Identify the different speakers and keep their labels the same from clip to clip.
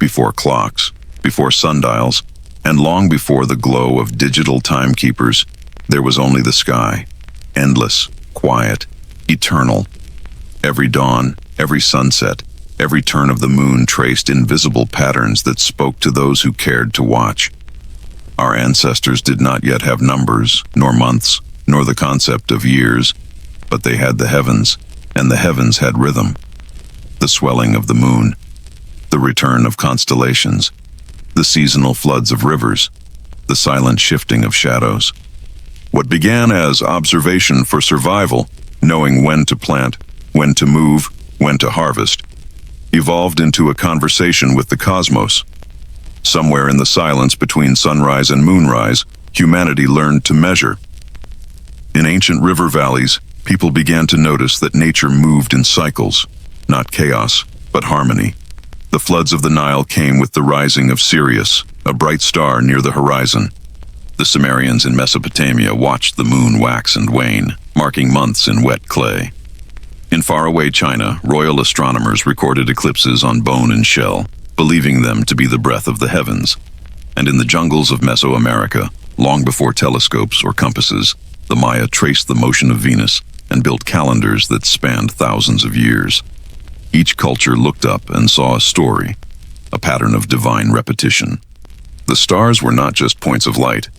Speaker 1: before clocks, before sundials, and long before the glow of digital timekeepers, there was only the sky, endless, quiet, eternal. Every dawn, every sunset, every turn of the moon traced invisible patterns that spoke to those who cared to watch. Our ancestors did not yet have numbers, nor months, nor the concept of years, but they had the heavens, and the heavens had rhythm. The swelling of the moon, the return of constellations, the seasonal floods of rivers, the silent shifting of shadows. What began as observation for survival, knowing when to plant, when to move, when to harvest, evolved into a conversation with the cosmos. Somewhere in the silence between sunrise and moonrise, humanity learned to measure. In ancient river valleys, people began to notice that nature moved in cycles, not chaos, but harmony. The floods of the Nile came with the rising of Sirius, a bright star near the horizon. The Sumerians in Mesopotamia watched the moon wax and wane, marking months in wet clay. In faraway China, royal astronomers recorded eclipses on bone and shell, believing them to be the breath of the heavens. And in the jungles of Mesoamerica, long before telescopes or compasses, the Maya traced the motion of Venus and built calendars that spanned thousands of years. Each culture looked up and saw a story, a pattern of divine repetition. The stars were not just points of light.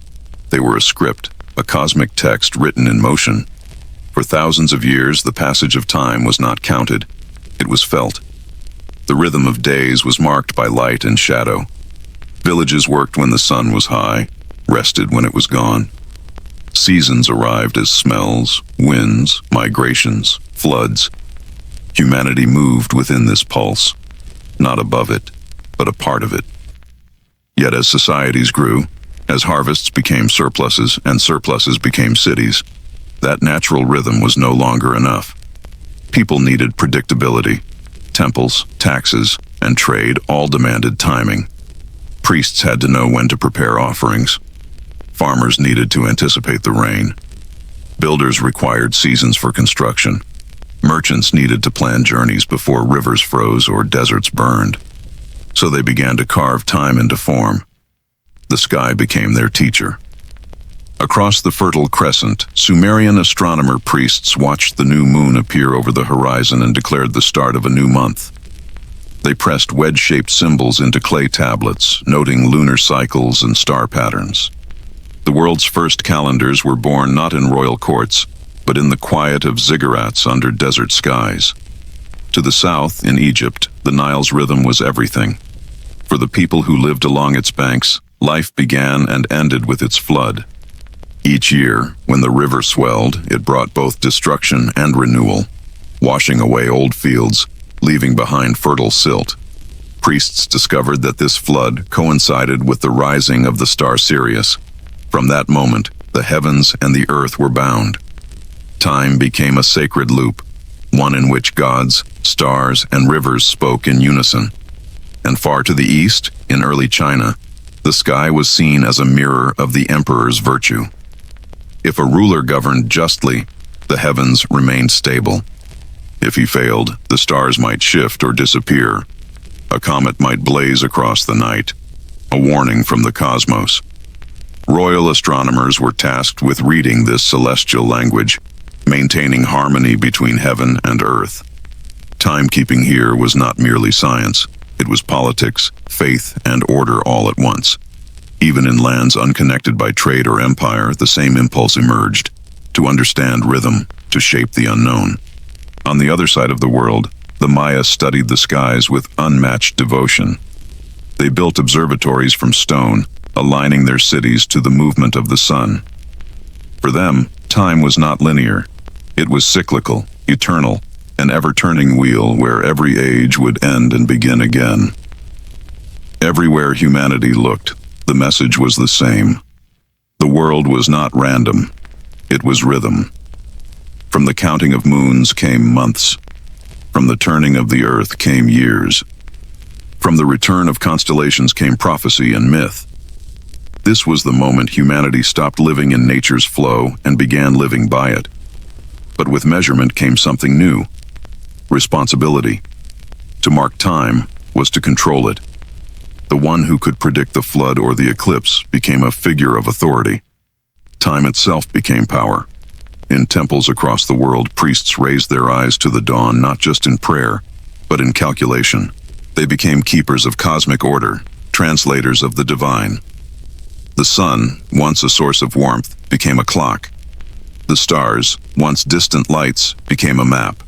Speaker 1: They were a script, a cosmic text written in motion. For thousands of years, the passage of time was not counted. It was felt. The rhythm of days was marked by light and shadow. Villages worked when the sun was high, rested when it was gone. Seasons arrived as smells, winds, migrations, floods. Humanity moved within this pulse, not above it, but a part of it. Yet as societies grew, as harvests became surpluses and surpluses became cities, that natural rhythm was no longer enough. People needed predictability. Temples, taxes, and trade all demanded timing. Priests had to know when to prepare offerings. Farmers needed to anticipate the rain. Builders required seasons for construction. Merchants needed to plan journeys before rivers froze or deserts burned. So they began to carve time into form. The sky became their teacher. Across the Fertile Crescent, Sumerian astronomer priests watched the new moon appear over the horizon and declared the start of a new month. They pressed wedge-shaped symbols into clay tablets, noting lunar cycles and star patterns. The world's first calendars were born not in royal courts, but in the quiet of ziggurats under desert skies. To the south, in Egypt, the Nile's rhythm was everything. For the people who lived along its banks, life began and ended with its flood. Each year, when the river swelled, it brought both destruction and renewal, washing away old fields, leaving behind fertile silt. Priests discovered that this flood coincided with the rising of the star Sirius. From that moment, the heavens and the earth were bound. Time became a sacred loop, one in which gods, stars, and rivers spoke in unison. And far to the east, in early China, the sky was seen as a mirror of the emperor's virtue. If a ruler governed justly, the heavens remained stable. If he failed, the stars might shift or disappear. A comet might blaze across the night, a warning from the cosmos. Royal astronomers were tasked with reading this celestial language, maintaining harmony between heaven and earth. Timekeeping here was not merely science. It was politics, faith, and order all at once. Even in lands unconnected by trade or empire, the same impulse emerged: to understand rhythm, to shape the unknown. On the other side of the world, the Maya studied the skies with unmatched devotion. They built observatories from stone, aligning their cities to the movement of the sun. For them, time was not linear. It was cyclical, eternal, an ever-turning wheel where every age would end and begin again. Everywhere humanity looked, the message was the same. The world was not random. It was rhythm. From the counting of moons came months. From the turning of the earth came years. From the return of constellations came prophecy and myth. This was the moment humanity stopped living in nature's flow and began living by it. But with measurement came something new: responsibility. To mark time was to control it. The one who could predict the flood or the eclipse became a figure of authority. Time itself became power. In temples across the world, priests raised their eyes to the dawn not just in prayer, but in calculation. They became keepers of cosmic order, translators of the divine. The sun, once a source of warmth, became a clock. The stars, once distant lights, became a map.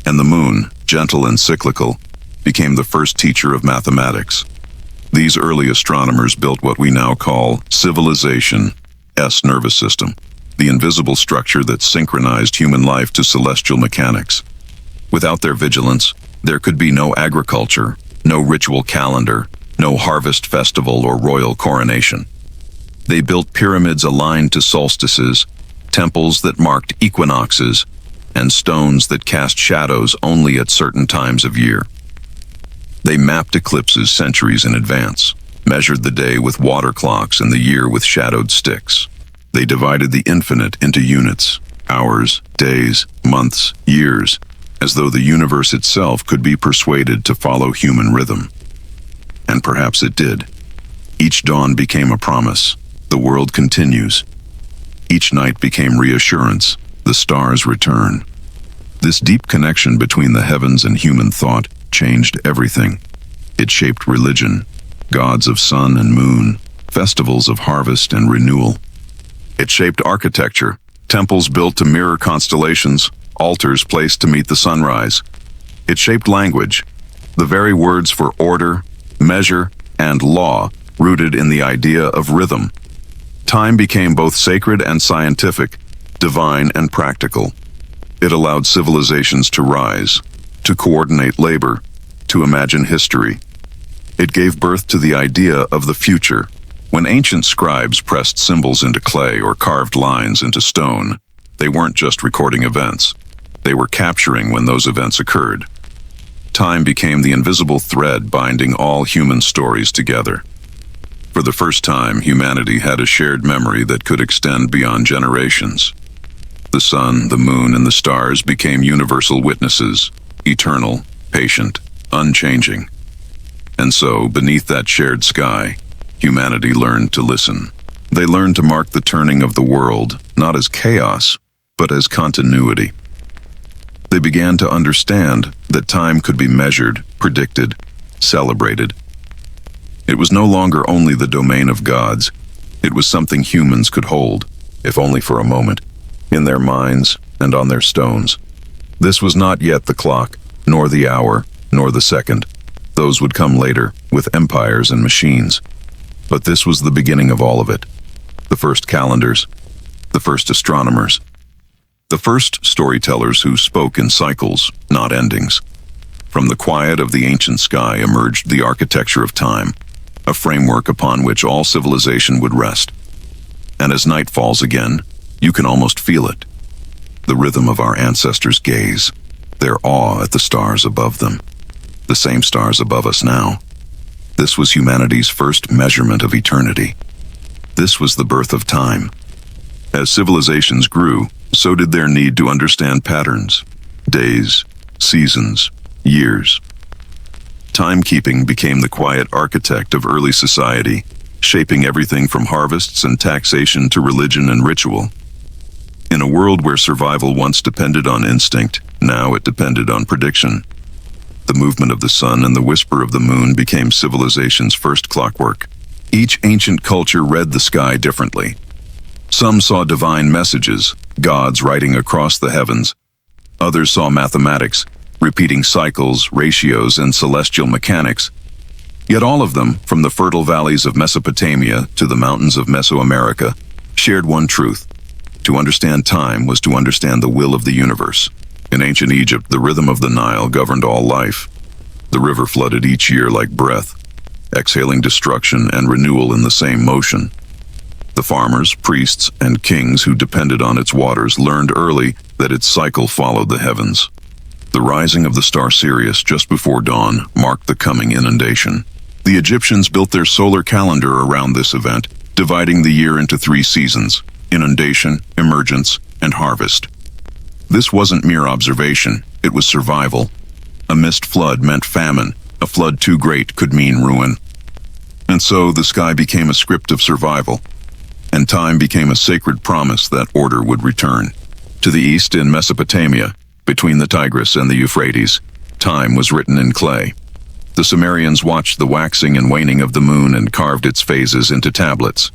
Speaker 1: And the moon, gentle and cyclical, became the first teacher of mathematics. These early astronomers built what we now call civilization's nervous system, the invisible structure that synchronized human life to celestial mechanics. Without their vigilance, there could be no agriculture, no ritual calendar, no harvest festival or royal coronation. They built pyramids aligned to solstices, temples that marked equinoxes, and stones that cast shadows only at certain times of year. They mapped eclipses centuries in advance, measured the day with water clocks and the year with shadowed sticks. They divided the infinite into units, hours, days, months, years, as though the universe itself could be persuaded to follow human rhythm. And perhaps it did. Each dawn became a promise. The world continues. Each night became reassurance. The stars return. This deep connection between the heavens and human thought changed everything. It shaped religion, gods of sun and moon, festivals of harvest and renewal. It shaped architecture, temples built to mirror constellations, altars placed to meet the sunrise. It shaped language, the very words for order, measure, and law rooted in the idea of rhythm. Time became both sacred and scientific, divine and practical. It allowed civilizations to rise, to coordinate labor, to imagine history. It gave birth to the idea of the future. When ancient scribes pressed symbols into clay or carved lines into stone, they weren't just recording events. They were capturing when those events occurred. Time became the invisible thread binding all human stories together. For the first time, humanity had a shared memory that could extend beyond generations. The sun, the moon, and the stars became universal witnesses, eternal, patient, unchanging. And so, beneath that shared sky, humanity learned to listen. They learned to mark the turning of the world, not as chaos, but as continuity. They began to understand that time could be measured, predicted, celebrated. It was no longer only the domain of gods. It was something humans could hold, if only for a moment, in their minds and on their stones. This was not yet the clock, nor the hour, nor the second. Those would come later, with empires and machines. But this was the beginning of all of it. The first calendars, the first astronomers, the first storytellers who spoke in cycles, not endings. From the quiet of the ancient sky emerged the architecture of time, a framework upon which all civilization would rest. And as night falls again, you can almost feel it. The rhythm of our ancestors' gaze, their awe at the stars above them, the same stars above us now. This was humanity's first measurement of eternity. This was the birth of time. As civilizations grew, so did their need to understand patterns, days, seasons, years. Timekeeping became the quiet architect of early society, shaping everything from harvests and taxation to religion and ritual. In a world where survival once depended on instinct, now it depended on prediction. The movement of the sun and the whisper of the moon became civilization's first clockwork. Each ancient culture read the sky differently. Some saw divine messages, gods writing across the heavens. Others saw mathematics, repeating cycles, ratios, and celestial mechanics. Yet all of them, from the fertile valleys of Mesopotamia to the mountains of Mesoamerica, shared one truth. To understand time was to understand the will of the universe. In ancient Egypt, the rhythm of the Nile governed all life. The river flooded each year like breath, exhaling destruction and renewal in the same motion. The farmers, priests, and kings who depended on its waters learned early that its cycle followed the heavens. The rising of the star Sirius just before dawn marked the coming inundation. The Egyptians built their solar calendar around this event, dividing the year into 3 seasons: inundation, emergence, and harvest. This wasn't mere observation, it was survival. A mist flood meant famine. A flood too great could mean ruin. And so the sky became a script of survival, and time became a sacred promise that order would return. To the east in Mesopotamia, between the Tigris and the Euphrates, time was written in clay. The Sumerians watched the waxing and waning of the moon and carved its phases into tablets.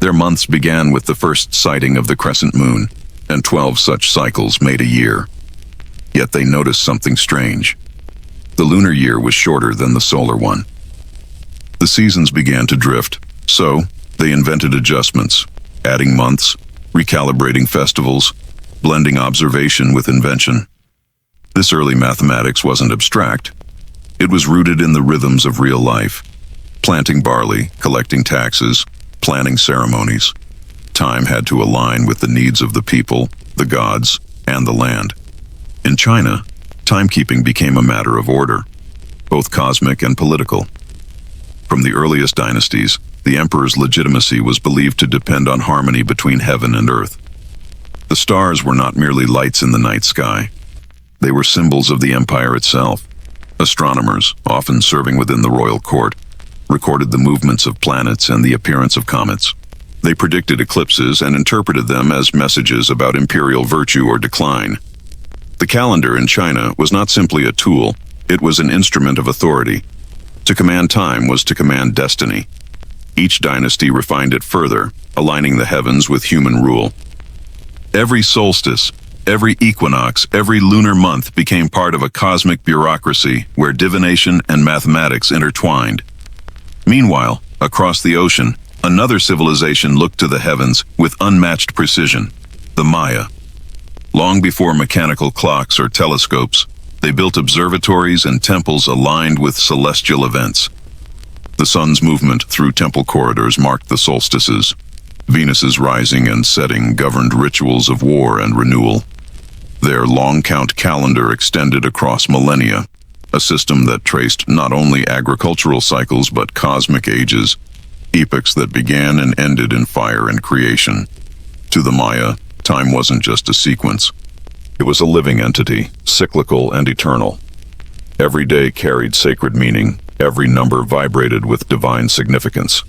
Speaker 1: Their months began with the first sighting of the crescent moon, and 12 such cycles made a year. Yet they noticed something strange. The lunar year was shorter than the solar one. The seasons began to drift, so they invented adjustments, adding months, recalibrating festivals, blending observation with invention. This early mathematics wasn't abstract. It was rooted in the rhythms of real life, planting barley, collecting taxes, planning ceremonies. Time had to align with the needs of the people, the gods, and the land. In China, timekeeping became a matter of order, both cosmic and political. From the earliest dynasties, the emperor's legitimacy was believed to depend on harmony between heaven and earth. The stars were not merely lights in the night sky. They were symbols of the empire itself. Astronomers, often serving within the royal court, recorded the movements of planets and the appearance of comets. They predicted eclipses and interpreted them as messages about imperial virtue or decline. The calendar in China was not simply a tool, it was an instrument of authority. To command time was to command destiny. Each dynasty refined it further, aligning the heavens with human rule. Every solstice, every equinox, every lunar month became part of a cosmic bureaucracy where divination and mathematics intertwined. Meanwhile, across the ocean, another civilization looked to the heavens with unmatched precision, the Maya. Long before mechanical clocks or telescopes, they built observatories and temples aligned with celestial events. The sun's movement through temple corridors marked the solstices. Venus's rising and setting governed rituals of war and renewal. Their long-count calendar extended across millennia, a system that traced not only agricultural cycles but cosmic ages, epochs that began and ended in fire and creation. To the Maya, time wasn't just a sequence. It was a living entity, cyclical and eternal. Every day carried sacred meaning, every number vibrated with divine significance.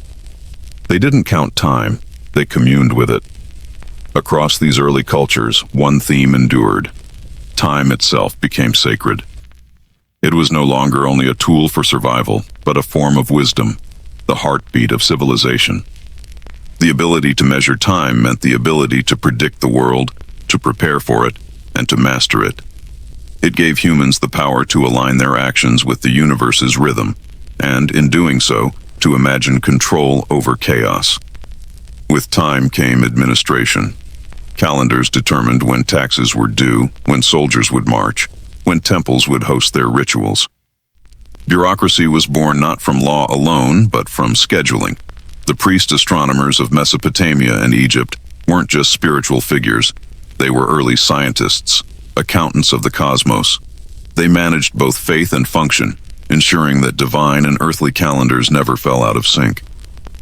Speaker 1: They didn't count time, they communed with it. Across these early cultures, one theme endured. Time itself became sacred. It was no longer only a tool for survival, but a form of wisdom, the heartbeat of civilization. The ability to measure time meant the ability to predict the world, to prepare for it, and to master it. It gave humans the power to align their actions with the universe's rhythm, and in doing so, to imagine control over chaos. With time came administration. Calendars determined when taxes were due, when soldiers would march, when temples would host their rituals. Bureaucracy was born not from law alone, but from scheduling. The priest astronomers of Mesopotamia and Egypt weren't just spiritual figures. They were early scientists, accountants of the cosmos. They managed both faith and function, ensuring that divine and earthly calendars never fell out of sync.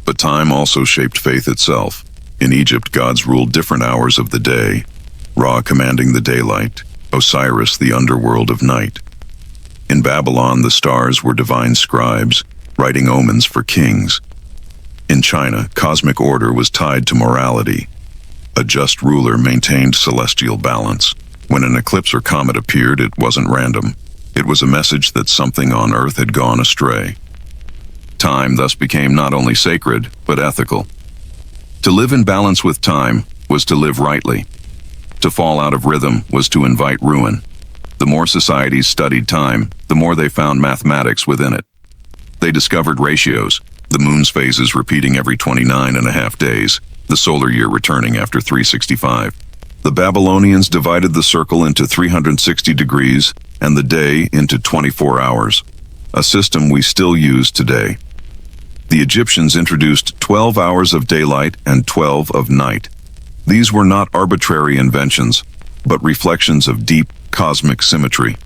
Speaker 1: But time also shaped faith itself. In Egypt, gods ruled different hours of the day, Ra commanding the daylight, Osiris the underworld of night. In Babylon, the stars were divine scribes, writing omens for kings. In China, cosmic order was tied to morality. A just ruler maintained celestial balance. When an eclipse or comet appeared, it wasn't random. It was a message that something on Earth had gone astray. Time thus became not only sacred, but ethical. To live in balance with time was to live rightly. To fall out of rhythm was to invite ruin. The more societies studied time, the more they found mathematics within it. They discovered ratios, the moon's phases repeating every 29.5 days, the solar year returning after 365. The Babylonians divided the circle into 360 degrees and the day into 24 hours, a system we still use today. The Egyptians introduced 12 hours of daylight and 12 of night. These were not arbitrary inventions, but reflections of deep cosmic symmetry.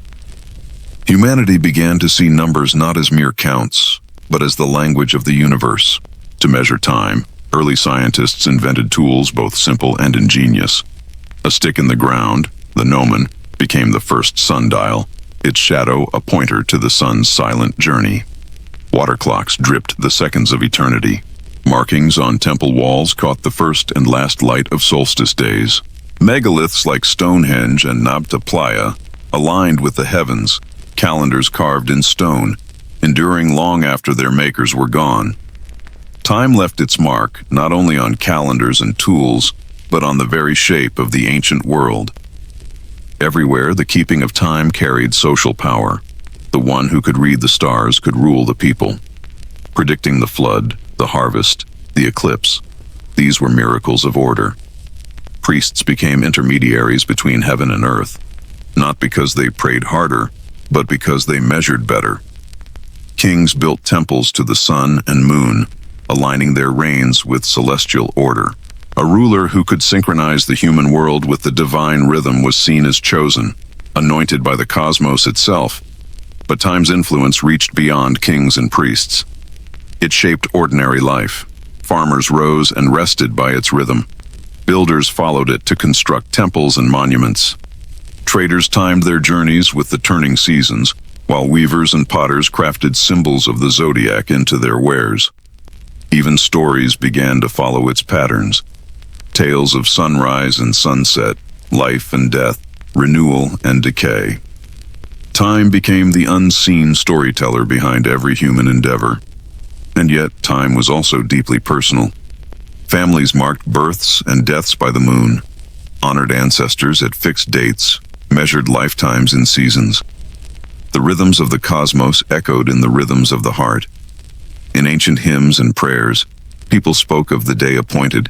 Speaker 1: Humanity began to see numbers not as mere counts, but as the language of the universe. To measure time, early scientists invented tools both simple and ingenious. A stick in the ground, the gnomon, became the first sundial, its shadow a pointer to the sun's silent journey. Water clocks dripped the seconds of eternity. Markings on temple walls caught the first and last light of solstice days. Megaliths like Stonehenge and Nabta Playa aligned with the heavens, calendars carved in stone, enduring long after their makers were gone. Time left its mark not only on calendars and tools, but on the very shape of the ancient world. Everywhere, the keeping of time carried social power. The one who could read the stars could rule the people, predicting the flood, the harvest, the eclipse. These were miracles of order. Priests became intermediaries between heaven and earth, not because they prayed harder, but because they measured better. Kings built temples to the sun and moon, aligning their reigns with celestial order. A ruler who could synchronize the human world with the divine rhythm was seen as chosen, anointed by the cosmos itself. But time's influence reached beyond kings and priests. It shaped ordinary life. Farmers rose and rested by its rhythm. Builders followed it to construct temples and monuments. Traders timed their journeys with the turning seasons, while weavers and potters crafted symbols of the zodiac into their wares. Even stories began to follow its patterns. Tales of sunrise and sunset, life and death, renewal and decay. Time became the unseen storyteller behind every human endeavor. And yet, time was also deeply personal. Families marked births and deaths by the moon, honored ancestors at fixed dates, measured lifetimes in seasons. The rhythms of the cosmos echoed in the rhythms of the heart. In ancient hymns and prayers, people spoke of the day appointed,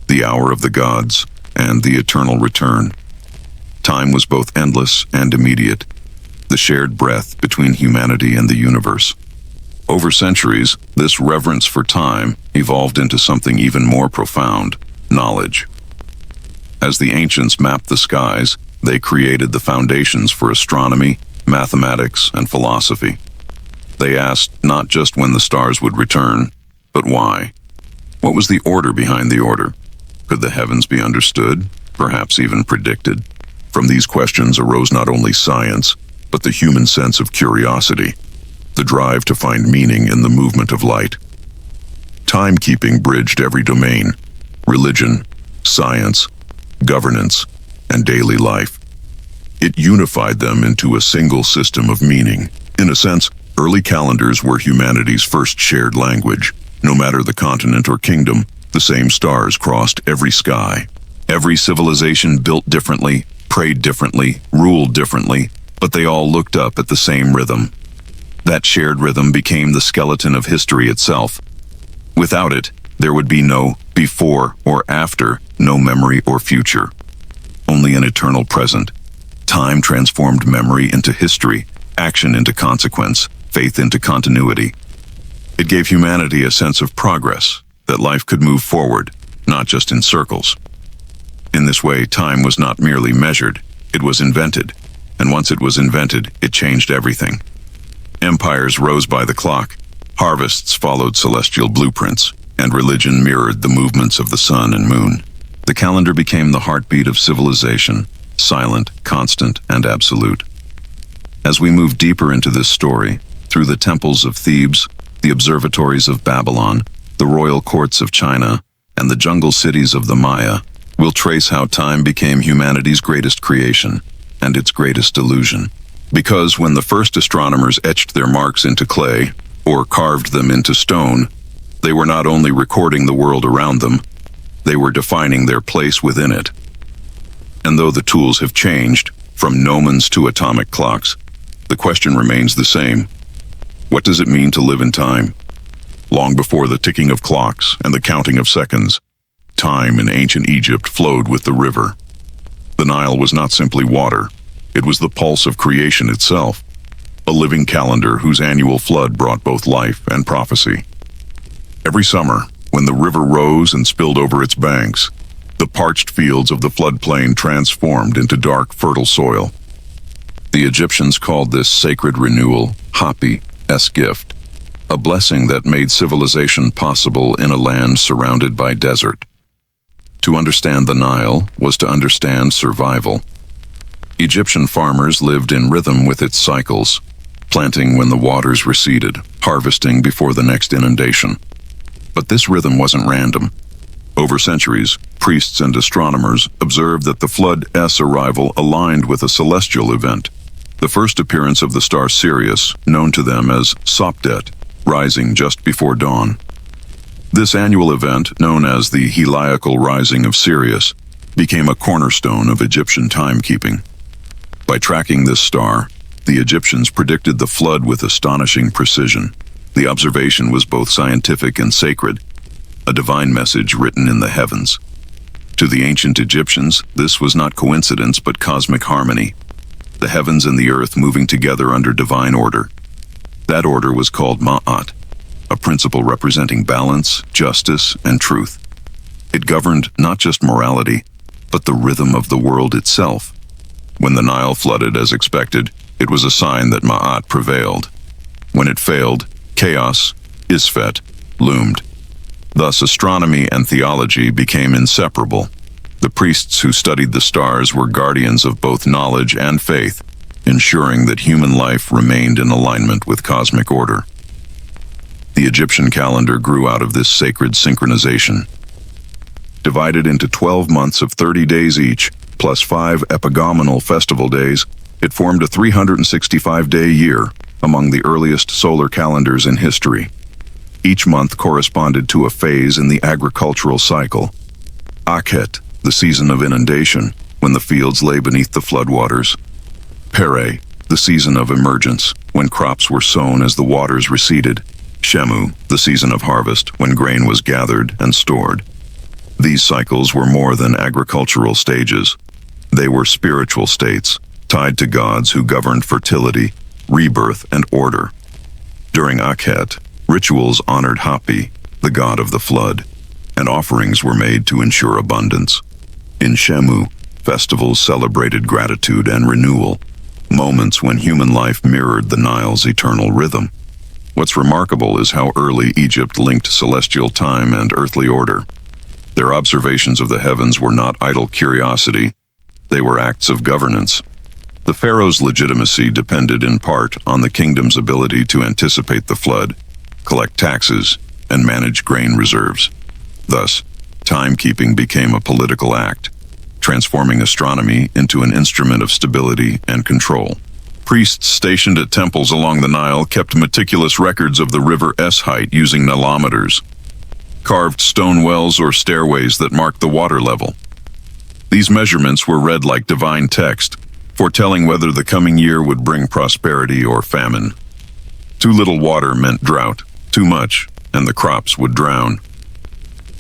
Speaker 1: the hour of the gods, and the eternal return. Time was both endless and immediate, the shared breath between humanity and the universe. Over centuries, this reverence for time evolved into something even more profound: knowledge. As the ancients mapped the skies, they created the foundations for astronomy, mathematics, and philosophy. They asked not just when the stars would return, but why. What was the order behind the order? Could the heavens be understood, perhaps even predicted? From these questions arose not only science, but the human sense of curiosity, the drive to find meaning in the movement of light. Timekeeping bridged every domain: religion, science, governance, and daily life. It unified them into a single system of meaning. In a sense, early calendars were humanity's first shared language. No matter the continent or kingdom, the same stars crossed every sky. Every civilization built differently, prayed differently, ruled differently, but they all looked up at the same rhythm. That shared rhythm became the skeleton of history itself. Without it, there would be no before or after, no memory or future. Only an eternal present. Time transformed memory into history, action into consequence, faith into continuity. It gave humanity a sense of progress, that life could move forward, not just in circles. In this way, time was not merely measured, it was invented. And once it was invented, it changed everything. Empires rose by the clock, harvests followed celestial blueprints, and religion mirrored the movements of the sun and moon. The calendar became the heartbeat of civilization, silent, constant, and absolute. As we move deeper into this story, through the temples of Thebes, the observatories of Babylon, the royal courts of China, and the jungle cities of the Maya, we'll trace how time became humanity's greatest creation and its greatest illusion. Because when the first astronomers etched their marks into clay, or carved them into stone, they were not only recording the world around them, they were defining their place within it. And though the tools have changed, from gnomons to atomic clocks, the question remains the same. What does it mean to live in time? Long before the ticking of clocks and the counting of seconds, time in ancient Egypt flowed with the river. The Nile was not simply water, it was the pulse of creation itself, a living calendar whose annual flood brought both life and prophecy. Every summer, when the river rose and spilled over its banks, the parched fields of the floodplain transformed into dark, fertile soil. The Egyptians called this sacred renewal Hapi-es gift, a blessing that made civilization possible in a land surrounded by desert. To understand the Nile was to understand survival. Egyptian farmers lived in rhythm with its cycles. planting when the waters receded, harvesting before the next inundation. But this rhythm wasn't random. Over centuries, priests and astronomers observed that the flood's arrival aligned with a celestial event, the first appearance of the star Sirius, known to them as Sopdet, rising just before dawn. This annual event, known as the heliacal rising of Sirius, became a cornerstone of Egyptian timekeeping. By tracking this star, the Egyptians predicted the flood with astonishing precision. The observation was both scientific and sacred, a divine message written in the heavens. To the ancient Egyptians, this was not coincidence but cosmic harmony, the heavens and the earth moving together under divine order. That order was called Ma'at, a principle representing balance, justice, and truth. It governed not just morality, but the rhythm of the world itself. When the Nile flooded as expected, it was a sign that Ma'at prevailed. When it failed, chaos, Isfet, loomed. Thus, astronomy and theology became inseparable. The priests who studied the stars were guardians of both knowledge and faith, ensuring that human life remained in alignment with cosmic order. The Egyptian calendar grew out of this sacred synchronization. Divided into 12 months of 30 days each, plus 5 epagomenal festival days, it formed a 365-day year, among the earliest solar calendars in history. Each month corresponded to a phase in the agricultural cycle. Akhet, the season of inundation, when the fields lay beneath the floodwaters. Pere, the season of emergence, when crops were sown as the waters receded. Shemu, the season of harvest, when grain was gathered and stored. These cycles were more than agricultural stages. They were spiritual states, tied to gods who governed fertility, rebirth, and order. During Akhet, rituals honored Hapi, the god of the flood, and offerings were made to ensure abundance. In Shemu, festivals celebrated gratitude and renewal, moments when human life mirrored the Nile's eternal rhythm. What's remarkable is how early Egypt linked celestial time and earthly order. Their observations of the heavens were not idle curiosity, they were acts of governance. The pharaoh's legitimacy depended in part on the kingdom's ability to anticipate the flood, collect taxes, and manage grain reserves. Thus, timekeeping became a political act, transforming astronomy into an instrument of stability and control. Priests stationed at temples along the Nile kept meticulous records of the river's height using nilometers, carved stone wells or stairways that marked the water level. These measurements were read like divine text, foretelling whether the coming year would bring prosperity or famine. Too little water meant drought, too much, and the crops would drown.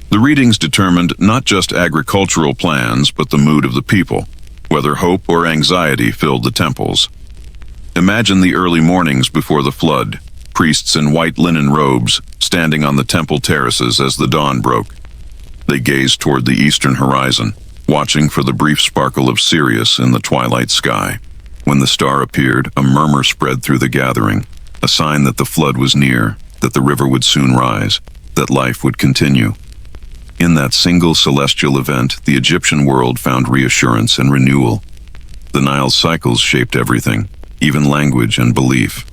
Speaker 1: The readings determined not just agricultural plans, but the mood of the people, whether hope or anxiety filled the temples. Imagine the early mornings before the flood, priests in white linen robes standing on the temple terraces as the dawn broke. They gazed toward the eastern horizon, watching for the brief sparkle of Sirius in the twilight sky. When the star appeared, a murmur spread through the gathering, a sign that the flood was near, that the river would soon rise, that life would continue. In that single celestial event, the Egyptian world found reassurance and renewal. The Nile's cycles shaped everything, even language and belief.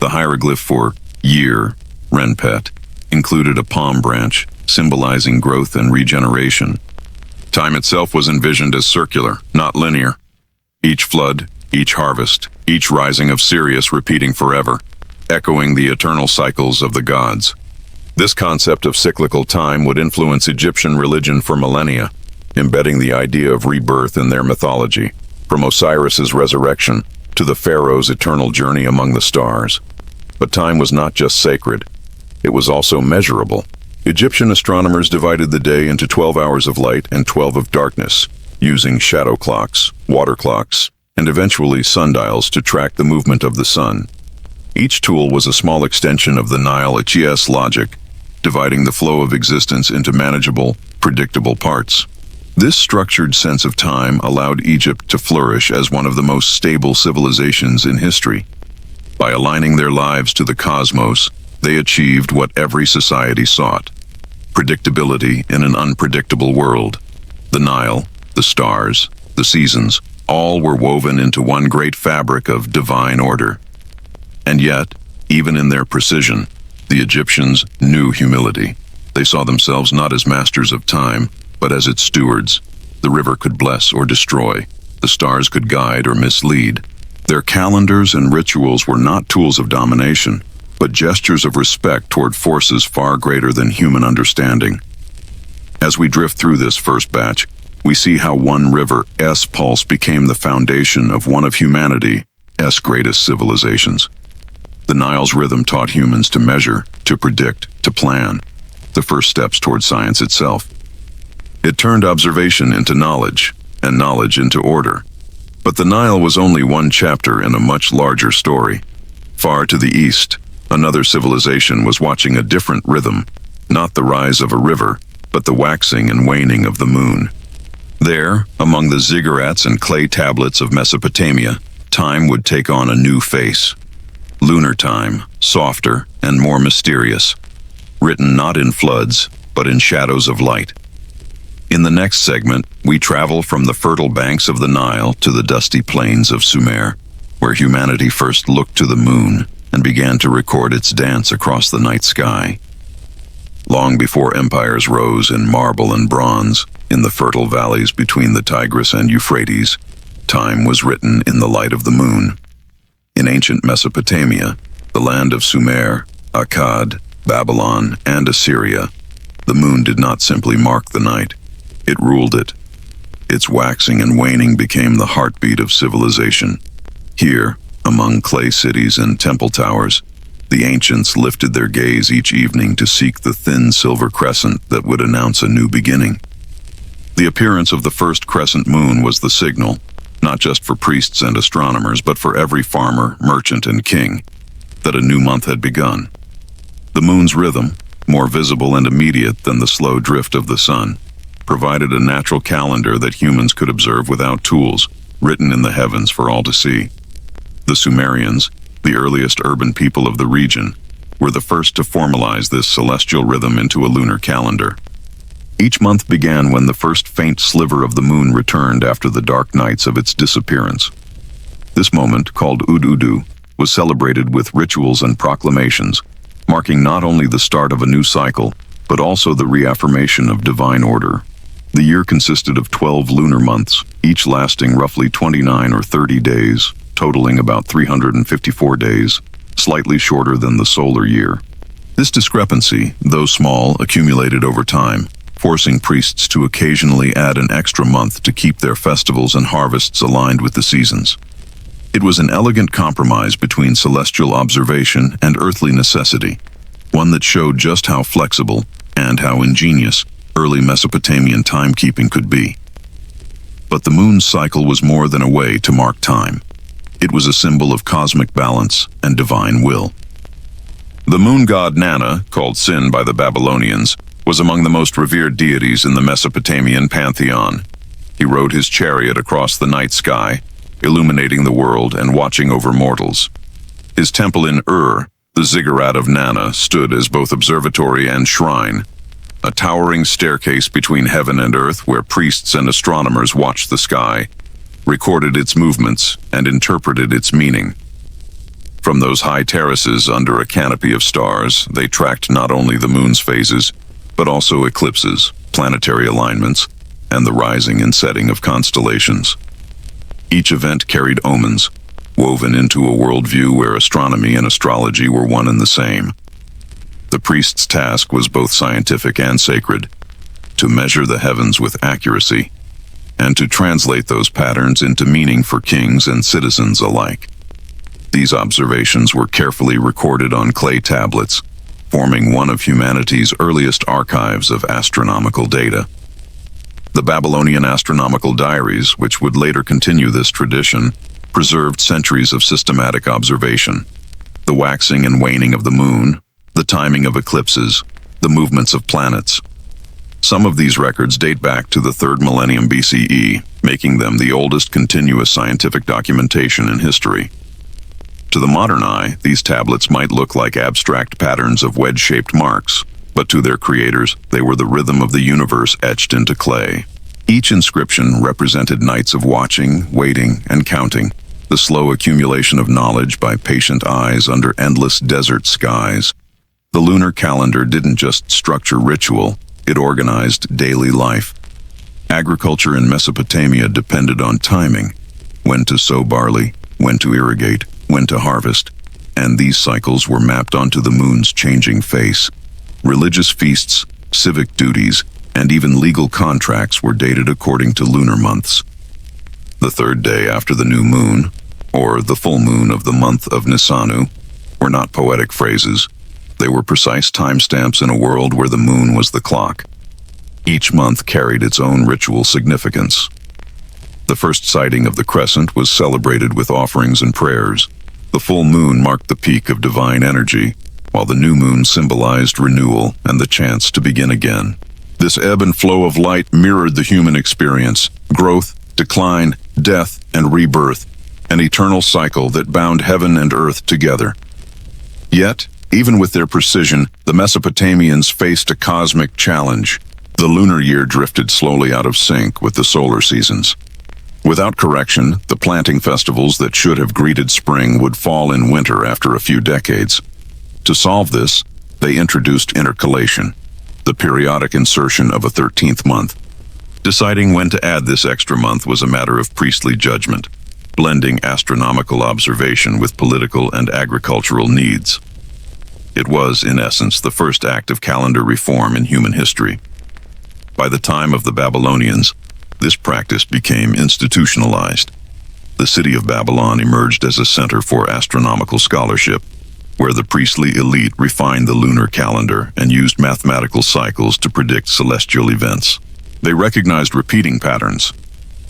Speaker 1: The hieroglyph for year, Renpet, included a palm branch, symbolizing growth and regeneration. Time itself was envisioned as circular, not linear. Each flood, each harvest, each rising of Sirius repeating forever, echoing the eternal cycles of the gods. This concept of cyclical time would influence Egyptian religion for millennia, embedding the idea of rebirth in their mythology, from Osiris's resurrection to the pharaoh's eternal journey among the stars. But time was not just sacred, it was also measurable. Egyptian astronomers divided the day into 12 hours of light and 12 of darkness, using shadow clocks, water clocks, and eventually sundials to track the movement of the sun. Each tool was a small extension of the Nile-Its logic, dividing the flow of existence into manageable, predictable parts. This structured sense of time allowed Egypt to flourish as one of the most stable civilizations in history. By aligning their lives to the cosmos, they achieved what every society sought: predictability in an unpredictable world. The Nile, the stars, the seasons, all were woven into one great fabric of divine order. And yet, even in their precision, the Egyptians knew humility. They saw themselves not as masters of time, but as its stewards. The river could bless or destroy. The stars could guide or mislead. Their calendars and rituals were not tools of domination, but gestures of respect toward forces far greater than human understanding. As we drift through this first batch, we see how one river's pulse became the foundation of one of humanity's greatest civilizations. The Nile's rhythm taught humans to measure, to predict, to plan, the first steps toward science itself. It turned observation into knowledge, and knowledge into order. But the Nile was only one chapter in a much larger story. Far to the east, another civilization was watching a different rhythm, not the rise of a river, but the waxing and waning of the moon. There, among the ziggurats and clay tablets of Mesopotamia, time would take on a new face. Lunar time, softer and more mysterious, written not in floods, but in shadows of light. In the next segment, we travel from the fertile banks of the Nile to the dusty plains of Sumer, where humanity first looked to the moon and began to record its dance across the night sky. Long before empires rose in marble and bronze, in the fertile valleys between the Tigris and Euphrates, time was written in the light of the moon. In ancient Mesopotamia, the land of Sumer, Akkad, Babylon, and Assyria, the moon did not simply mark the night, it ruled it. Its waxing and waning became the heartbeat of civilization. Here, among clay cities and temple towers, the ancients lifted their gaze each evening to seek the thin silver crescent that would announce a new beginning. The appearance of the first crescent moon was the signal, not just for priests and astronomers, but for every farmer, merchant, and king, that a new month had begun. The moon's rhythm, more visible and immediate than the slow drift of the sun, provided a natural calendar that humans could observe without tools, written in the heavens for all to see. The Sumerians, the earliest urban people of the region, were the first to formalize this celestial rhythm into a lunar calendar. Each month began when the first faint sliver of the moon returned after the dark nights of its disappearance. This moment, called Ududu, was celebrated with rituals and proclamations, marking not only the start of a new cycle, but also the reaffirmation of divine order. The year consisted of 12 lunar months, each lasting roughly 29 or 30 days, totaling about 354 days, slightly shorter than the solar year. This discrepancy, though small, accumulated over time, forcing priests to occasionally add an extra month to keep their festivals and harvests aligned with the seasons. It was an elegant compromise between celestial observation and earthly necessity, one that showed just how flexible and how ingenious early Mesopotamian timekeeping could be. But the moon's cycle was more than a way to mark time. It was a symbol of cosmic balance and divine will. The moon god Nana, called Sin by the Babylonians, was among the most revered deities in the Mesopotamian pantheon. He rode his chariot across the night sky, illuminating the world and watching over mortals. His temple in Ur, the ziggurat of Nana, stood as both observatory and shrine, a towering staircase between heaven and earth where priests and astronomers watched the sky, recorded its movements, and interpreted its meaning. From those high terraces under a canopy of stars, they tracked not only the moon's phases, but also eclipses, planetary alignments, and the rising and setting of constellations. Each event carried omens, woven into a worldview where astronomy and astrology were one and the same. The priest's task was both scientific and sacred, to measure the heavens with accuracy, and to translate those patterns into meaning for kings and citizens alike. These observations were carefully recorded on clay tablets, forming one of humanity's earliest archives of astronomical data. The Babylonian astronomical diaries, which would later continue this tradition, preserved centuries of systematic observation. The waxing and waning of the moon, the timing of eclipses, the movements of planets. Some of these records date back to the 3rd millennium BCE, making them the oldest continuous scientific documentation in history. To the modern eye, these tablets might look like abstract patterns of wedge-shaped marks, but to their creators, they were the rhythm of the universe etched into clay. Each inscription represented nights of watching, waiting, and counting, the slow accumulation of knowledge by patient eyes under endless desert skies. The lunar calendar didn't just structure ritual, it organized daily life. Agriculture in Mesopotamia depended on timing, when to sow barley, when to irrigate, when to harvest, and these cycles were mapped onto the moon's changing face. Religious feasts, civic duties, and even legal contracts were dated according to lunar months. The third day after the new moon, or the full moon of the month of Nisanu, were not poetic phrases. They were precise timestamps in a world where the moon was the clock. Each month carried its own ritual significance. The first sighting of the crescent was celebrated with offerings and prayers. The full moon marked the peak of divine energy, while the new moon symbolized renewal and the chance to begin again. This ebb and flow of light mirrored the human experience: growth, decline, death, and rebirth, an eternal cycle that bound heaven and earth together. Yet, even with their precision, the Mesopotamians faced a cosmic challenge. The lunar year drifted slowly out of sync with the solar seasons. Without correction, the planting festivals that should have greeted spring would fall in winter after a few decades. To solve this, they introduced intercalation, the periodic insertion of a 13th month. Deciding when to add this extra month was a matter of priestly judgment, blending astronomical observation with political and agricultural needs. It was, in essence, the first act of calendar reform in human history. By the time of the Babylonians, this practice became institutionalized. The city of Babylon emerged as a center for astronomical scholarship, where the priestly elite refined the lunar calendar and used mathematical cycles to predict celestial events. They recognized repeating patterns.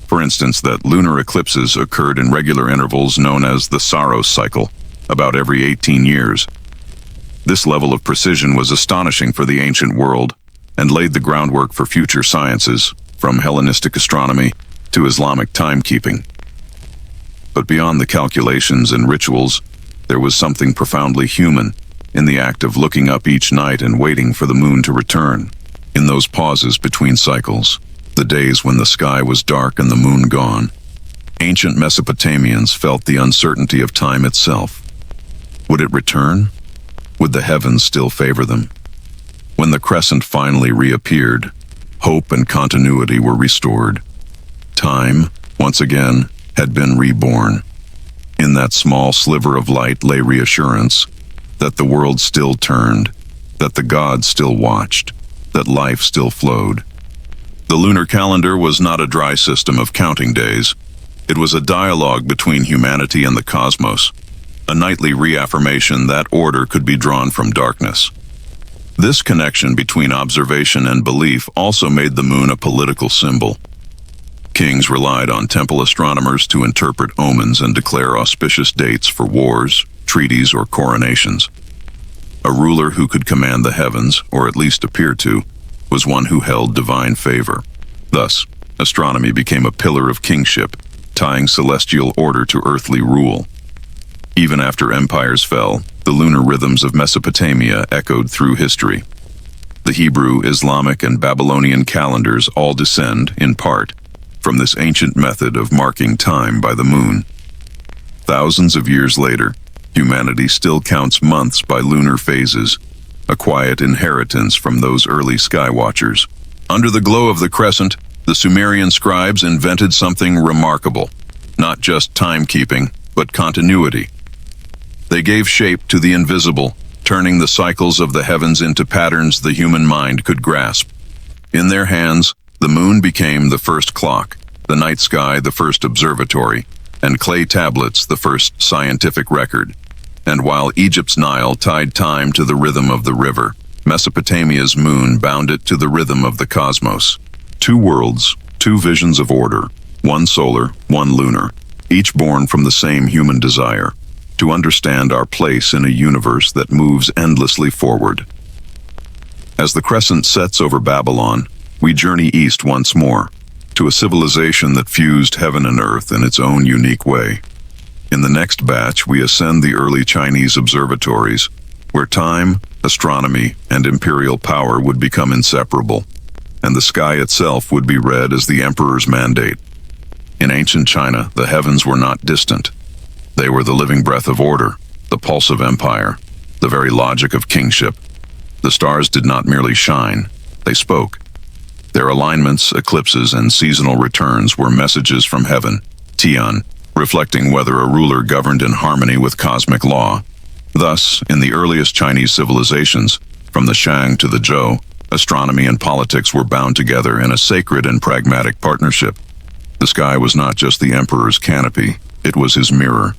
Speaker 1: For instance, that lunar eclipses occurred in regular intervals known as the Saros cycle, about every 18 years. This level of precision was astonishing for the ancient world and laid the groundwork for future sciences, from Hellenistic astronomy to Islamic timekeeping. But beyond the calculations and rituals, there was something profoundly human in the act of looking up each night and waiting for the moon to return. In those pauses between cycles, the days when the sky was dark and the moon gone, ancient Mesopotamians felt the uncertainty of time itself. Would it return? Would the heavens still favor them? When the crescent finally reappeared, hope and continuity were restored. Time, once again, had been reborn. In that small sliver of light lay reassurance that the world still turned, that the gods still watched, that life still flowed. The lunar calendar was not a dry system of counting days. It was a dialogue between humanity and the cosmos, a nightly reaffirmation that order could be drawn from darkness. This connection between observation and belief also made the moon a political symbol. Kings relied on temple astronomers to interpret omens and declare auspicious dates for wars, treaties, or coronations. A ruler who could command the heavens, or at least appear to, was one who held divine favor. Thus, astronomy became a pillar of kingship, tying celestial order to earthly rule. Even after empires fell, the lunar rhythms of Mesopotamia echoed through history. The Hebrew, Islamic, and Babylonian calendars all descend, in part, from this ancient method of marking time by the moon. Thousands of years later, humanity still counts months by lunar phases, a quiet inheritance from those early sky watchers. Under the glow of the crescent, the Sumerian scribes invented something remarkable, not just timekeeping, but continuity. They gave shape to the invisible, turning the cycles of the heavens into patterns the human mind could grasp. In their hands, the moon became the first clock, the night sky the first observatory, and clay tablets the first scientific record. And while Egypt's Nile tied time to the rhythm of the river, Mesopotamia's moon bound it to the rhythm of the cosmos. Two worlds, two visions of order, one solar, one lunar, each born from the same human desire: to understand our place in a universe that moves endlessly forward. As the crescent sets over Babylon, we journey east once more, to a civilization that fused heaven and earth in its own unique way. In the next batch, we ascend the early Chinese observatories, where time, astronomy, and imperial power would become inseparable, and the sky itself would be read as the emperor's mandate. In ancient China, the heavens were not distant. They were the living breath of order, the pulse of empire, the very logic of kingship. The stars did not merely shine, they spoke. Their alignments, eclipses, and seasonal returns were messages from heaven, Tian, reflecting whether a ruler governed in harmony with cosmic law. Thus, in the earliest Chinese civilizations, from the Shang to the Zhou, astronomy and politics were bound together in a sacred and pragmatic partnership. The sky was not just the emperor's canopy, it was his mirror.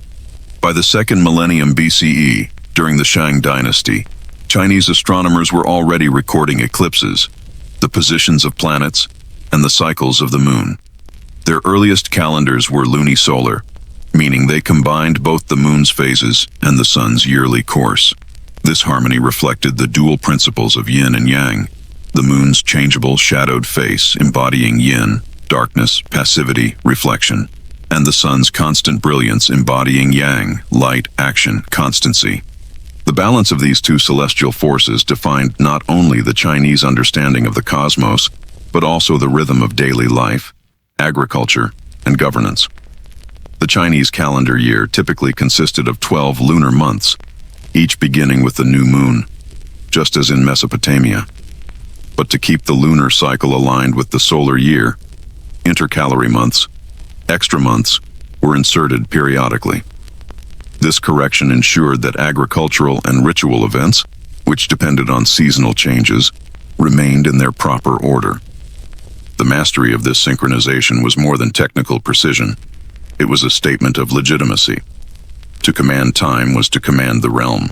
Speaker 1: By the second millennium BCE, during the Shang dynasty, Chinese astronomers were already recording eclipses, the positions of planets, and the cycles of the moon. Their earliest calendars were lunisolar, meaning they combined both the moon's phases and the sun's yearly course. This harmony reflected the dual principles of yin and yang, the moon's changeable shadowed face embodying yin, darkness, passivity, reflection, and the sun's constant brilliance embodying yang, light, action, constancy. The balance of these two celestial forces defined not only the Chinese understanding of the cosmos, but also the rhythm of daily life, agriculture, and governance. The Chinese calendar year typically consisted of 12 lunar months, each beginning with the new moon, just as in Mesopotamia. But to keep the lunar cycle aligned with the solar year, intercalary months, extra months, were inserted periodically. This correction ensured that agricultural and ritual events, which depended on seasonal changes, remained in their proper order. The mastery of this synchronization was more than technical precision. It was a statement of legitimacy. To command time was to command the realm.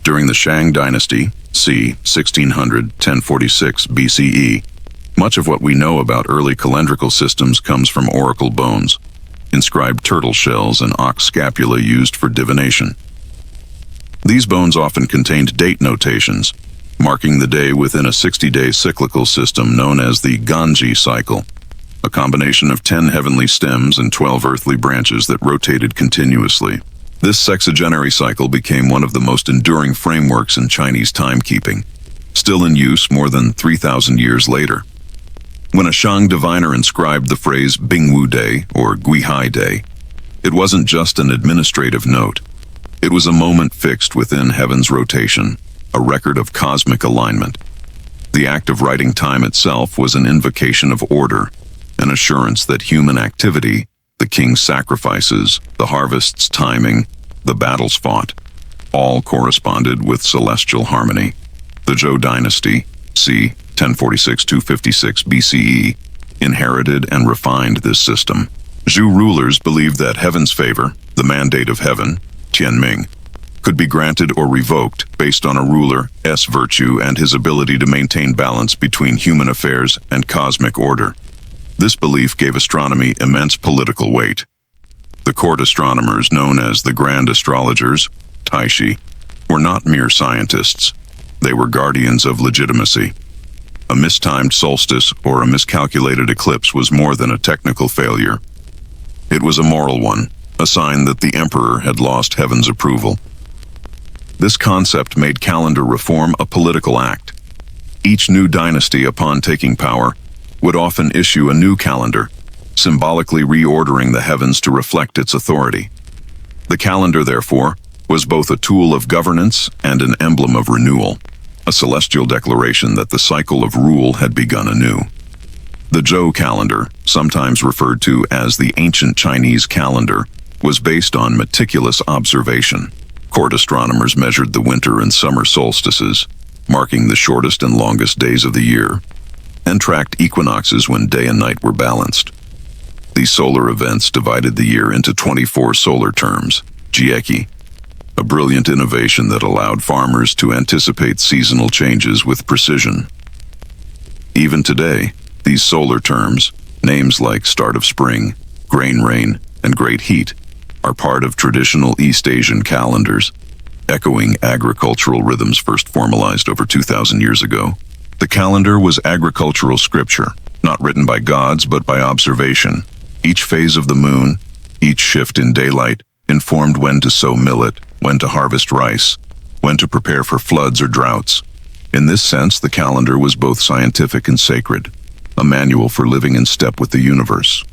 Speaker 1: During the Shang dynasty, c. 1600–1046 BCE, much of what we know about early calendrical systems comes from oracle bones, inscribed turtle shells, and ox scapula used for divination. These bones often contained date notations, marking the day within a 60-day cyclical system known as the Ganji cycle, a combination of 10 heavenly stems and 12 earthly branches that rotated continuously. This sexagenary cycle became one of the most enduring frameworks in Chinese timekeeping, still in use more than 3,000 years later. When a Shang diviner inscribed the phrase Bingwu Day or Guihai Day, it wasn't just an administrative note. It was a moment fixed within heaven's rotation, a record of cosmic alignment. The act of writing time itself was an invocation of order, an assurance that human activity, the king's sacrifices, the harvest's timing, the battles fought, all corresponded with celestial harmony. The Zhou dynasty, c. 1046–256 BCE, inherited and refined this system. Zhou rulers believed that heaven's favor, the mandate of heaven, Tianming, could be granted or revoked based on a ruler's virtue and his ability to maintain balance between human affairs and cosmic order. This belief gave astronomy immense political weight. The court astronomers, known as the grand astrologers, Taishi, were not mere scientists. They were guardians of legitimacy. A mistimed solstice or a miscalculated eclipse was more than a technical failure. It was a moral one, a sign that the emperor had lost heaven's approval. This concept made calendar reform a political act. Each new dynasty, upon taking power, would often issue a new calendar, symbolically reordering the heavens to reflect its authority. The calendar, therefore, was both a tool of governance and an emblem of renewal, a celestial declaration that the cycle of rule had begun anew. The Zhou calendar, sometimes referred to as the ancient Chinese calendar, was based on meticulous observation. Court astronomers measured the winter and summer solstices, marking the shortest and longest days of the year, and tracked equinoxes when day and night were balanced. These solar events divided the year into 24 solar terms, jieki, a brilliant innovation that allowed farmers to anticipate seasonal changes with precision. Even today, these solar terms, names like start of spring, grain rain, and great heat, are part of traditional East Asian calendars, echoing agricultural rhythms first formalized over 2,000 years ago. The calendar was agricultural scripture, not written by gods but by observation. Each phase of the moon, each shift in daylight, informed when to sow millet, when to harvest rice, when to prepare for floods or droughts. In this sense, the calendar was both scientific and sacred, a manual for living in step with the universe.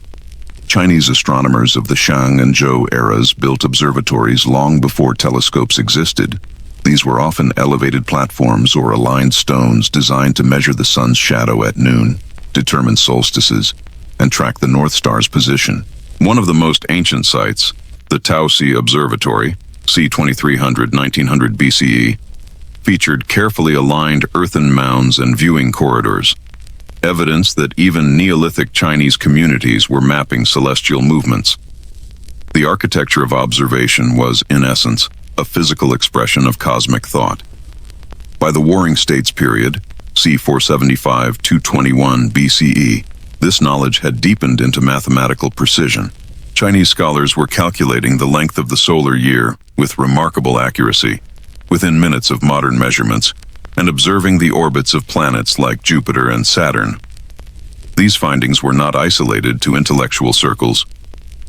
Speaker 1: Chinese astronomers of the Shang and Zhou eras built observatories long before telescopes existed. These were often elevated platforms or aligned stones designed to measure the sun's shadow at noon, determine solstices, and track the North Star's position. One of the most ancient sites, the Taosi Observatory, c. 2300-1900 BCE, featured carefully aligned earthen mounds and viewing corridors, evidence that even Neolithic Chinese communities were mapping celestial movements. The architecture of observation was, in essence, a physical expression of cosmic thought. By the Warring States period, c. 475-221 BCE, this knowledge had deepened into mathematical precision. Chinese scholars were calculating the length of the solar year with remarkable accuracy, within minutes of modern measurements, and observing the orbits of planets like Jupiter and Saturn. These findings were not isolated to intellectual circles.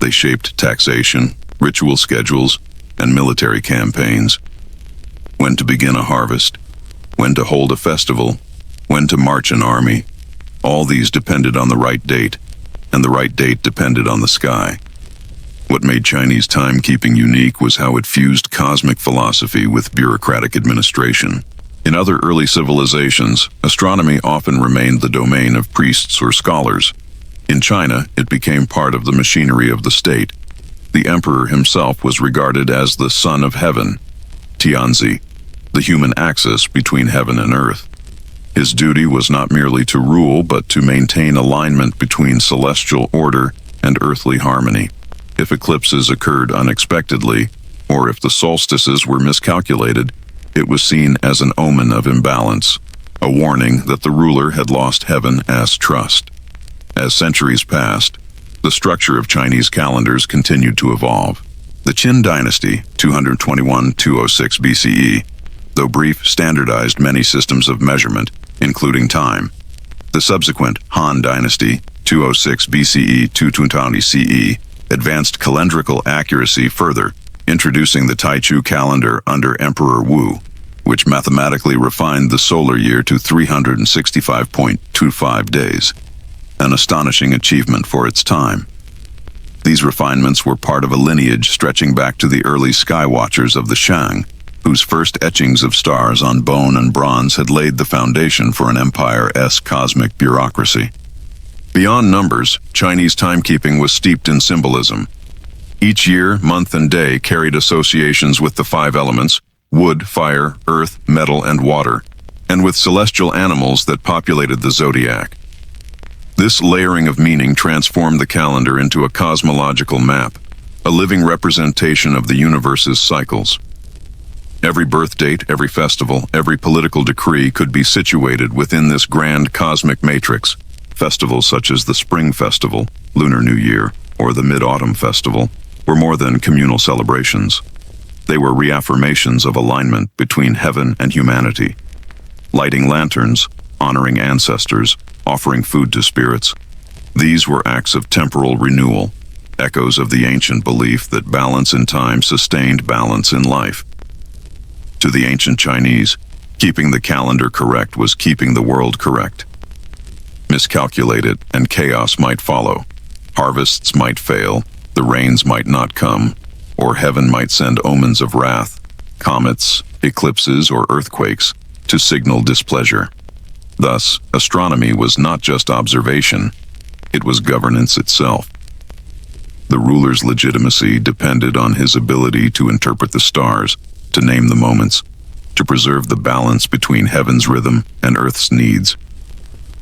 Speaker 1: They shaped taxation, ritual schedules, and military campaigns. When to begin a harvest, when to hold a festival, when to march an army, all these depended on the right date, and the right date depended on the sky. What made Chinese timekeeping unique was how it fused cosmic philosophy with bureaucratic administration. In other early civilizations, astronomy often remained the domain of priests or scholars. In China, it became part of the machinery of the state. The emperor himself was regarded as the son of heaven, Tianzi, the human axis between heaven and earth. His duty was not merely to rule, but to maintain alignment between celestial order and earthly harmony. If eclipses occurred unexpectedly, or if the solstices were miscalculated, it was seen as an omen of imbalance, a warning that the ruler had lost heaven as trust. As centuries passed, the structure of Chinese calendars continued to evolve. The Qin dynasty, 221-206 BCE, though brief, standardized many systems of measurement, including time. The subsequent Han dynasty, 206 BCE to 220 CE, advanced calendrical accuracy further, introducing the Taichu calendar under Emperor Wu, which mathematically refined the solar year to 365.25 days, an astonishing achievement for its time. These refinements were part of a lineage stretching back to the early sky watchers of the Shang, whose first etchings of stars on bone and bronze had laid the foundation for an empire-esque cosmic bureaucracy. Beyond numbers, Chinese timekeeping was steeped in symbolism. Each year, month, and day carried associations with the five elements: wood, fire, earth, metal, and water, and with celestial animals that populated the zodiac. This layering of meaning transformed the calendar into a cosmological map, a living representation of the universe's cycles. Every birth date, every festival, every political decree could be situated within this grand cosmic matrix. Festivals such as the Spring Festival, Lunar New Year, or the Mid-Autumn Festival were more than communal celebrations. They were reaffirmations of alignment between heaven and humanity. Lighting lanterns, honoring ancestors, offering food to spirits. These were acts of temporal renewal, echoes of the ancient belief that balance in time sustained balance in life. To the ancient Chinese, keeping the calendar correct was keeping the world correct. Miscalculate it, and chaos might follow. Harvests might fail, the rains might not come, or heaven might send omens of wrath, comets, eclipses, or earthquakes to signal displeasure. Thus, astronomy was not just observation, it was governance itself. The ruler's legitimacy depended on his ability to interpret the stars, to name the moments, to preserve the balance between heaven's rhythm and earth's needs.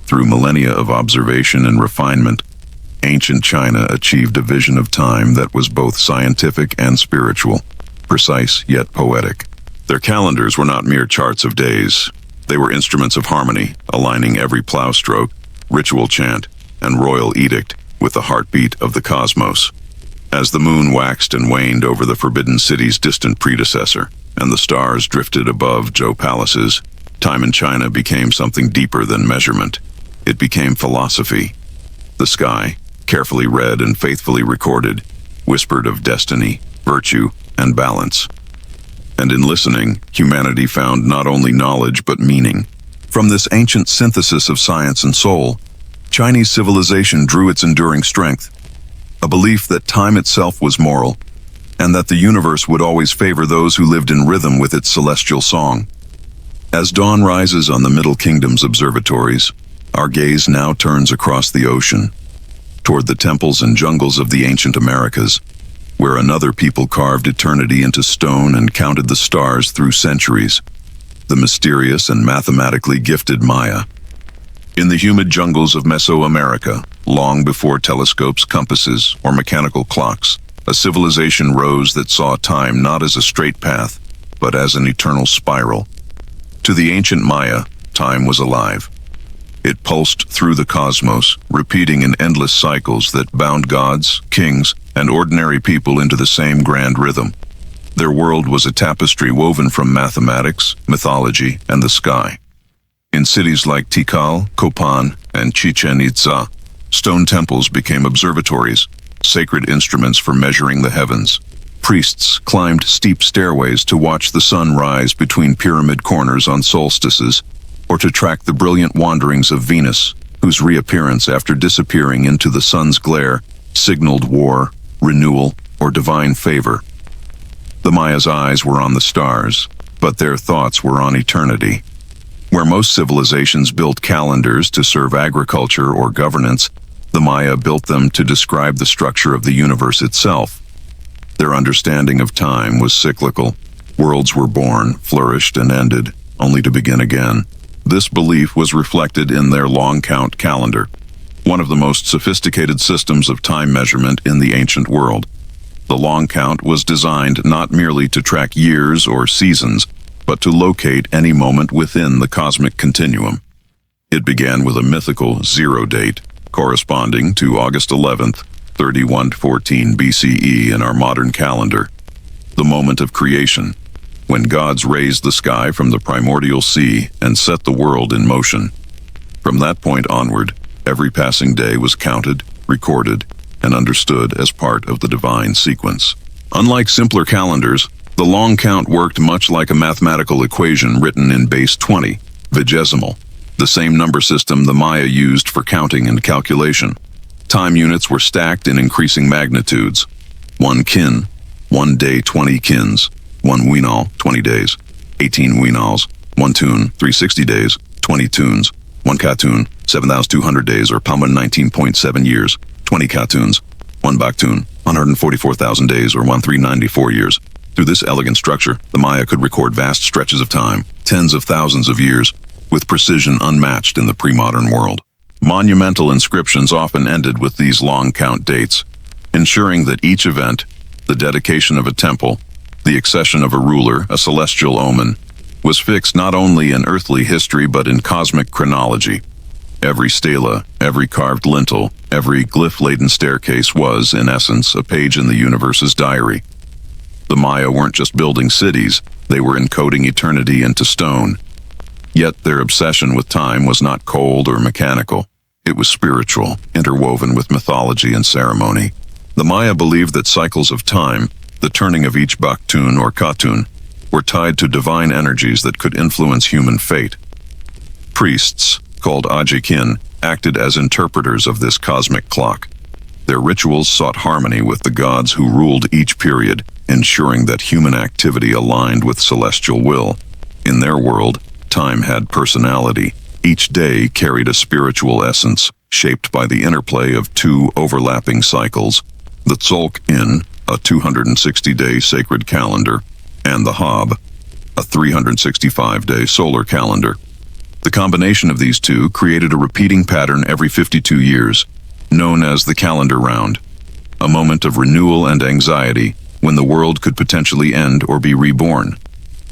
Speaker 1: Through millennia of observation and refinement, ancient China achieved a vision of time that was both scientific and spiritual, precise yet poetic. Their calendars were not mere charts of days. They were instruments of harmony, aligning every plow stroke, ritual chant, and royal edict with the heartbeat of the cosmos. As the moon waxed and waned over the Forbidden City's distant predecessor, and the stars drifted above Zhou palaces, time in China became something deeper than measurement. It became philosophy. The sky, carefully read and faithfully recorded, whispered of destiny, virtue, and balance. And in listening, humanity found not only knowledge but meaning. From this ancient synthesis of science and soul, Chinese civilization drew its enduring strength. a belief that time itself was moral, and that the universe would always favor those who lived in rhythm with its celestial song. As dawn rises on the Middle Kingdom's observatories, our gaze now turns across the ocean, toward the temples and jungles of the ancient Americas, where another people carved eternity into stone and counted the stars through centuries, the mysterious and mathematically gifted Maya. In the humid jungles of Mesoamerica, long before telescopes, compasses, or mechanical clocks, a civilization rose that saw time not as a straight path, but as an eternal spiral. To the ancient Maya, time was alive. It pulsed through the cosmos, repeating in endless cycles that bound gods, kings, and ordinary people into the same grand rhythm. Their world was a tapestry woven from mathematics, mythology, and the sky. In cities like Tikal, Copan, and Chichen Itza, stone temples became observatories, sacred instruments for measuring the heavens. Priests climbed steep stairways to watch the sun rise between pyramid corners on solstices, or to track the brilliant wanderings of Venus, whose reappearance after disappearing into the sun's glare signaled war, renewal, or divine favor. The Maya's eyes were on the stars, but their thoughts were on eternity. Where most civilizations built calendars to serve agriculture or governance, the Maya built them to describe the structure of the universe itself. Their understanding of time was cyclical. Worlds were born, flourished, and ended, only to begin again. This belief was reflected in their long count calendar, one of the most sophisticated systems of time measurement in the ancient world. The long count was designed not merely to track years or seasons, but to locate any moment within the cosmic continuum. It began with a mythical zero date, corresponding to August 11th, 3114 BCE in our modern calendar, the moment of creation, when gods raised the sky from the primordial sea and set the world in motion. From that point onward, every passing day was counted, recorded, and understood as part of the divine sequence. Unlike simpler calendars, the long count worked much like a mathematical equation written in base 20, vigesimal, the same number system the Maya used for counting and calculation. Time units were stacked in increasing magnitudes. 1 kin, 1 day 20 kins, 1 winal, 20 days, 18 winals, 1 tune, 360 days, 20 tunes, 1 katun, 7,200 days or Palma 19.7 years, 20 katuns, 1 baktun, 144,000 days or 1394 years. Through this elegant structure, the Maya could record vast stretches of time, tens of thousands of years, with precision unmatched in the pre-modern world. Monumental inscriptions often ended with these long count dates, ensuring that each event, the dedication of a temple, the accession of a ruler, a celestial omen, was fixed not only in earthly history but in cosmic chronology. Every stela, every carved lintel, every glyph-laden staircase was, in essence, a page in the universe's diary. The Maya weren't just building cities, they were encoding eternity into stone. Yet their obsession with time was not cold or mechanical. It was spiritual, interwoven with mythology and ceremony. The Maya believed that cycles of time, the turning of each baktun or katun, were tied to divine energies that could influence human fate. Priests, called ajikin, acted as interpreters of this cosmic clock. Their rituals sought harmony with the gods who ruled each period, ensuring that human activity aligned with celestial will. In their world, time had personality. Each day carried a spiritual essence, shaped by the interplay of two overlapping cycles, the Tzolk'in, a 260-day sacred calendar, and the Hab, a 365-day solar calendar. The combination of these two created a repeating pattern every 52 years, known as the calendar round, a moment of renewal and anxiety when the world could potentially end or be reborn.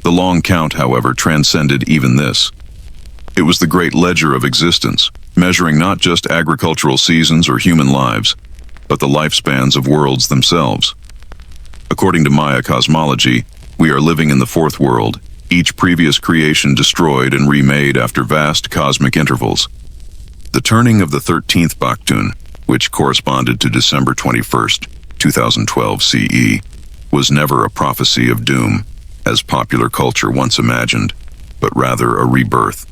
Speaker 1: The long count, however, transcended even this. It was the great ledger of existence, measuring not just agricultural seasons or human lives, but the lifespans of worlds themselves. According to Maya cosmology, we are living in the fourth world, each previous creation destroyed and remade after vast cosmic intervals. The turning of the 13th baktun, which corresponded to December 21st, 2012 CE, was never a prophecy of doom, as popular culture once imagined, but rather a rebirth,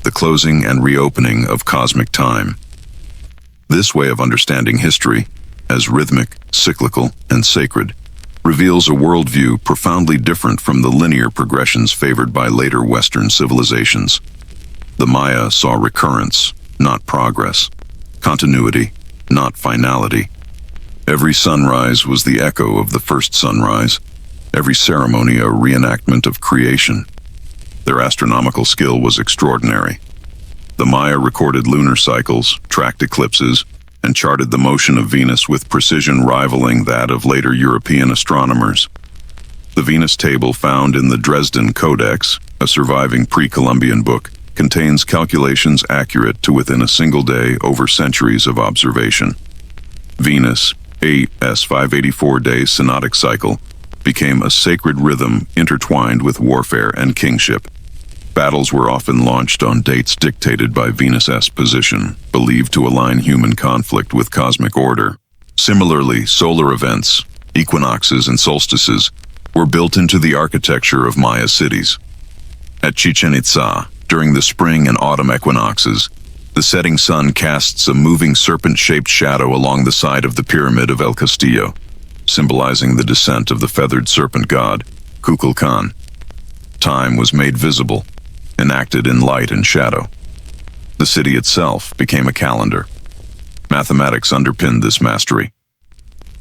Speaker 1: the closing and reopening of cosmic time. This way of understanding history, as rhythmic, cyclical, and sacred, reveals a worldview profoundly different from the linear progressions favored by later Western civilizations. The Maya saw recurrence, not progress, continuity, not finality. Every sunrise was the echo of the first sunrise, every ceremony a reenactment of creation. Their astronomical skill was extraordinary. The Maya recorded lunar cycles, tracked eclipses, and charted the motion of Venus with precision rivaling that of later European astronomers. The Venus table found in the Dresden Codex, a surviving pre-Columbian book, contains calculations accurate to within a single day over centuries of observation. Venus, a 584-day synodic cycle, became a sacred rhythm intertwined with warfare and kingship. Battles were often launched on dates dictated by Venus' position, believed to align human conflict with cosmic order. Similarly, solar events, equinoxes and solstices, were built into the architecture of Maya cities. At Chichen Itza, during the spring and autumn equinoxes, the setting sun casts a moving serpent-shaped shadow along the side of the pyramid of El Castillo, symbolizing the descent of the feathered serpent god, Kukulkan. Time was made visible, enacted in light and shadow. The city itself became a calendar. Mathematics underpinned this mastery.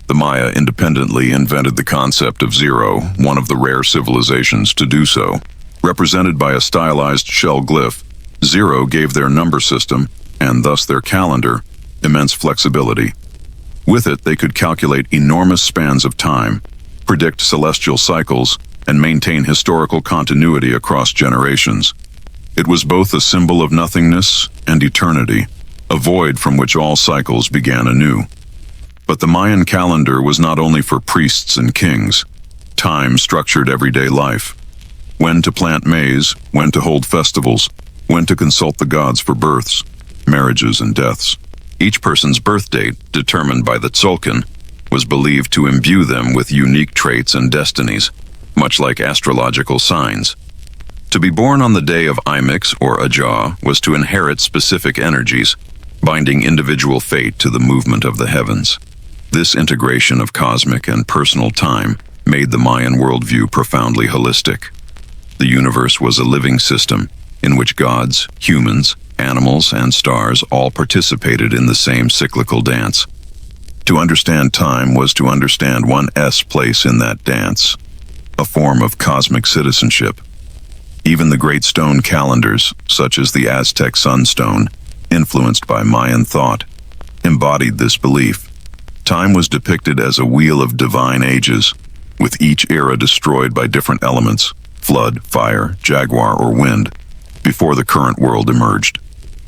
Speaker 1: The Maya independently invented the concept of zero, one of the rare civilizations to do so. Represented by a stylized shell glyph, zero gave their number system, and thus their calendar, immense flexibility. With it, they could calculate enormous spans of time, predict celestial cycles, and maintain historical continuity across generations. It was both a symbol of nothingness and eternity, a void from which all cycles began anew. But the Mayan calendar was not only for priests and kings. Time structured everyday life. When to plant maize, when to hold festivals, when to consult the gods for births, marriages, and deaths. Each person's birth date, determined by the Tzolk'in, was believed to imbue them with unique traits and destinies, much like astrological signs. To be born on the day of Imix or Ajah was to inherit specific energies, binding individual fate to the movement of the heavens. This integration of cosmic and personal time made the Mayan worldview profoundly holistic. The universe was a living system in which gods, humans, animals, and stars all participated in the same cyclical dance. To understand time was to understand one's place in that dance, a form of cosmic citizenship. Even the great stone calendars, such as the Aztec sunstone, influenced by Mayan thought, embodied this belief. Time was depicted as a wheel of divine ages, with each era destroyed by different elements, flood, fire, jaguar, or wind, before the current world emerged.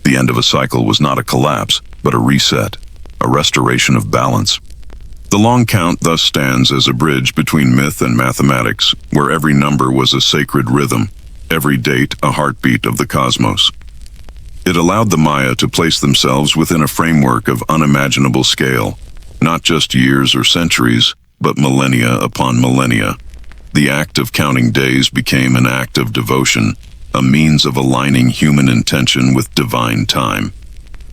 Speaker 1: The end of a cycle was not a collapse, but a reset, a restoration of balance. The long count thus stands as a bridge between myth and mathematics, where every number was a sacred rhythm, every date a heartbeat of the cosmos. It allowed the Maya to place themselves within a framework of unimaginable scale, not just years or centuries, but millennia upon millennia. The act of counting days became an act of devotion, a means of aligning human intention with divine time.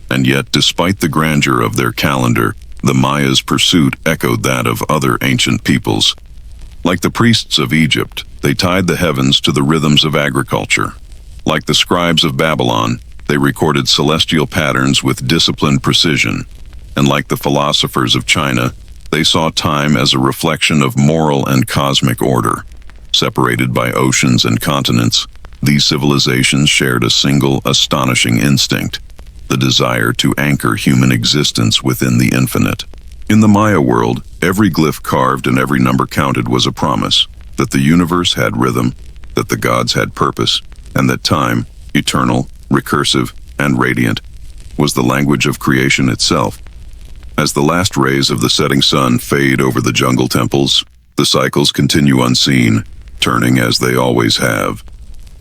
Speaker 1: And yet, despite the grandeur of their calendar, the Maya's pursuit echoed that of other ancient peoples. Like the priests of Egypt, they tied the heavens to the rhythms of agriculture. Like the scribes of Babylon, they recorded celestial patterns with disciplined precision. And like the philosophers of China, they saw time as a reflection of moral and cosmic order. Separated by oceans and continents, these civilizations shared a single, astonishing instinct: the desire to anchor human existence within the infinite. In the Maya world, every glyph carved and every number counted was a promise that the universe had rhythm, that the gods had purpose, and that time, eternal, recursive, and radiant, was the language of creation itself. As the last rays of the setting sun fade over the jungle temples, the cycles continue unseen, turning as they always have.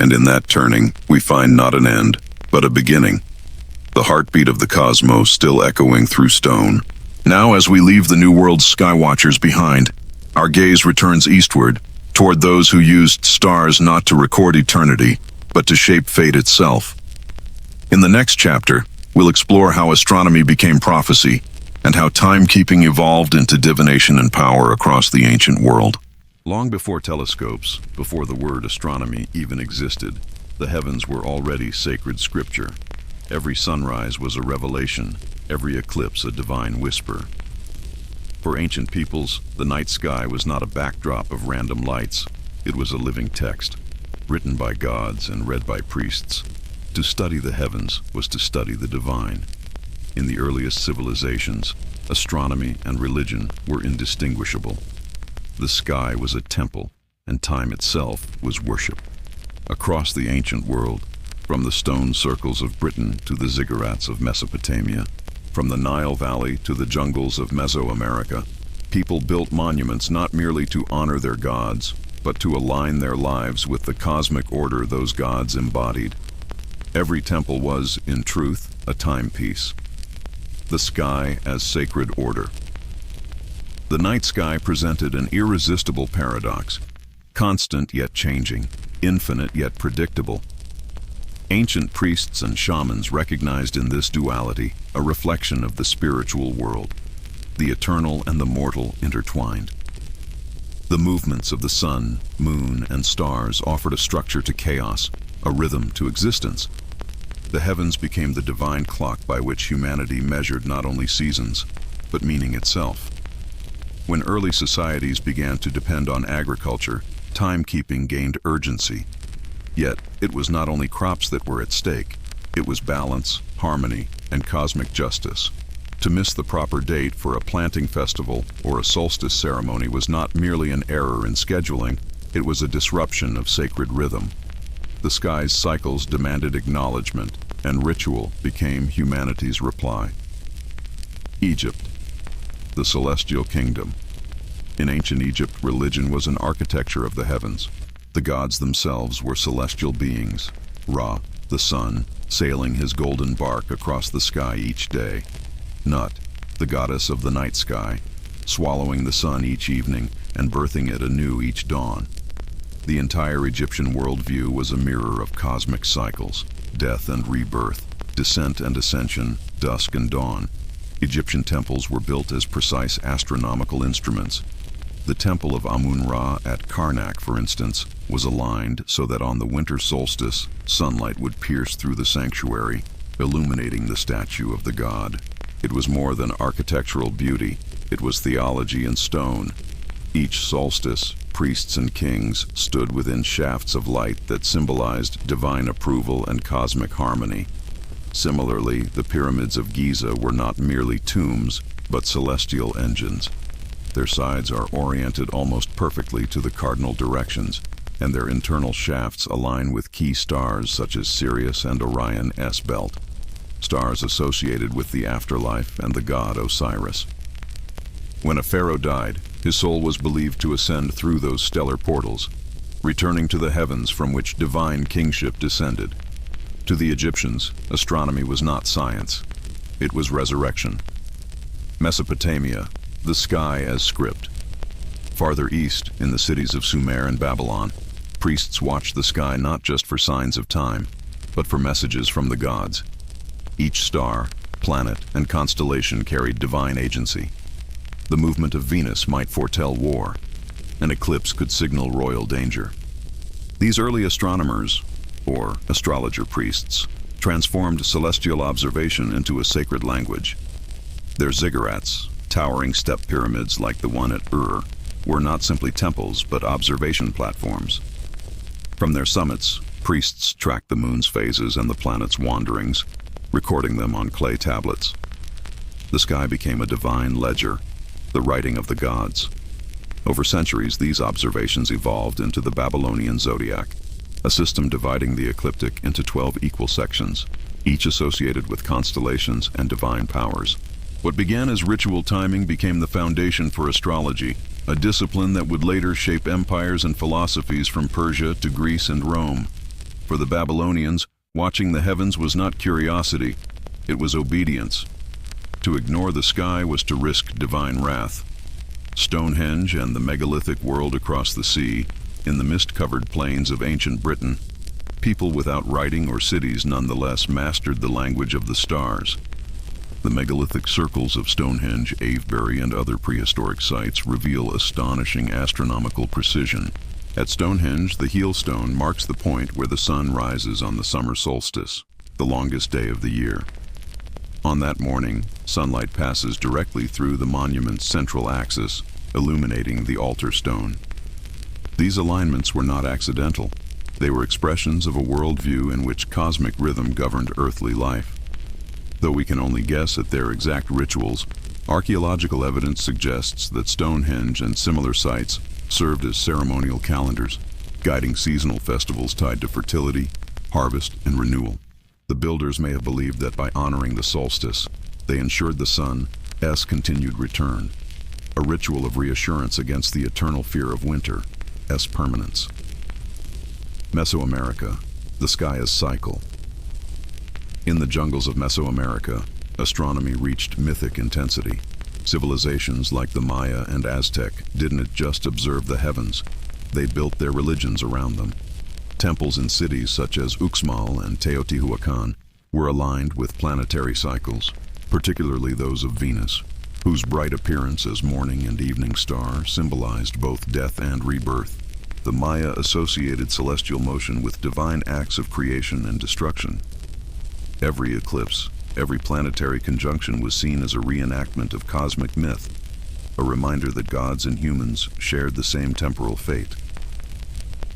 Speaker 1: And in that turning, we find not an end, but a beginning. The heartbeat of the cosmos still echoing through stone. Now, as we leave the New World's skywatchers behind, our gaze returns eastward, toward those who used stars not to record eternity, but to shape fate itself. In the next chapter, we'll explore how astronomy became prophecy, and how timekeeping evolved into divination and power across the ancient world. Long before telescopes, before the word astronomy even existed, the heavens were already sacred scripture. Every sunrise was a revelation, every eclipse a divine whisper. For ancient peoples, the night sky was not a backdrop of random lights. It was a living text, written by gods and read by priests. To study the heavens was to study the divine. In the earliest civilizations, astronomy and religion were indistinguishable. The sky was a temple, and time itself was worship. Across the ancient world, from the stone circles of Britain to the ziggurats of Mesopotamia, from the Nile Valley to the jungles of Mesoamerica, people built monuments not merely to honor their gods, but to align their lives with the cosmic order those gods embodied. Every temple was, in truth, a timepiece. The sky as sacred order. The night sky presented an irresistible paradox, constant yet changing, infinite yet predictable. Ancient priests and shamans recognized in this duality a reflection of the spiritual world, the eternal and the mortal intertwined. The movements of the sun, moon, and stars offered a structure to chaos, a rhythm to existence. The heavens became the divine clock by which humanity measured not only seasons, but meaning itself. When early societies began to depend on agriculture, timekeeping gained urgency. Yet, it was not only crops that were at stake, it was balance, harmony, and cosmic justice. To miss the proper date for a planting festival or a solstice ceremony was not merely an error in scheduling, it was a disruption of sacred rhythm. The sky's cycles demanded acknowledgement, and ritual became humanity's reply. Egypt, the celestial kingdom. In ancient Egypt, religion was an architecture of the heavens. The gods themselves were celestial beings, Ra, the sun, sailing his golden bark across the sky each day. Nut, the goddess of the night sky, swallowing the sun each evening and birthing it anew each dawn. The entire Egyptian worldview was a mirror of cosmic cycles, death and rebirth, descent and ascension, dusk and dawn. Egyptian temples were built as precise astronomical instruments. The temple of Amun-Ra at Karnak, for instance, was aligned so that on the winter solstice, sunlight would pierce through the sanctuary, illuminating the statue of the god. It was more than architectural beauty, it was theology in stone. Each solstice, priests and kings stood within shafts of light that symbolized divine approval and cosmic harmony. Similarly, the pyramids of Giza were not merely tombs, but celestial engines. Their sides are oriented almost perfectly to the cardinal directions, and their internal shafts align with key stars such as Sirius and Orion S belt, stars associated with the afterlife and the god Osiris. When a pharaoh died, his soul was believed to ascend through those stellar portals, returning to the heavens from which divine kingship descended. To the Egyptians, astronomy was not science. It was resurrection. Mesopotamia, the sky as script. Farther east, in the cities of Sumer and Babylon, priests watched the sky not just for signs of time, but for messages from the gods. Each star, planet, and constellation carried divine agency. The movement of Venus might foretell war. An eclipse could signal royal danger. These early astronomers, or astrologer priests, transformed celestial observation into a sacred language. Their ziggurats, towering step pyramids like the one at Ur, were not simply temples but observation platforms. From their summits, priests tracked the moon's phases and the planet's wanderings, recording them on clay tablets. The sky became a divine ledger, the writing of the gods. Over centuries, these observations evolved into the Babylonian zodiac, a system dividing the ecliptic into 12 equal sections, each associated with constellations and divine powers. What began as ritual timing became the foundation for astrology, a discipline that would later shape empires and philosophies from Persia to Greece and Rome. For the Babylonians, watching the heavens was not curiosity, it was obedience. To ignore the sky was to risk divine wrath. Stonehenge and the megalithic world across the sea, in the mist-covered plains of ancient Britain, people without writing or cities nonetheless mastered the language of the stars. The megalithic circles of Stonehenge, Avebury, and other prehistoric sites reveal astonishing astronomical precision. At Stonehenge, the heel stone marks the point where the sun rises on the summer solstice, the longest day of the year. On that morning, sunlight passes directly through the monument's central axis, illuminating the altar stone. These alignments were not accidental. They were expressions of a worldview in which cosmic rhythm governed earthly life. Though we can only guess at their exact rituals, archaeological evidence suggests that Stonehenge and similar sites served as ceremonial calendars, guiding seasonal festivals tied to fertility, harvest, and renewal. The builders may have believed that by honoring the solstice, they ensured the sun's continued return, a ritual of reassurance against the eternal fear of winter's permanence. Mesoamerica, the sky is cycle. In the jungles of Mesoamerica, astronomy reached mythic intensity. Civilizations like the Maya and Aztec didn't just observe the heavens, they built their religions around them. Temples in cities such as Uxmal and Teotihuacan were aligned with planetary cycles, particularly those of Venus, whose bright appearance as morning and evening star symbolized both death and rebirth. The Maya associated celestial motion with divine acts of creation and destruction. Every eclipse, every planetary conjunction was seen as a reenactment of cosmic myth, a reminder that gods and humans shared the same temporal fate.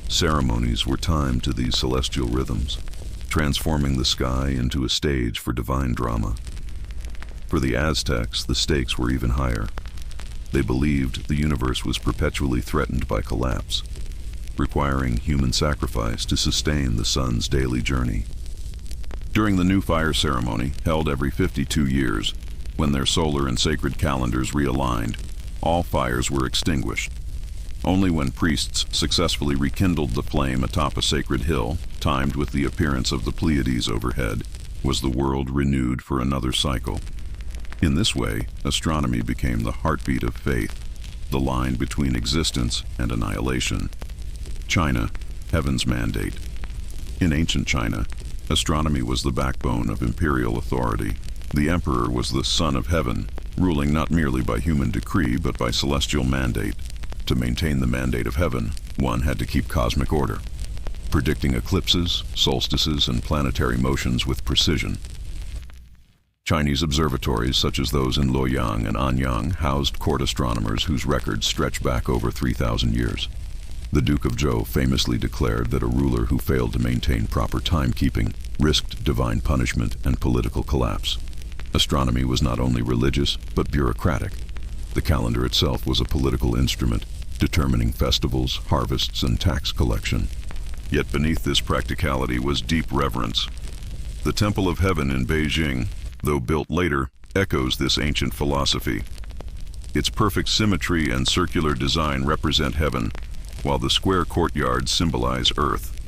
Speaker 1: Ceremonies were timed to these celestial rhythms, transforming the sky into a stage for divine drama. For the Aztecs, the stakes were even higher. They believed the universe was perpetually threatened by collapse, requiring human sacrifice to sustain the sun's daily journey. During the New Fire ceremony, held every 52 years, when their solar and sacred calendars realigned, all fires were extinguished. Only when priests successfully rekindled the flame atop a sacred hill, timed with the appearance of the Pleiades overhead, was the world renewed for another cycle. In this way, astronomy became the heartbeat of faith, the line between existence and annihilation. China, heaven's mandate. In ancient China, astronomy was the backbone of imperial authority. The emperor was the son of heaven, ruling not merely by human decree but by celestial mandate. To maintain the mandate of heaven, one had to keep cosmic order, predicting eclipses, solstices, and planetary motions with precision. Chinese observatories, such as those in Luoyang and Anyang, housed court astronomers whose records stretch back over 3,000 years. The Duke of Zhou famously declared that a ruler who failed to maintain proper timekeeping risked divine punishment and political collapse. Astronomy was not only religious, but bureaucratic. The calendar itself was a political instrument, determining festivals, harvests, and tax collection. Yet beneath this practicality was deep reverence. The Temple of Heaven in Beijing, though built later, echoes this ancient philosophy. Its perfect symmetry and circular design represent heaven, while the square courtyards symbolize earth.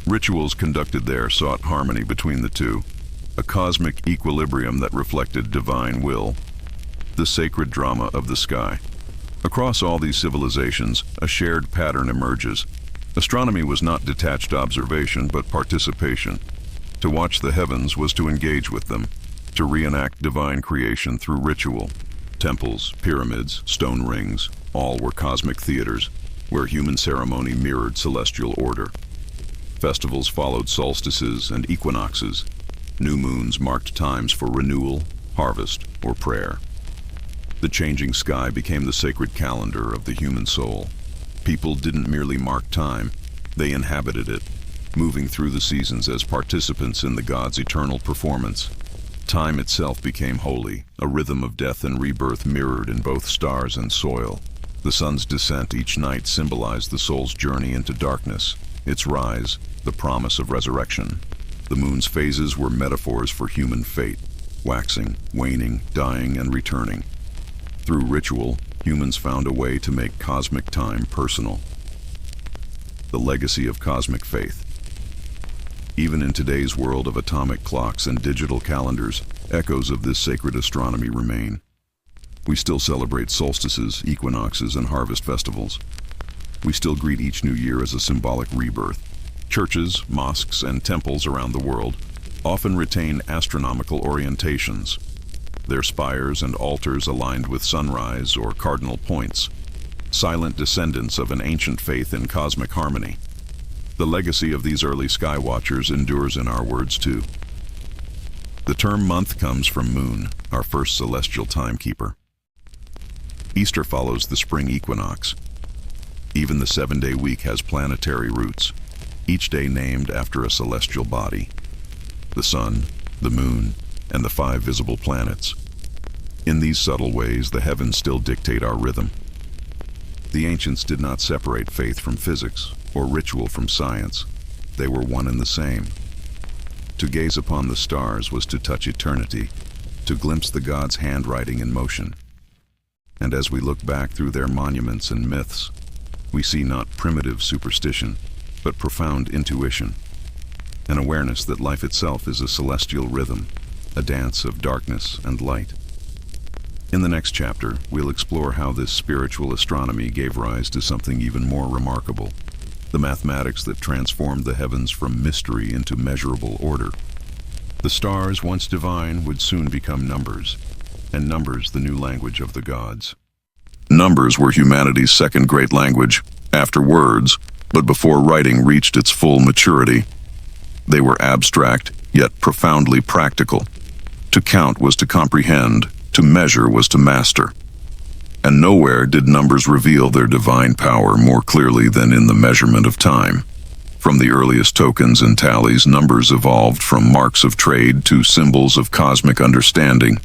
Speaker 1: Rituals conducted there sought harmony between the two, a cosmic equilibrium that reflected divine will, the sacred drama of the sky. Across all these civilizations, a shared pattern emerges. Astronomy was not detached observation, but participation. To watch the heavens was to engage with them, to reenact divine creation through ritual. Temples, pyramids, stone rings, all were cosmic theaters, where human ceremony mirrored celestial order. Festivals followed solstices and equinoxes. New moons marked times for renewal, harvest, or prayer. The changing sky became the sacred calendar of the human soul. People didn't merely mark time, they inhabited it, moving through the seasons as participants in the god's eternal performance. Time itself became holy, a rhythm of death and rebirth mirrored in both stars and soil. The sun's descent each night symbolized the soul's journey into darkness, its rise, the promise of resurrection. The moon's phases were metaphors for human fate, waxing, waning, dying, and returning. Through ritual, humans found a way to make cosmic time personal. The legacy of cosmic faith. Even in today's world of atomic clocks and digital calendars, echoes of this sacred astronomy remain. We still celebrate solstices, equinoxes, and harvest festivals. We still greet each new year as a symbolic rebirth. Churches, mosques, and temples around the world often retain astronomical orientations. their spires and altars aligned with sunrise or cardinal points, silent descendants of an ancient faith in cosmic harmony. The legacy of these early sky watchers endures in our words too. The term month comes from Moon, our first celestial timekeeper. Easter follows the spring equinox. Even the 7-day week has planetary roots, each day named after a celestial body: the sun, the moon, and the 5 visible planets. In these subtle ways, the heavens still dictate our rhythm. The ancients did not separate faith from physics, or ritual from science. They were one and the same. To gaze upon the stars was to touch eternity, to glimpse the gods' handwriting in motion. And as we look back through their monuments and myths, we see not primitive superstition, but profound intuition, an awareness that life itself is a celestial rhythm, a dance of darkness and light. In the next chapter, we'll explore how this spiritual astronomy gave rise to something even more remarkable: the mathematics that transformed the heavens from mystery into measurable order. The stars, once divine, would soon become numbers, and numbers the new language of the gods. Numbers were humanity's second great language, after words, but before writing reached its full maturity. They were abstract, yet profoundly practical. To count was to comprehend, to measure was to master. And nowhere did numbers reveal their divine power more clearly than in the measurement of time. From the earliest tokens and tallies, numbers evolved from marks of trade to symbols of cosmic understanding.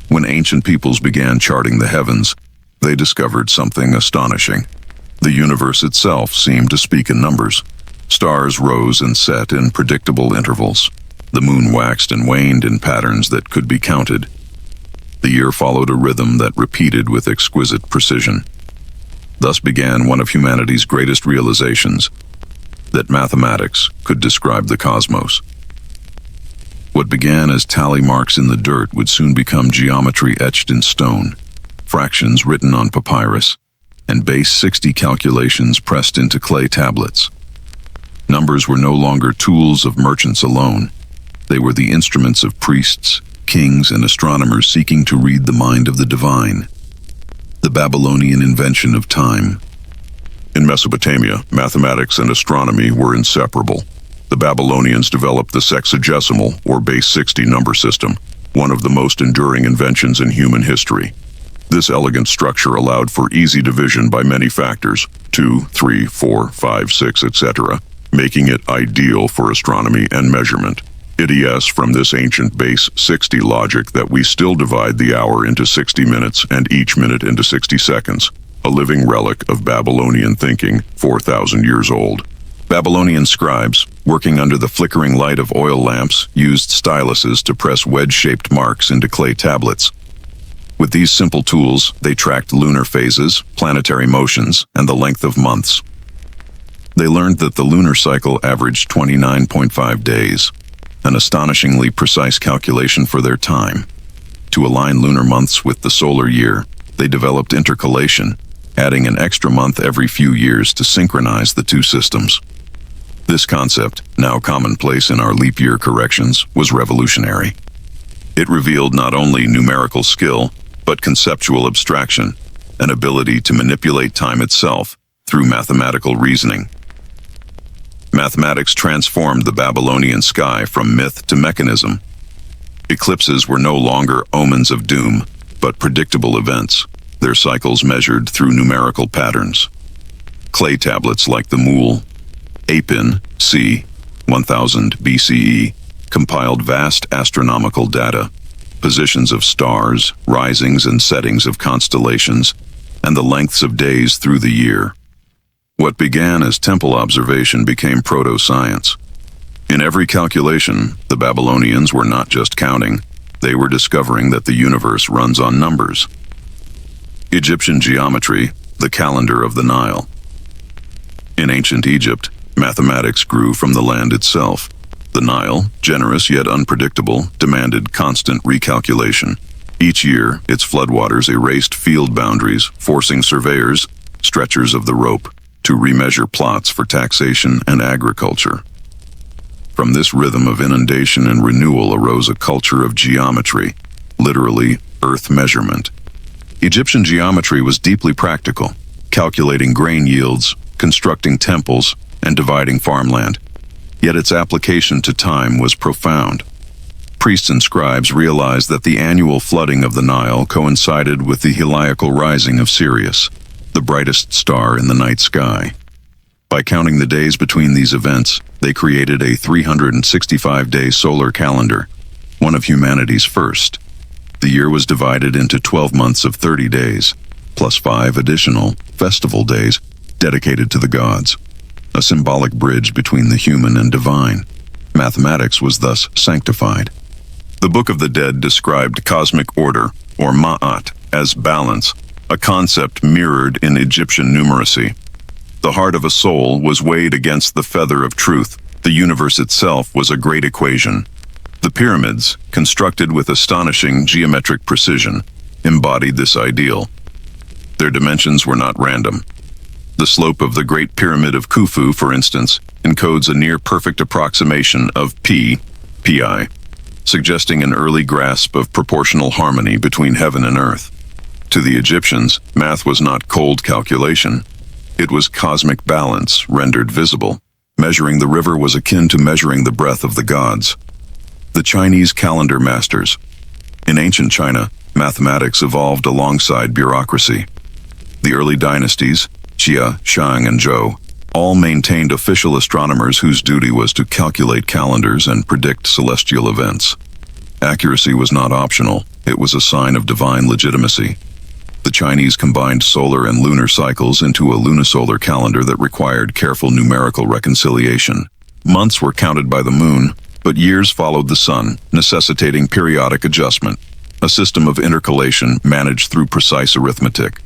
Speaker 1: When ancient peoples began charting the heavens, they discovered something astonishing. The universe itself seemed to speak in numbers. Stars rose and set in predictable intervals. The moon waxed and waned in patterns that could be counted. The year followed a rhythm that repeated with exquisite precision. Thus began one of humanity's greatest realizations: that mathematics could describe the cosmos. What began as tally marks in the dirt would soon become geometry etched in stone, fractions written on papyrus, and base 60 calculations pressed into clay tablets. Numbers were no longer tools of merchants alone. They were the instruments of priests, kings, and astronomers seeking to read the mind of the divine. The Babylonian invention of time. In Mesopotamia, mathematics and astronomy were inseparable. The Babylonians developed the sexagesimal, or base 60 number system, one of the most enduring inventions in human history. This elegant structure allowed for easy division by many factors, 2, 3, 4, 5, 6, etc., making it ideal for astronomy and measurement. It is from this ancient base 60 logic that we still divide the hour into 60 minutes and each minute into 60 seconds, a living relic of Babylonian thinking 4,000 years old. Babylonian scribes, working under the flickering light of oil lamps, used styluses to press wedge-shaped marks into clay tablets. With these simple tools, they tracked lunar phases, planetary motions, and the length of months. They learned that the lunar cycle averaged 29.5 days, an astonishingly precise calculation for their time. To align lunar months with the solar year, they developed intercalation, adding an extra month every few years to synchronize the two systems. This concept, now commonplace in our leap year corrections, was revolutionary. It revealed not only numerical skill, but conceptual abstraction, an ability to manipulate time itself through mathematical reasoning. Mathematics transformed the Babylonian sky from myth to mechanism. Eclipses were no longer omens of doom, but predictable events, their cycles measured through numerical patterns. Clay tablets like the Mool, Apin, c. 1000 BCE, compiled vast astronomical data, positions of stars, risings and settings of constellations, and the lengths of days through the year. What began as temple observation became proto-science. In every calculation, the Babylonians were not just counting, they were discovering that the universe runs on numbers. Egyptian geometry, the calendar of the Nile. In ancient Egypt, mathematics grew from the land itself. The Nile, generous yet unpredictable, demanded constant recalculation. Each year, its floodwaters erased field boundaries, forcing surveyors, stretchers of the rope, to remeasure plots for taxation and agriculture. From this rhythm of inundation and renewal arose a culture of geometry, literally earth measurement. Egyptian geometry was deeply practical, calculating grain yields, constructing temples, and dividing farmland. Yet its application to time was profound. Priests and scribes realized that the annual flooding of the Nile coincided with the heliacal rising of Sirius, the brightest star in the night sky. By counting the days between these events, they created a 365-day solar calendar, one of humanity's first. The year was divided into 12 months of 30 days, plus 5 additional festival days dedicated to the gods, a symbolic bridge between the human and divine. Mathematics was thus sanctified. The Book of the Dead described cosmic order, or ma'at, as balance, a concept mirrored in Egyptian numeracy. The heart of a soul was weighed against the feather of truth. The universe itself was a great equation. The pyramids, constructed with astonishing geometric precision, embodied this ideal. Their dimensions were not random. The slope of the Great Pyramid of Khufu, for instance, encodes a near-perfect approximation of pi, suggesting an early grasp of proportional harmony between heaven and earth. To the Egyptians, math was not cold calculation. It was cosmic balance rendered visible. Measuring the river was akin to measuring the breath of the gods. The Chinese calendar masters. In ancient China, mathematics evolved alongside bureaucracy. The early dynasties, Xia, Shang, and Zhou, all maintained official astronomers whose duty was to calculate calendars and predict celestial events. Accuracy was not optional, it was a sign of divine legitimacy. The Chinese combined solar and lunar cycles into a lunisolar calendar that required careful numerical reconciliation. Months were counted by the moon, but years followed the sun, necessitating periodic adjustment, a system of intercalation managed through precise arithmetic.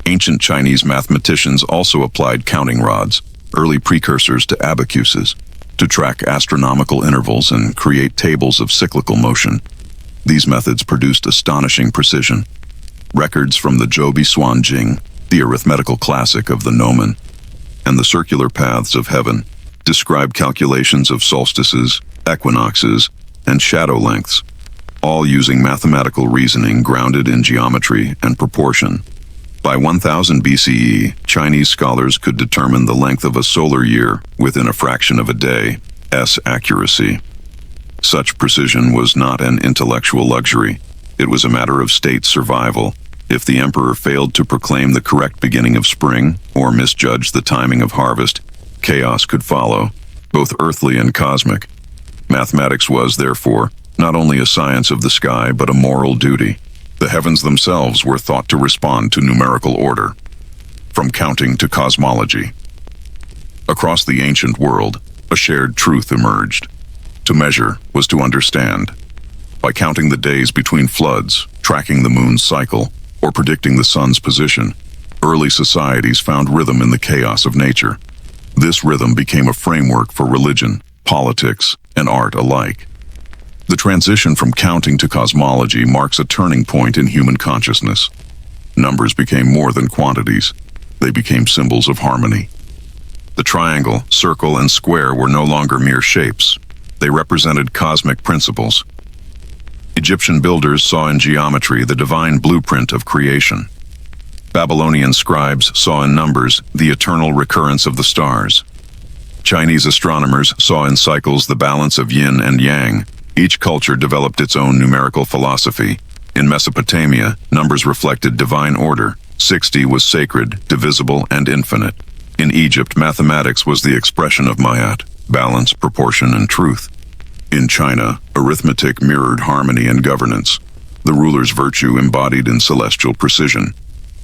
Speaker 1: Ancient Chinese mathematicians also applied counting rods, early precursors to abacuses, to track astronomical intervals and create tables of cyclical motion. These methods produced astonishing precision. Records from the Zhoubi Suan Jing, the arithmetical classic of the gnomon, and the circular paths of heaven, describe calculations of solstices, equinoxes, and shadow lengths, all using mathematical reasoning grounded in geometry and proportion. By 1000 BCE, Chinese scholars could determine the length of a solar year within a fraction of a day's accuracy. Such precision was not an intellectual luxury. It was a matter of state survival. If the emperor failed to proclaim the correct beginning of spring or misjudged the timing of harvest, chaos could follow, both earthly and cosmic. Mathematics was, therefore, not only a science of the sky but a moral duty. The heavens themselves were thought to respond to numerical order, from counting to cosmology. Across the ancient world, a shared truth emerged. To measure was to understand. By counting the days between floods, tracking the moon's cycle, or predicting the sun's position, early societies found rhythm in the chaos of nature. This rhythm became a framework for religion, politics, and art alike. The transition from counting to cosmology marks a turning point in human consciousness. Numbers became more than quantities. They became symbols of harmony. The triangle, circle, and square were no longer mere shapes. They represented cosmic principles. Egyptian builders saw in geometry the divine blueprint of creation. Babylonian scribes saw in numbers the eternal recurrence of the stars. Chinese astronomers saw in cycles the balance of yin and yang. Each culture developed its own numerical philosophy. In Mesopotamia, numbers reflected divine order. 60 was sacred, divisible, and infinite. In Egypt, mathematics was the expression of ma'at, balance, proportion, and truth. In China, arithmetic mirrored harmony and governance, the ruler's virtue embodied in celestial precision.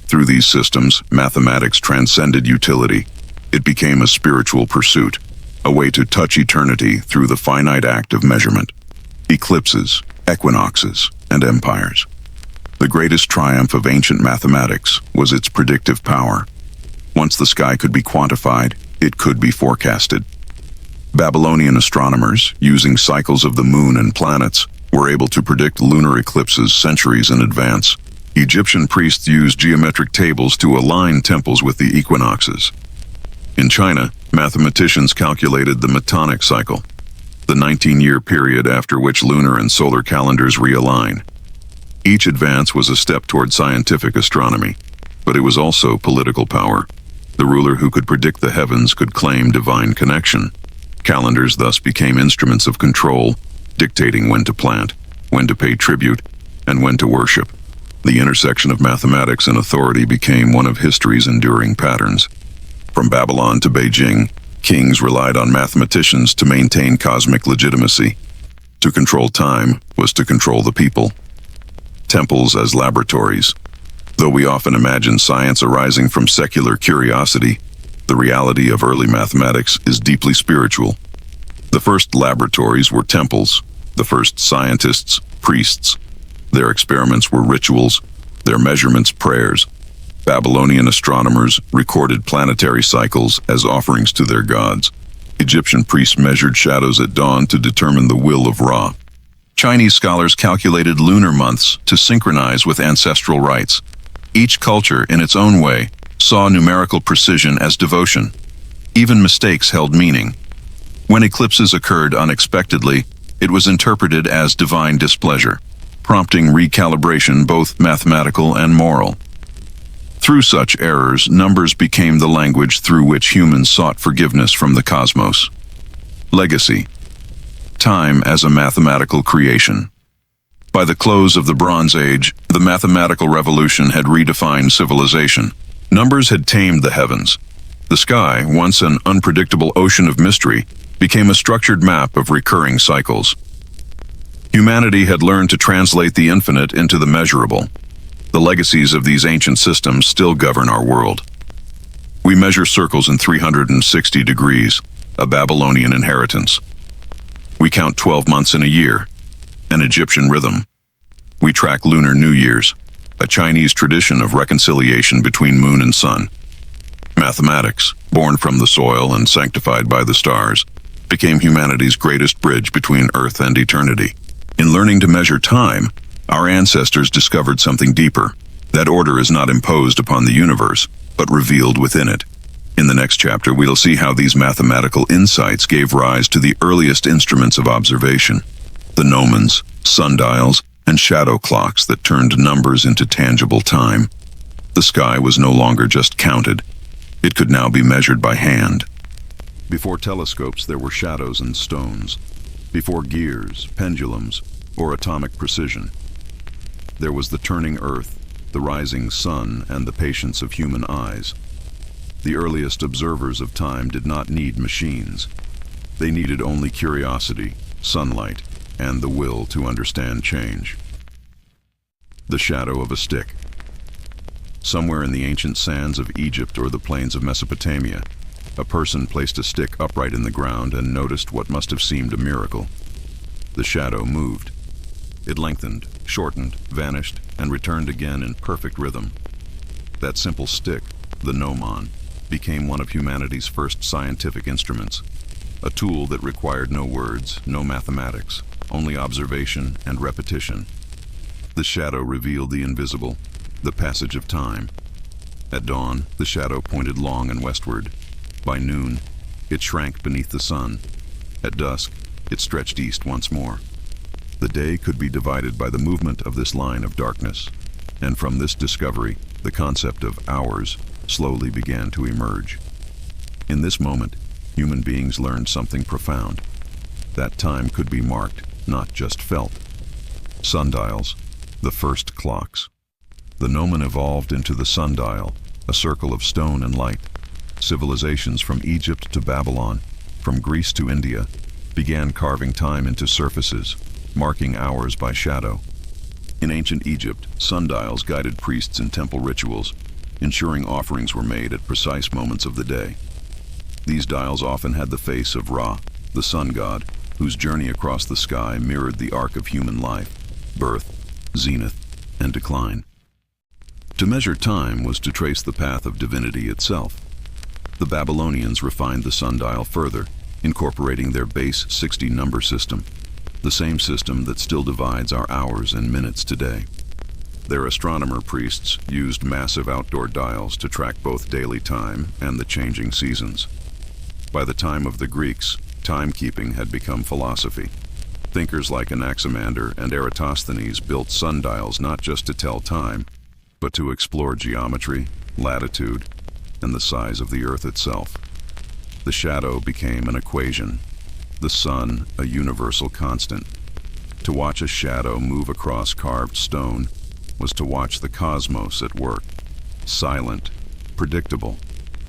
Speaker 1: Through these systems, mathematics transcended utility. It became a spiritual pursuit, a way to touch eternity through the finite act of measurement. Eclipses, equinoxes, and empires. The greatest triumph of ancient mathematics was its predictive power. Once the sky could be quantified, it could be forecasted. Babylonian astronomers, using cycles of the moon and planets, were able to predict lunar eclipses centuries in advance. Egyptian priests used geometric tables to align temples with the equinoxes. In China, mathematicians calculated the Metonic cycle, the 19-year period after which lunar and solar calendars realign. Each advance was a step toward scientific astronomy, but it was also political power. The ruler who could predict the heavens could claim divine connection. Calendars thus became instruments of control, dictating when to plant, when to pay tribute, and when to worship. The intersection of mathematics and authority became one of history's enduring patterns. From Babylon to Beijing, kings relied on mathematicians to maintain cosmic legitimacy. To control time was to control the people. Temples as laboratories. Though we often imagine science arising from secular curiosity, the reality of early mathematics is deeply spiritual. The first laboratories were temples, the first scientists, priests. Their experiments were rituals, their measurements prayers. Babylonian astronomers recorded planetary cycles as offerings to their gods. Egyptian priests measured shadows at dawn to determine the will of Ra. Chinese scholars calculated lunar months to synchronize with ancestral rites. Each culture, in its own way, saw numerical precision as devotion. Even mistakes held meaning. When eclipses occurred unexpectedly, it was interpreted as divine displeasure, prompting recalibration both mathematical and moral. Through such errors, numbers became the language through which humans sought forgiveness from the cosmos. Legacy. Time as a mathematical creation. By the close of the Bronze Age, the mathematical revolution had redefined civilization. Numbers had tamed the heavens. The sky, once an unpredictable ocean of mystery, became a structured map of recurring cycles. Humanity had learned to translate the infinite into the measurable. The legacies of these ancient systems still govern our world. We measure circles in 360 degrees, a Babylonian inheritance. We count 12 months in a year, an Egyptian rhythm. We track lunar New Year's, a Chinese tradition of reconciliation between moon and sun. Mathematics, born from the soil and sanctified by the stars, became humanity's greatest bridge between Earth and eternity. In learning to measure time, our ancestors discovered something deeper. That order is not imposed upon the universe, but revealed within it. In the next chapter, we'll see how these mathematical insights gave rise to the earliest instruments of observation, the gnomons, sundials, and shadow clocks that turned numbers into tangible time. The sky was no longer just counted. It could now be measured by hand. Before telescopes, there were shadows and stones. Before gears, pendulums, or atomic precision. There was the turning earth, the rising sun, and the patience of human eyes. The earliest observers of time did not need machines. They needed only curiosity, sunlight, and the will to understand change. The shadow of a stick. Somewhere in the ancient sands of Egypt or the plains of Mesopotamia, a person placed a stick upright in the ground and noticed what must have seemed a miracle. The shadow moved. It lengthened, shortened, vanished, and returned again in perfect rhythm. That simple stick, the gnomon, became one of humanity's first scientific instruments, a tool that required no words, no mathematics, only observation and repetition. The shadow revealed the invisible, the passage of time. At dawn, the shadow pointed long and westward. By noon, it shrank beneath the sun. At dusk, it stretched east once more. The day could be divided by the movement of this line of darkness, and from this discovery, the concept of hours slowly began to emerge. In this moment, human beings learned something profound. That time could be marked, not just felt. Sundials, the first clocks. The gnomon evolved into the sundial, a circle of stone and light. Civilizations from Egypt to Babylon, from Greece to India, began carving time into surfaces, marking hours by shadow. In ancient Egypt, sundials guided priests in temple rituals, ensuring offerings were made at precise moments of the day. These dials often had the face of Ra, the sun god, whose journey across the sky mirrored the arc of human life, birth, zenith, and decline. To measure time was to trace the path of divinity itself. The Babylonians refined the sundial further, incorporating their base 60 number system, the same system that still divides our hours and minutes today. Their astronomer priests used massive outdoor dials to track both daily time and the changing seasons. By the time of the Greeks, timekeeping had become philosophy. Thinkers like Anaximander and Eratosthenes built sundials not just to tell time, but to explore geometry, latitude, and the size of the Earth itself. The shadow became an equation, the sun a universal constant. To watch a shadow move across carved stone was to watch the cosmos at work, silent, predictable,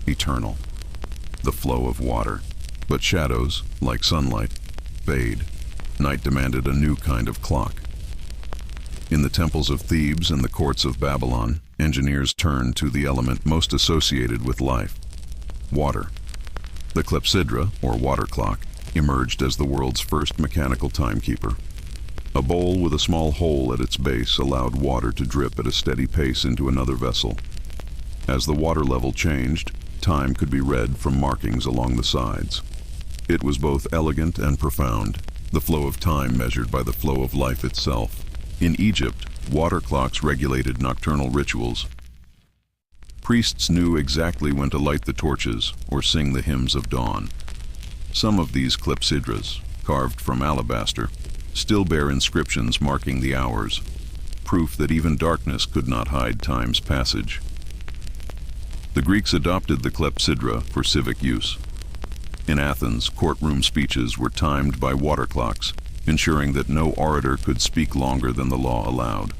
Speaker 1: eternal. The flow of water. But shadows, like sunlight, fade. Night demanded a new kind of clock. In the temples of Thebes and the courts of Babylon, engineers turned to the element most associated with life: water. The clepsydra, or water clock, emerged as the world's first mechanical timekeeper. A bowl with a small hole at its base allowed water to drip at a steady pace into another vessel. As the water level changed, time could be read from markings along the sides. It was both elegant and profound, the flow of time measured by the flow of life itself. In Egypt, water clocks regulated nocturnal rituals. Priests knew exactly when to light the torches or sing the hymns of dawn. Some of these clepsydras, carved from alabaster, still bear inscriptions marking the hours, proof that even darkness could not hide time's passage. The Greeks adopted the clepsydra for civic use. In Athens, courtroom speeches were timed by water clocks, ensuring that no orator could speak longer than the law allowed.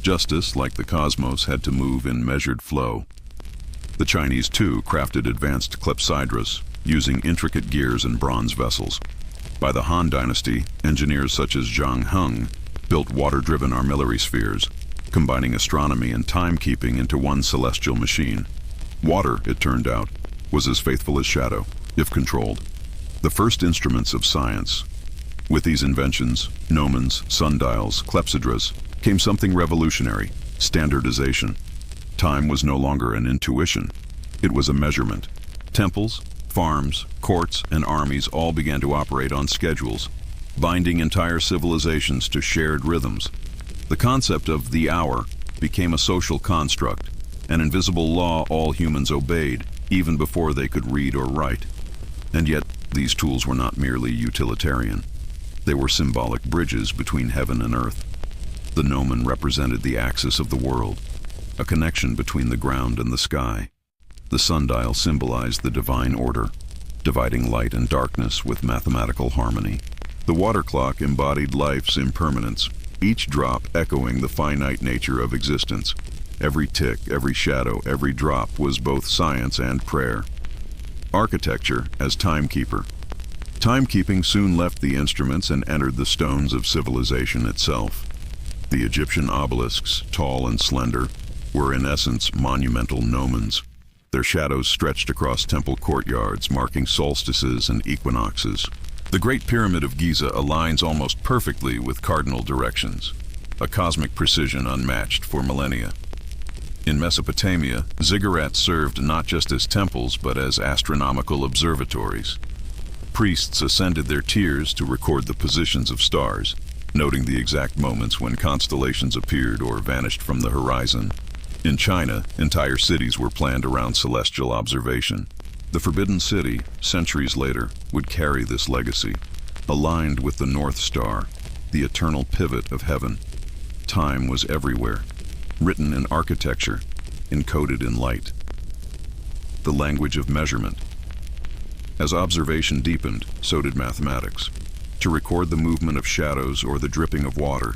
Speaker 1: Justice, like the cosmos, had to move in measured flow. The Chinese, too, crafted advanced clepsydras, using intricate gears and bronze vessels. By the Han Dynasty, engineers such as Zhang Heng built water-driven armillary spheres, combining astronomy and timekeeping into one celestial machine. Water, it turned out, was as faithful as shadow, if controlled. The first instruments of science. With these inventions, gnomons, sundials, clepsydras, came something revolutionary: standardization. Time was no longer an intuition, it was a measurement. Temples, farms, courts, and armies all began to operate on schedules, binding entire civilizations to shared rhythms. The concept of the hour became a social construct, an invisible law all humans obeyed, even before they could read or write. And yet, these tools were not merely utilitarian. They were symbolic bridges between heaven and earth. The gnomon represented the axis of the world, a connection between the ground and the sky. The sundial symbolized the divine order, dividing light and darkness with mathematical harmony. The water clock embodied life's impermanence, each drop echoing the finite nature of existence. Every tick, every shadow, every drop was both science and prayer. Architecture as timekeeper. Timekeeping soon left the instruments and entered the stones of civilization itself. The Egyptian obelisks, tall and slender, were in essence monumental gnomons. Their shadows stretched across temple courtyards, marking solstices and equinoxes. The Great Pyramid of Giza aligns almost perfectly with cardinal directions, a cosmic precision unmatched for millennia. In Mesopotamia, ziggurats served not just as temples but as astronomical observatories. Priests ascended their tiers to record the positions of stars, noting the exact moments when constellations appeared or vanished from the horizon. In China, entire cities were planned around celestial observation. The Forbidden City, centuries later, would carry this legacy, aligned with the North Star, the eternal pivot of heaven. Time was everywhere, written in architecture, encoded in light. The language of measurement. As observation deepened, so did mathematics. To record the movement of shadows or the dripping of water,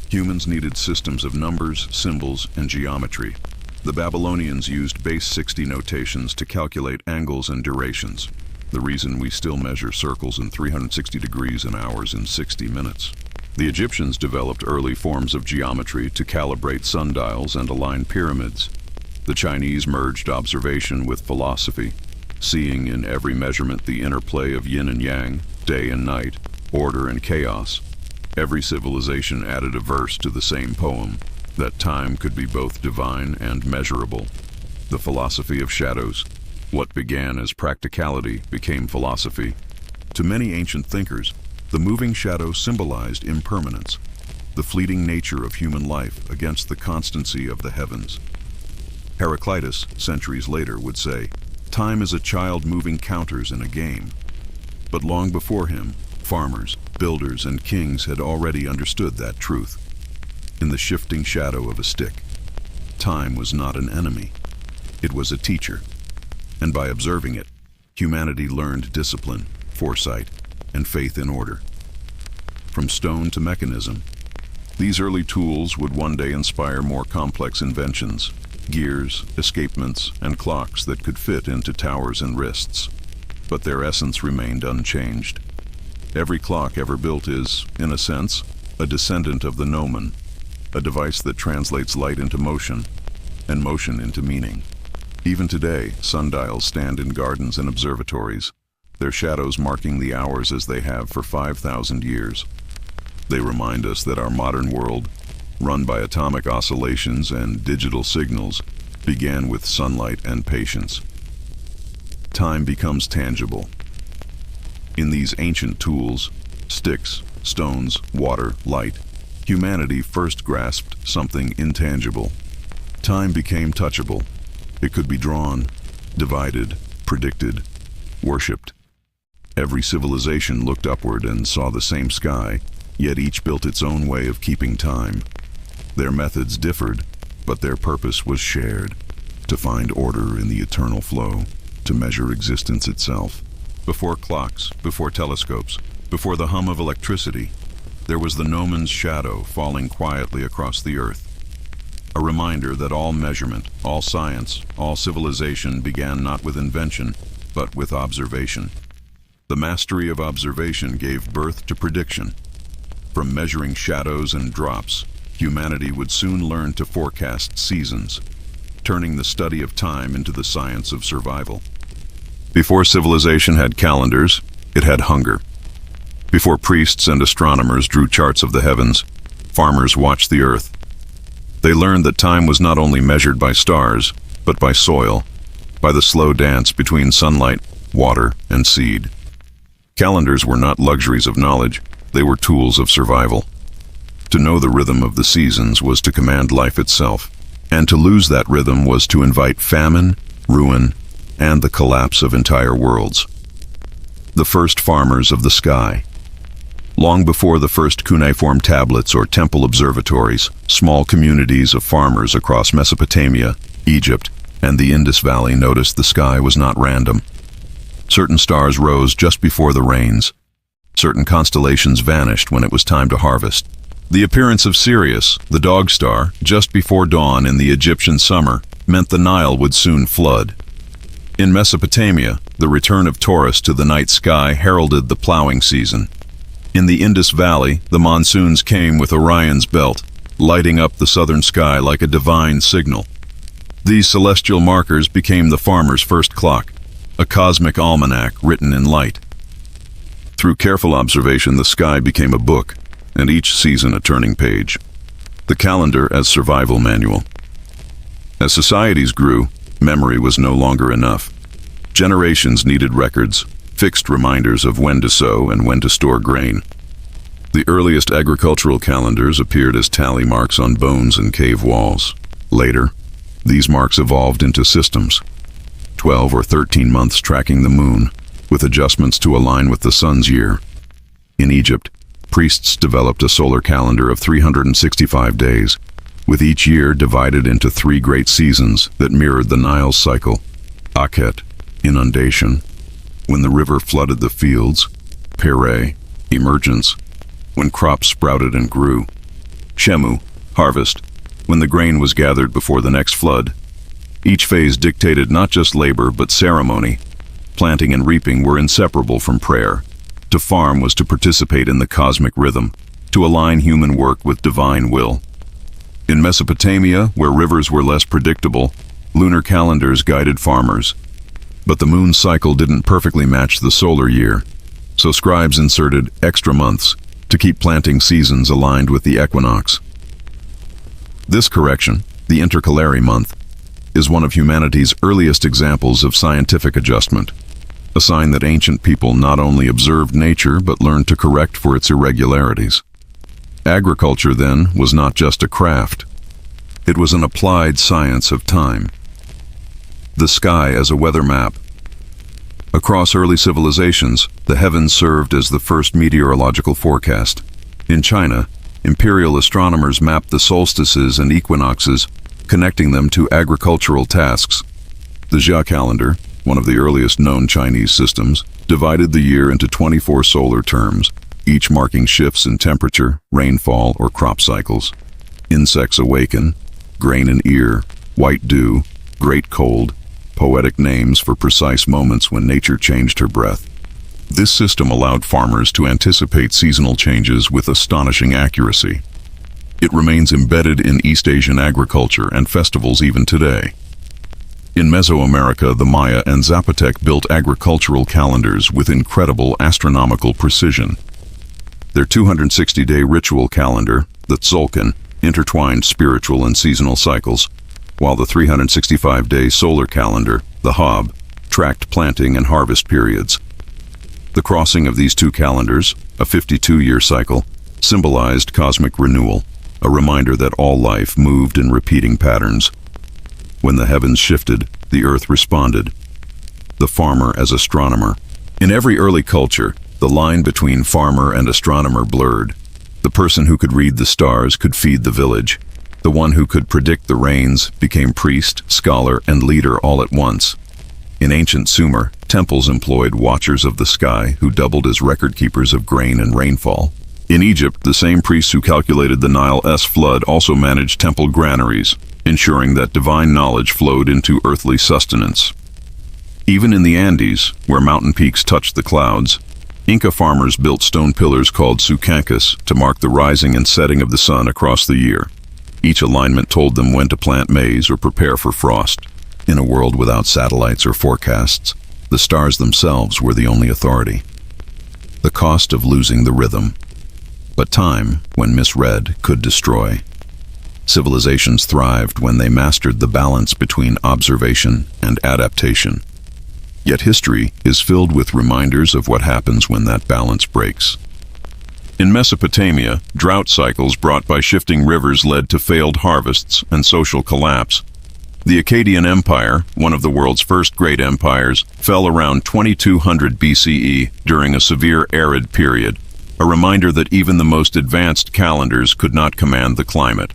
Speaker 1: humans needed systems of numbers, symbols, and geometry. The Babylonians used base 60 notations to calculate angles and durations, the reason we still measure circles in 360 degrees and hours in 60 minutes. The Egyptians developed early forms of geometry to calibrate sundials and align pyramids. The Chinese merged observation with philosophy, seeing in every measurement the interplay of yin and yang, day and night, order and chaos. Every civilization added a verse to the same poem, that time could be both divine and measurable. The philosophy of shadows. What began as practicality became philosophy. To many ancient thinkers, the moving shadow symbolized impermanence, the fleeting nature of human life against the constancy of the heavens. Heraclitus, centuries later, would say, "Time is a child moving counters in a game." But long before him, farmers, Builders and kings had already understood that truth. In the shifting shadow of a stick, time was not an enemy. It was a teacher. And by observing it, humanity learned discipline, foresight, and faith in order. From stone to mechanism, these early tools would one day inspire more complex inventions, gears, escapements, and clocks that could fit into towers and wrists. But their essence remained unchanged. Every clock ever built is, in a sense, a descendant of the gnomon, a device that translates light into motion, and motion into meaning. Even today, sundials stand in gardens and observatories, their shadows marking the hours as they have for 5,000 years. They remind us that our modern world, run by atomic oscillations and digital signals, began with sunlight and patience. Time becomes tangible. In these ancient tools, sticks, stones, water, light, humanity first grasped something intangible. Time became touchable. It could be drawn, divided, predicted, worshipped. Every civilization looked upward and saw the same sky, yet each built its own way of keeping time. Their methods differed, but their purpose was shared, to find order in the eternal flow, to measure existence itself. Before clocks, before telescopes, before the hum of electricity, there was the gnomon's shadow falling quietly across the earth. A reminder that all measurement, all science, all civilization began not with invention, but with observation. The mastery of observation gave birth to prediction. From measuring shadows and drops, humanity would soon learn to forecast seasons, turning the study of time into the science of survival. Before civilization had calendars, it had hunger. Before priests and astronomers drew charts of the heavens, farmers watched the earth. They learned that time was not only measured by stars, but by soil, by the slow dance between sunlight, water, and seed. Calendars were not luxuries of knowledge, they were tools of survival. To know the rhythm of the seasons was to command life itself, and to lose that rhythm was to invite famine, ruin, and the collapse of entire worlds. The first farmers of the sky. Long before the first cuneiform tablets or temple observatories, small communities of farmers across Mesopotamia, Egypt, and the Indus Valley noticed the sky was not random. Certain stars rose just before the rains. Certain constellations vanished when it was time to harvest. The appearance of Sirius, the dog star, just before dawn in the Egyptian summer, meant the Nile would soon flood. In Mesopotamia, the return of Taurus to the night sky heralded the plowing season. In the Indus Valley, the monsoons came with Orion's belt, lighting up the southern sky like a divine signal. These celestial markers became the farmer's first clock, a cosmic almanac written in light. Through careful observation, the sky became a book, and each season a turning page. The calendar as survival manual. As societies grew, memory was no longer enough. Generations needed records, fixed reminders of when to sow and when to store grain. The earliest agricultural calendars appeared as tally marks on bones and cave walls. Later, these marks evolved into systems, 12 or 13 months tracking the moon, with adjustments to align with the sun's year. In Egypt, priests developed a solar calendar of 365 days, with each year divided into 3 great seasons that mirrored the Nile's cycle. Akhet, inundation, when the river flooded the fields; Pere, emergence, when crops sprouted and grew; Shemu, harvest, when the grain was gathered before the next flood. Each phase dictated not just labor but ceremony. Planting and reaping were inseparable from prayer. To farm was to participate in the cosmic rhythm, to align human work with divine will. In Mesopotamia, where rivers were less predictable, lunar calendars guided farmers. But the moon cycle didn't perfectly match the solar year, so scribes inserted extra months to keep planting seasons aligned with the equinox. This correction, the intercalary month, is one of humanity's earliest examples of scientific adjustment, a sign that ancient people not only observed nature but learned to correct for its irregularities. Agriculture, then, was not just a craft. It was an applied science of time. The sky as a weather map. Across early civilizations, the heavens served as the first meteorological forecast. In China, imperial astronomers mapped the solstices and equinoxes, connecting them to agricultural tasks. The Jia calendar, one of the earliest known Chinese systems, divided the year into 24 solar terms, each marking shifts in temperature, rainfall, or crop cycles. Insects awaken, grain and ear, white dew, great cold, poetic names for precise moments when nature changed her breath. This system allowed farmers to anticipate seasonal changes with astonishing accuracy. It remains embedded in East Asian agriculture and festivals even today. In Mesoamerica, the Maya and Zapotec built agricultural calendars with incredible astronomical precision. Their 260-day ritual calendar, the Tzolk'in, intertwined spiritual and seasonal cycles, while the 365-day solar calendar, the Hab, tracked planting and harvest periods. The crossing of these two calendars, a 52-year cycle, symbolized cosmic renewal, a reminder that all life moved in repeating patterns. When the heavens shifted, the earth responded. The farmer as astronomer. In every early culture, the line between farmer and astronomer blurred. The person who could read the stars could feed the village. The one who could predict the rains became priest, scholar, and leader all at once. In ancient Sumer, temples employed watchers of the sky who doubled as record keepers of grain and rainfall. In Egypt, the same priests who calculated the Nile's flood also managed temple granaries, ensuring that divine knowledge flowed into earthly sustenance. Even in the Andes, where mountain peaks touched the clouds, Inca farmers built stone pillars called sucancas to mark the rising and setting of the sun across the year. Each alignment told them when to plant maize or prepare for frost. In a world without satellites or forecasts, the stars themselves were the only authority. The cost of losing the rhythm. But time, when misread, could destroy. Civilizations thrived when they mastered the balance between observation and adaptation. Yet history is filled with reminders of what happens when that balance breaks. In Mesopotamia, drought cycles brought by shifting rivers led to failed harvests and social collapse. The Akkadian Empire, one of the world's first great empires, fell around 2200 BCE during a severe arid period, a reminder that even the most advanced calendars could not command the climate.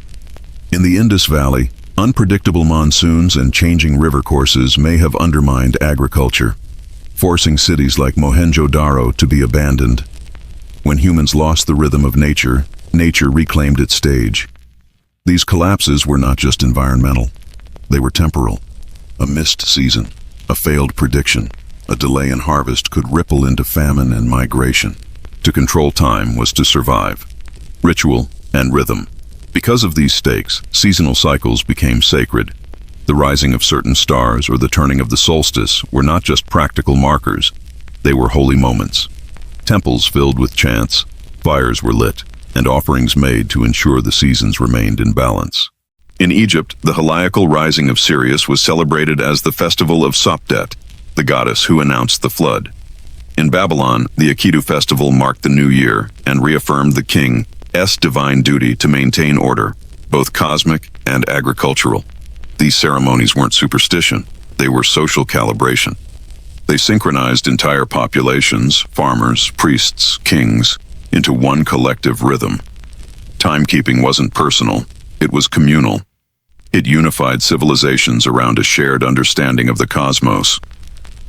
Speaker 1: In the Indus Valley, unpredictable monsoons and changing river courses may have undermined agriculture, forcing cities like Mohenjo-Daro to be abandoned. When humans lost the rhythm of nature, nature reclaimed its stage. These collapses were not just environmental. They were temporal. A missed season, a failed prediction, a delay in harvest could ripple into famine and migration. To control time was to survive. Ritual and rhythm. Because of these stakes, seasonal cycles became sacred. The rising of certain stars or the turning of the solstice were not just practical markers. They were holy moments. Temples filled with chants, fires were lit, and offerings made to ensure the seasons remained in balance. In Egypt, the heliacal rising of Sirius was celebrated as the festival of Sopdet, the goddess who announced the flood. In Babylon, the Akitu festival marked the new year and reaffirmed the king's divine duty to maintain order, both cosmic and agricultural. These ceremonies weren't superstition, they were social calibration. They synchronized entire populations, farmers, priests, kings, into one collective rhythm. Timekeeping wasn't personal, it was communal. It unified civilizations around a shared understanding of the cosmos,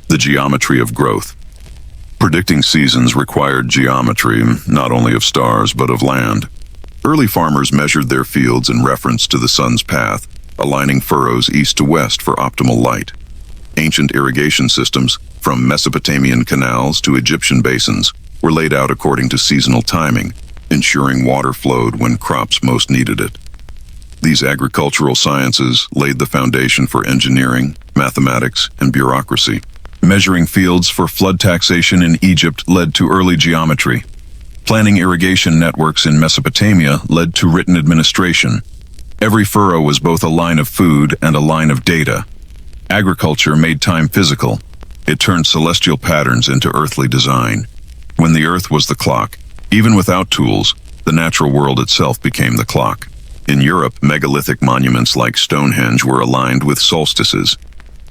Speaker 1: the geometry of growth. Predicting seasons required geometry, not only of stars but of land. Early farmers measured their fields in reference to the sun's path, aligning furrows east to west for optimal light. Ancient irrigation systems, from Mesopotamian canals to Egyptian basins, were laid out according to seasonal timing, ensuring water flowed when crops most needed it. These agricultural sciences laid the foundation for engineering, mathematics, and bureaucracy. Measuring fields for flood taxation in Egypt led to early geometry. Planning irrigation networks in Mesopotamia led to written administration. Every furrow was both a line of food and a line of data. Agriculture made time physical. It turned celestial patterns into earthly design. When the earth was the clock, even without tools, the natural world itself became the clock. In Europe, megalithic monuments like Stonehenge were aligned with solstices,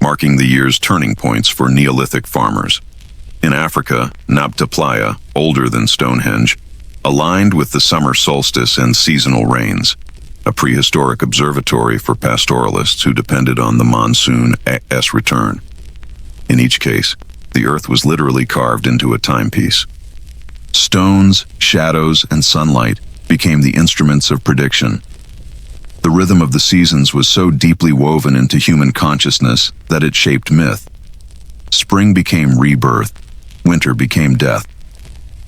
Speaker 1: marking the year's turning points for Neolithic farmers. In Africa, Nabta Playa, older than Stonehenge, aligned with the summer solstice and seasonal rains, a prehistoric observatory for pastoralists who depended on the monsoon's return. In each case, the earth was literally carved into a timepiece. Stones, shadows, and sunlight became the instruments of prediction. The rhythm of the seasons was so deeply woven into human consciousness that it shaped myth. Spring became rebirth, winter became death.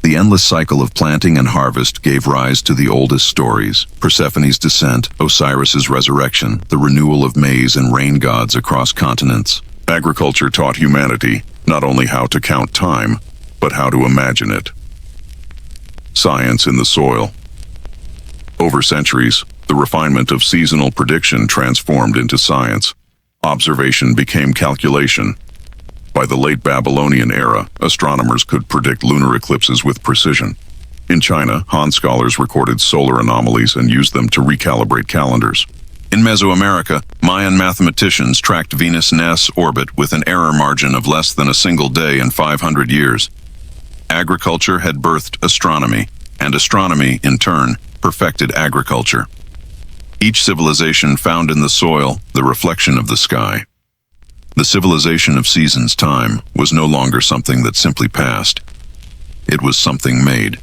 Speaker 1: The endless cycle of planting and harvest gave rise to the oldest stories: Persephone's descent, Osiris's resurrection, the renewal of maize and rain gods across continents. Agriculture taught humanity not only how to count time, but how to imagine it. Science in the soil. Over centuries, the refinement of seasonal prediction transformed into science. Observation became calculation. By the late Babylonian era, astronomers could predict lunar eclipses with precision. In China, Han scholars recorded solar anomalies and used them to recalibrate calendars. In Mesoamerica, Mayan mathematicians tracked Venus' orbit with an error margin of less than a single day in 500 years. Agriculture had birthed astronomy, and astronomy, in turn, perfected agriculture. Each civilization found in the soil the reflection of the sky. The civilization of seasons' time was no longer something that simply passed. It was something made.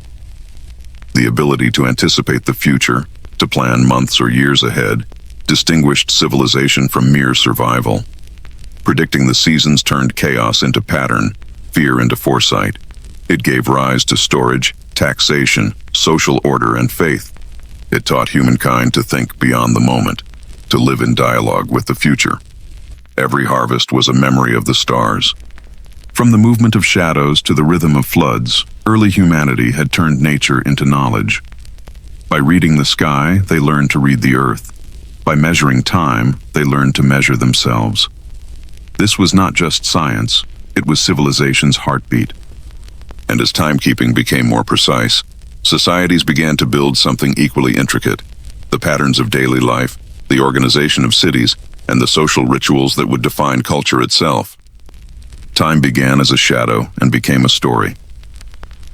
Speaker 1: The ability to anticipate the future, to plan months or years ahead, distinguished civilization from mere survival. Predicting the seasons turned chaos into pattern, fear into foresight. It gave rise to storage, taxation, social order, and faith. It taught humankind to think beyond the moment, to live in dialogue with the future. Every harvest was a memory of the stars. From the movement of shadows to the rhythm of floods, early humanity had turned nature into knowledge. By reading the sky, they learned to read the earth. By measuring time, they learned to measure themselves. This was not just science, it was civilization's heartbeat. And as timekeeping became more precise, societies began to build something equally intricate: the patterns of daily life, the organization of cities, and the social rituals that would define culture itself. Time began as a shadow and became a story.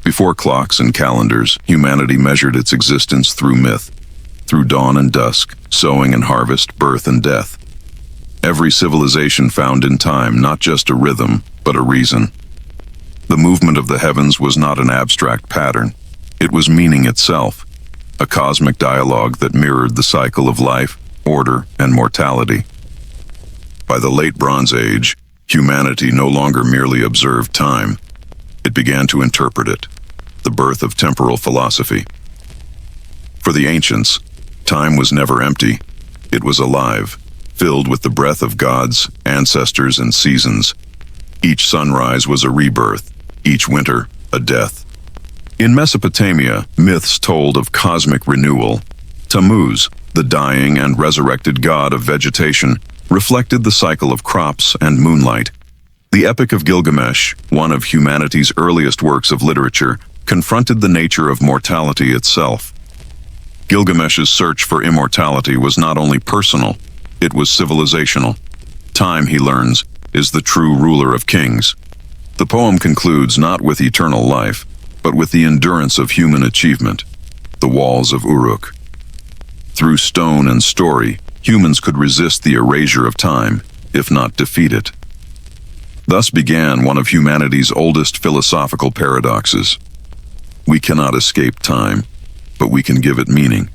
Speaker 1: Before clocks and calendars, humanity measured its existence through myth, through dawn and dusk, sowing and harvest, birth and death. Every civilization found in time not just a rhythm, but a reason. The movement of the heavens was not an abstract pattern. It was meaning itself, a cosmic dialogue that mirrored the cycle of life, order, and mortality. By the late Bronze Age, humanity no longer merely observed time. It began to interpret it, the birth of temporal philosophy. For the ancients, time was never empty. It was alive, filled with the breath of gods, ancestors, and seasons. Each sunrise was a rebirth, each winter a death. In Mesopotamia, myths told of cosmic renewal. Tammuz, the dying and resurrected god of vegetation, reflected the cycle of crops and moonlight. The Epic of Gilgamesh, one of humanity's earliest works of literature, confronted the nature of mortality itself. Gilgamesh's search for immortality was not only personal, it was civilizational. Time, he learns, is the true ruler of kings. The poem concludes not with eternal life, but with the endurance of human achievement, the walls of Uruk. Through stone and story, humans could resist the erasure of time, if not defeat it. Thus began one of humanity's oldest philosophical paradoxes. We cannot escape time, but we can give it meaning.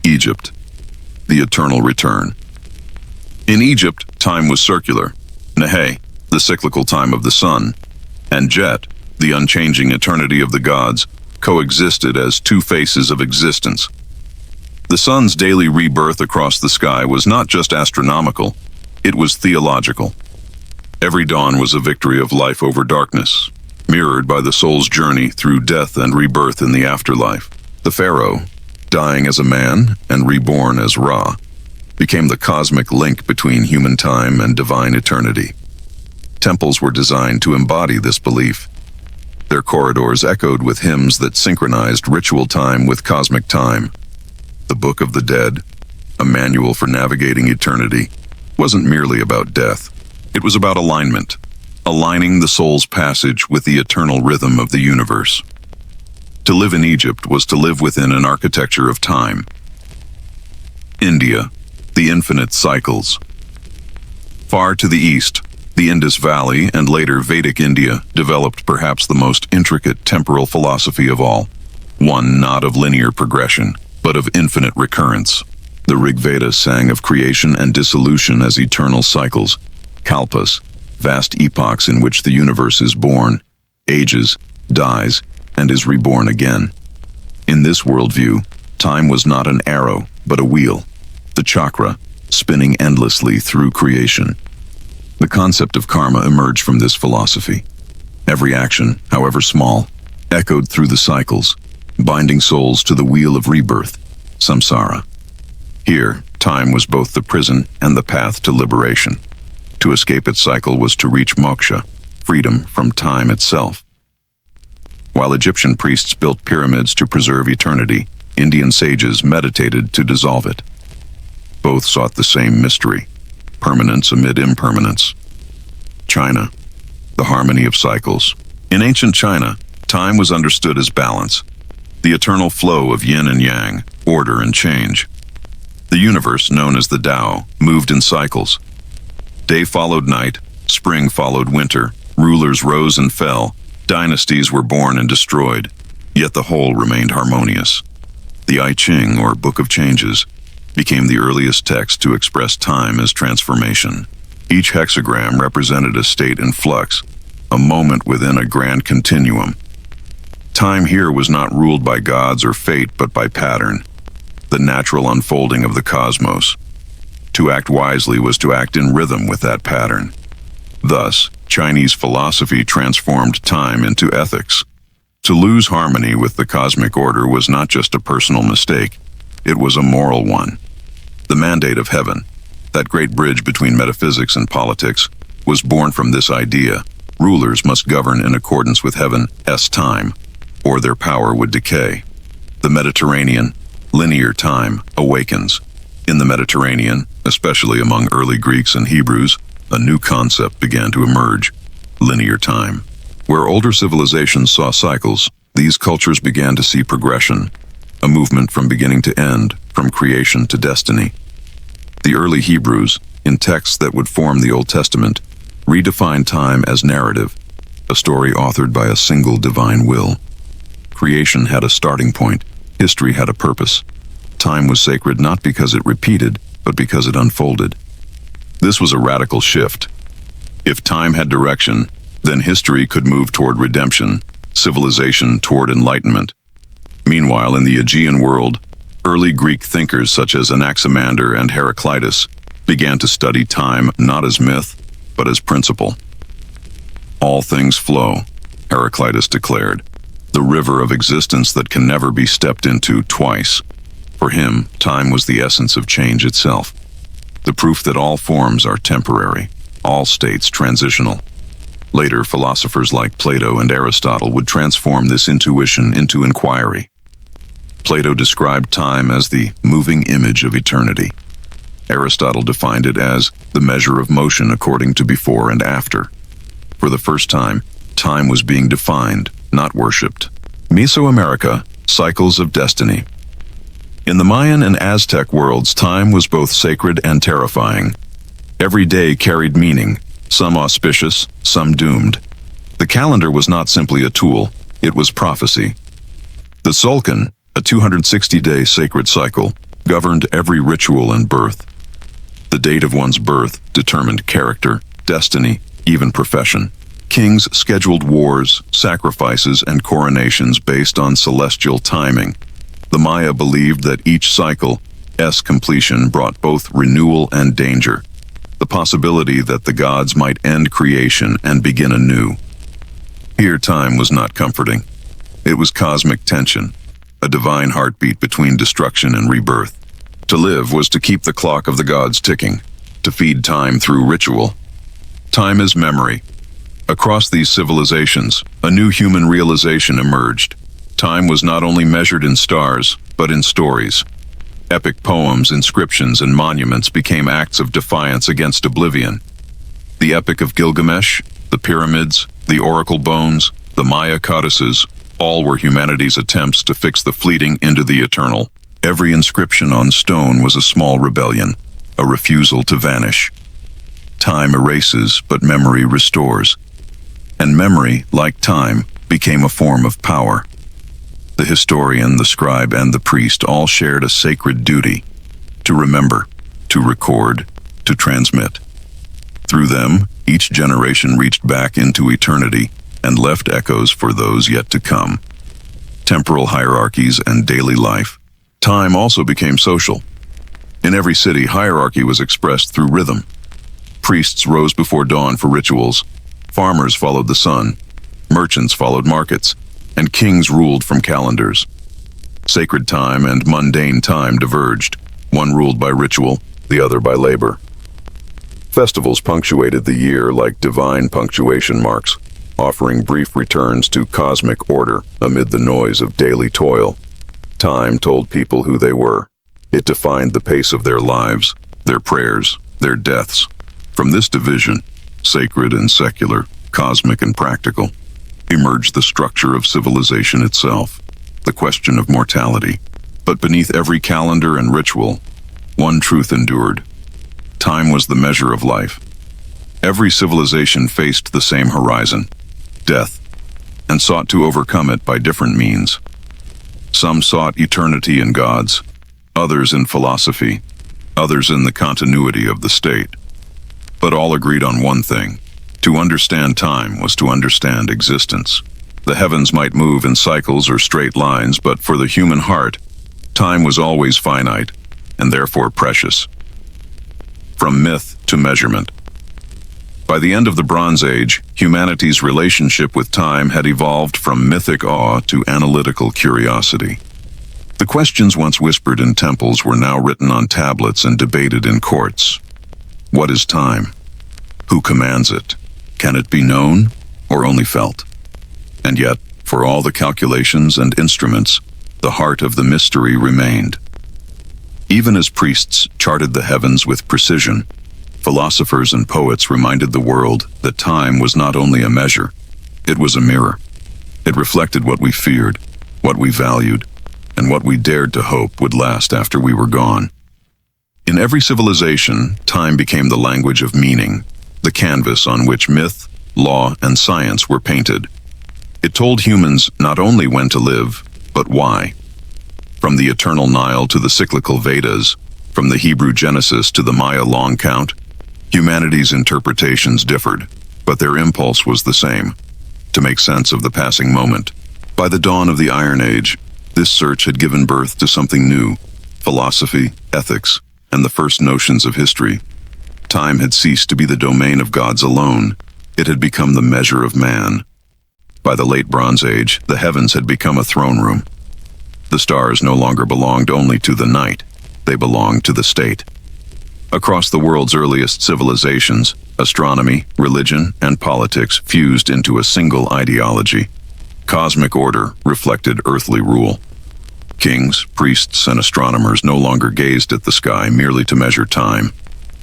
Speaker 1: Egypt, the eternal return. In Egypt, time was circular. Nehe, the cyclical time of the sun, and Jet, the unchanging eternity of the gods, coexisted as two faces of existence. The sun's daily rebirth across the sky was not just astronomical, it was theological. Every dawn was a victory of life over darkness, mirrored by the soul's journey through death and rebirth in the afterlife. The pharaoh, dying as a man and reborn as Ra, became the cosmic link between human time and divine eternity. Temples were designed to embody this belief. Their corridors echoed with hymns that synchronized ritual time with cosmic time. The Book of the Dead, a manual for navigating eternity, wasn't merely about death. It was about alignment. aligning the soul's passage with the eternal rhythm of the universe. To live in Egypt was to live within an architecture of time. India, the infinite cycles. Far to the east, the Indus Valley and later Vedic India developed perhaps the most intricate temporal philosophy of all, one not of linear progression, but of infinite recurrence. The Rig Veda sang of creation and dissolution as eternal cycles, kalpas, vast epochs in which the universe is born, ages, dies, and is reborn again. In this worldview, time was not an arrow, but a wheel, the chakra, spinning endlessly through creation. The concept of karma emerged from this philosophy. Every action, however small, echoed through the cycles, binding souls to the wheel of rebirth, samsara. Here, time was both the prison and the path to liberation. To escape its cycle was to reach moksha, freedom from time itself. While Egyptian priests built pyramids to preserve eternity, Indian sages meditated to dissolve it. Both sought the same mystery, permanence amid impermanence. China, the harmony of cycles. In ancient China, time was understood as balance, the eternal flow of yin and yang, order and change. The universe, known as the Tao, moved in cycles. Day followed night, spring followed winter, rulers rose and fell, dynasties were born and destroyed, yet the whole remained harmonious. The I Ching, or Book of Changes, became the earliest text to express time as transformation. Each hexagram represented a state in flux, a moment within a grand continuum. Time here was not ruled by gods or fate, but by pattern, the natural unfolding of the cosmos. To act wisely was to act in rhythm with that pattern. Thus, Chinese philosophy transformed time into ethics. To lose harmony with the cosmic order was not just a personal mistake, it was a moral one. The mandate of heaven, that great bridge between metaphysics and politics, was born from this idea. Rulers must govern in accordance with heaven's time, or their power would decay. The Mediterranean, linear time, awakens. In the Mediterranean, especially among early Greeks and Hebrews, a new concept began to emerge, linear time. Where older civilizations saw cycles, these cultures began to see progression, a movement from beginning to end, from creation to destiny. The early Hebrews, in texts that would form the Old Testament, redefined time as narrative, a story authored by a single divine will. Creation had a starting point, history had a purpose. Time was sacred not because it repeated, but because it unfolded. This was a radical shift. If time had direction, then history could move toward redemption, civilization toward enlightenment. Meanwhile, in the Aegean world, early Greek thinkers such as Anaximander and Heraclitus began to study time not as myth, but as principle. All things flow, Heraclitus declared, the river of existence that can never be stepped into twice. For him, time was the essence of change itself, the proof that all forms are temporary, all states transitional. Later, philosophers like Plato and Aristotle would transform this intuition into inquiry. Plato described time as the moving image of eternity. Aristotle defined it as the measure of motion according to before and after. For the first time, time was being defined, not worshipped. Mesoamerica, cycles of destiny. In the Mayan and Aztec worlds, time was both sacred and terrifying. Every day carried meaning, some auspicious, some doomed. The calendar was not simply a tool, it was prophecy. The Tzolk'in, a 260-day sacred cycle, governed every ritual and birth. The date of one's birth determined character, destiny, even profession. Kings scheduled wars, sacrifices, and coronations based on celestial timing. The Maya believed that each cycle's completion brought both renewal and danger, the possibility that the gods might end creation and begin anew. Here time was not comforting. It was cosmic tension, a divine heartbeat between destruction and rebirth. To live was to keep the clock of the gods ticking, to feed time through ritual. Time is memory. Across these civilizations, a new human realization emerged. Time was not only measured in stars, but in stories. Epic poems, inscriptions, and monuments became acts of defiance against oblivion. The Epic of Gilgamesh, The pyramids, the oracle bones, the Maya codices, all were humanity's attempts to fix the fleeting into the eternal. Every inscription on stone was a small rebellion, a refusal to vanish. Time erases, but memory restores. And memory, like time, became a form of power. The historian, the scribe, and the priest all shared a sacred duty: to remember, to record, to transmit. Through them, each generation reached back into eternity and left echoes for those yet to come. Temporal hierarchies and daily life. Time also became social. In every city, hierarchy was expressed through rhythm. Priests rose before dawn for rituals, farmers followed the sun, merchants followed markets, and kings ruled from calendars. Sacred time and mundane time diverged, one ruled by ritual, the other by labor. Festivals punctuated the year like divine punctuation marks, offering brief returns to cosmic order amid the noise of daily toil. Time told people who they were. It defined the pace of their lives, their prayers, their deaths. From this division, sacred and secular, cosmic and practical, emerged the structure of civilization itself, the question of mortality. But beneath every calendar and ritual, one truth endured. Time was the measure of life. Every civilization faced the same horizon, death, and sought to overcome it by different means. Some sought eternity in gods, others in philosophy, others in the continuity of the state. But all agreed on one thing: to understand time was to understand existence. The heavens might move in cycles or straight lines, but for the human heart, time was always finite, and therefore precious. From myth to measurement. By the end of the Bronze Age, humanity's relationship with time had evolved from mythic awe to analytical curiosity. The questions once whispered in temples were now written on tablets and debated in courts. What is time? Who commands it? Can it be known or only felt? And yet, for all the calculations and instruments, the heart of the mystery remained. Even as priests charted the heavens with precision, philosophers and poets reminded the world that time was not only a measure, it was a mirror. It reflected what we feared, what we valued, and what we dared to hope would last after we were gone. In every civilization, time became the language of meaning, the canvas on which myth, law, and science were painted. It told humans not only when to live, but why. From the eternal Nile to the cyclical Vedas, from the Hebrew Genesis to the Maya long count, humanity's interpretations differed, but their impulse was the same: to make sense of the passing moment. By the dawn of the Iron Age, this search had given birth to something new: philosophy, ethics, and the first notions of history. Time had ceased to be the domain of gods alone. It had become the measure of man. By the late Bronze Age, the heavens had become a throne room. The stars no longer belonged only to the night. They belonged to the state. Across the world's earliest civilizations, astronomy, religion, and politics fused into a single ideology. Cosmic order reflected earthly rule. Kings, priests, and astronomers no longer gazed at the sky merely to measure time.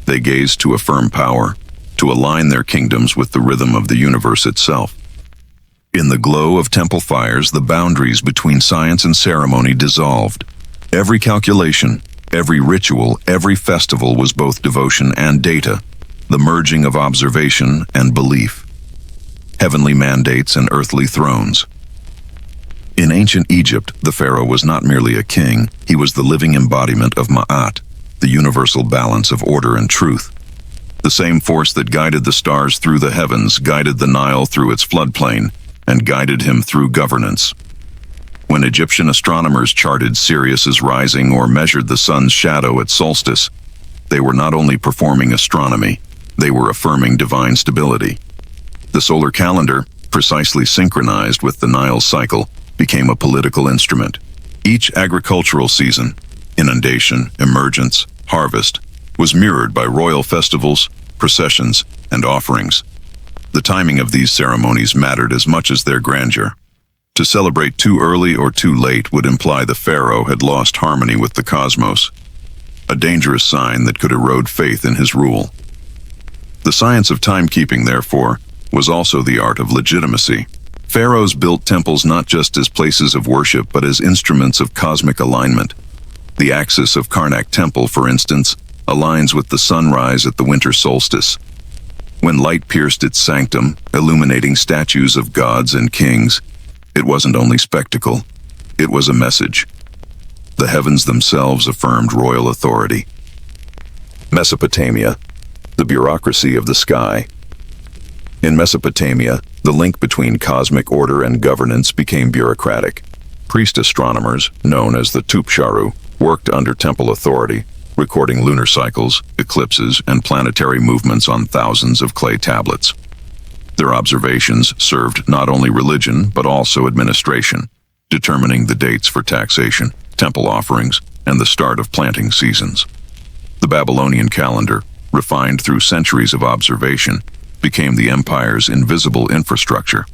Speaker 1: They gazed to affirm power, to align their kingdoms with the rhythm of the universe itself. In the glow of temple fires, the boundaries between science and ceremony dissolved. Every calculation, every ritual, every festival was both devotion and data, the merging of observation and belief. Heavenly mandates and earthly thrones. In ancient Egypt, the pharaoh was not merely a king, he was the living embodiment of Ma'at, the universal balance of order and truth. The same force that guided the stars through the heavens guided the Nile through its floodplain, and guided him through governance. When Egyptian astronomers charted Sirius's rising or measured the sun's shadow at solstice, they were not only performing astronomy, they were affirming divine stability. The solar calendar, precisely synchronized with the Nile's cycle, became a political instrument. Each agricultural season, inundation, emergence, harvest, was mirrored by royal festivals, processions, and offerings. The timing of these ceremonies mattered as much as their grandeur. To celebrate too early or too late would imply the pharaoh had lost harmony with the cosmos, a dangerous sign that could erode faith in his rule. The science of timekeeping, therefore, was also the art of legitimacy. Pharaohs built temples not just as places of worship but as instruments of cosmic alignment. The axis of Karnak Temple, for instance, aligns with the sunrise at the winter solstice. When light pierced its sanctum, illuminating statues of gods and kings, it wasn't only spectacle, it was a message. The heavens themselves affirmed royal authority. Mesopotamia, the bureaucracy of the sky. In Mesopotamia, the link between cosmic order and governance became bureaucratic. Priest astronomers, known as the Tupsharu, worked under temple authority, recording lunar cycles, eclipses, and planetary movements on thousands of clay tablets. Their observations served not only religion but also administration, determining the dates for taxation, temple offerings, and the start of planting seasons. The Babylonian calendar, refined through centuries of observation, became the empire's invisible infrastructure.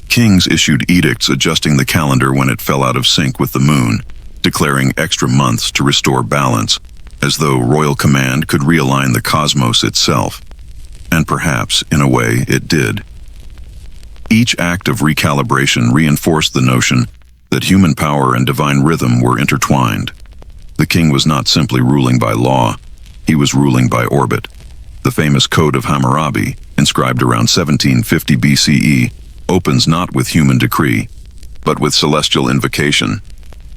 Speaker 1: Kings issued edicts adjusting the calendar when it fell out of sync with the moon, declaring extra months to restore balance, as though royal command could realign the cosmos itself. And perhaps, in a way, it did. Each act of recalibration reinforced the notion that human power and divine rhythm were intertwined. The king was not simply ruling by law, he was ruling by orbit. The famous Code of Hammurabi, inscribed around 1750 BCE, opens not with human decree, but with celestial invocation.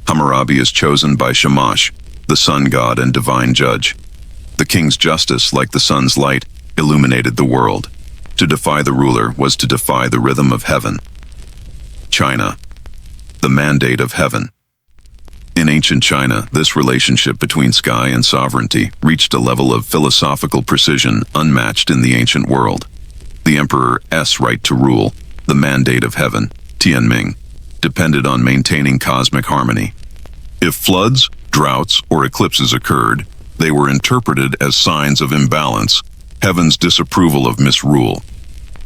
Speaker 1: Hammurabi is chosen by Shamash, the sun god and divine judge. The king's justice, like the sun's light, illuminated the world. To defy the ruler was to defy the rhythm of heaven. China, the mandate of heaven. In ancient China, this relationship between sky and sovereignty reached a level of philosophical precision unmatched in the ancient world. The emperor's right to rule, the mandate of heaven, Tianming, depended on maintaining cosmic harmony. If floods, droughts, or eclipses occurred, they were interpreted as signs of imbalance, heaven's disapproval of misrule.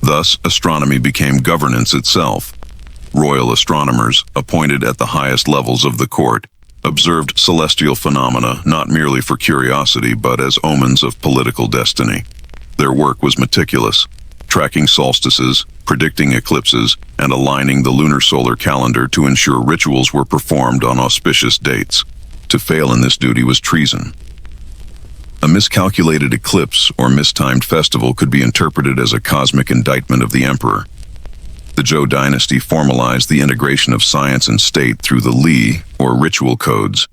Speaker 1: Thus, astronomy became governance itself. Royal astronomers, appointed at the highest levels of the court, observed celestial phenomena not merely for curiosity but as omens of political destiny. Their work was meticulous, tracking solstices, predicting eclipses, and aligning the lunar solar calendar to ensure rituals were performed on auspicious dates. To fail in this duty was treason. A miscalculated eclipse or mistimed festival could be interpreted as a cosmic indictment of the emperor. The Zhou dynasty formalized the integration of science and state through the Li, or ritual codes,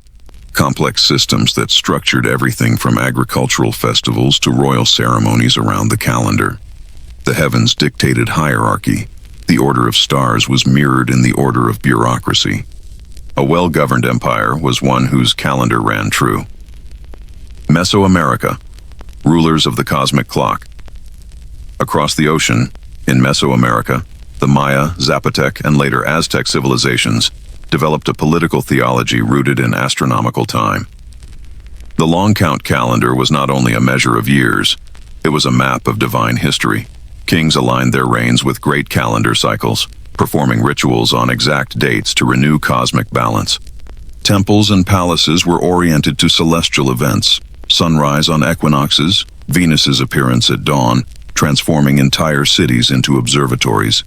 Speaker 1: complex systems that structured everything from agricultural festivals to royal ceremonies around the calendar. The heavens dictated hierarchy. The order of stars was mirrored in the order of bureaucracy. A well-governed empire was one whose calendar ran true. Mesoamerica, rulers of the cosmic clock. Across the ocean, in Mesoamerica, the Maya, Zapotec, and later Aztec civilizations developed a political theology rooted in astronomical time. The long count calendar was not only a measure of years, it was a map of divine history. Kings aligned their reigns with great calendar cycles, performing rituals on exact dates to renew cosmic balance. Temples and palaces were oriented to celestial events, sunrise on equinoxes, Venus's appearance at dawn, transforming entire cities into observatories.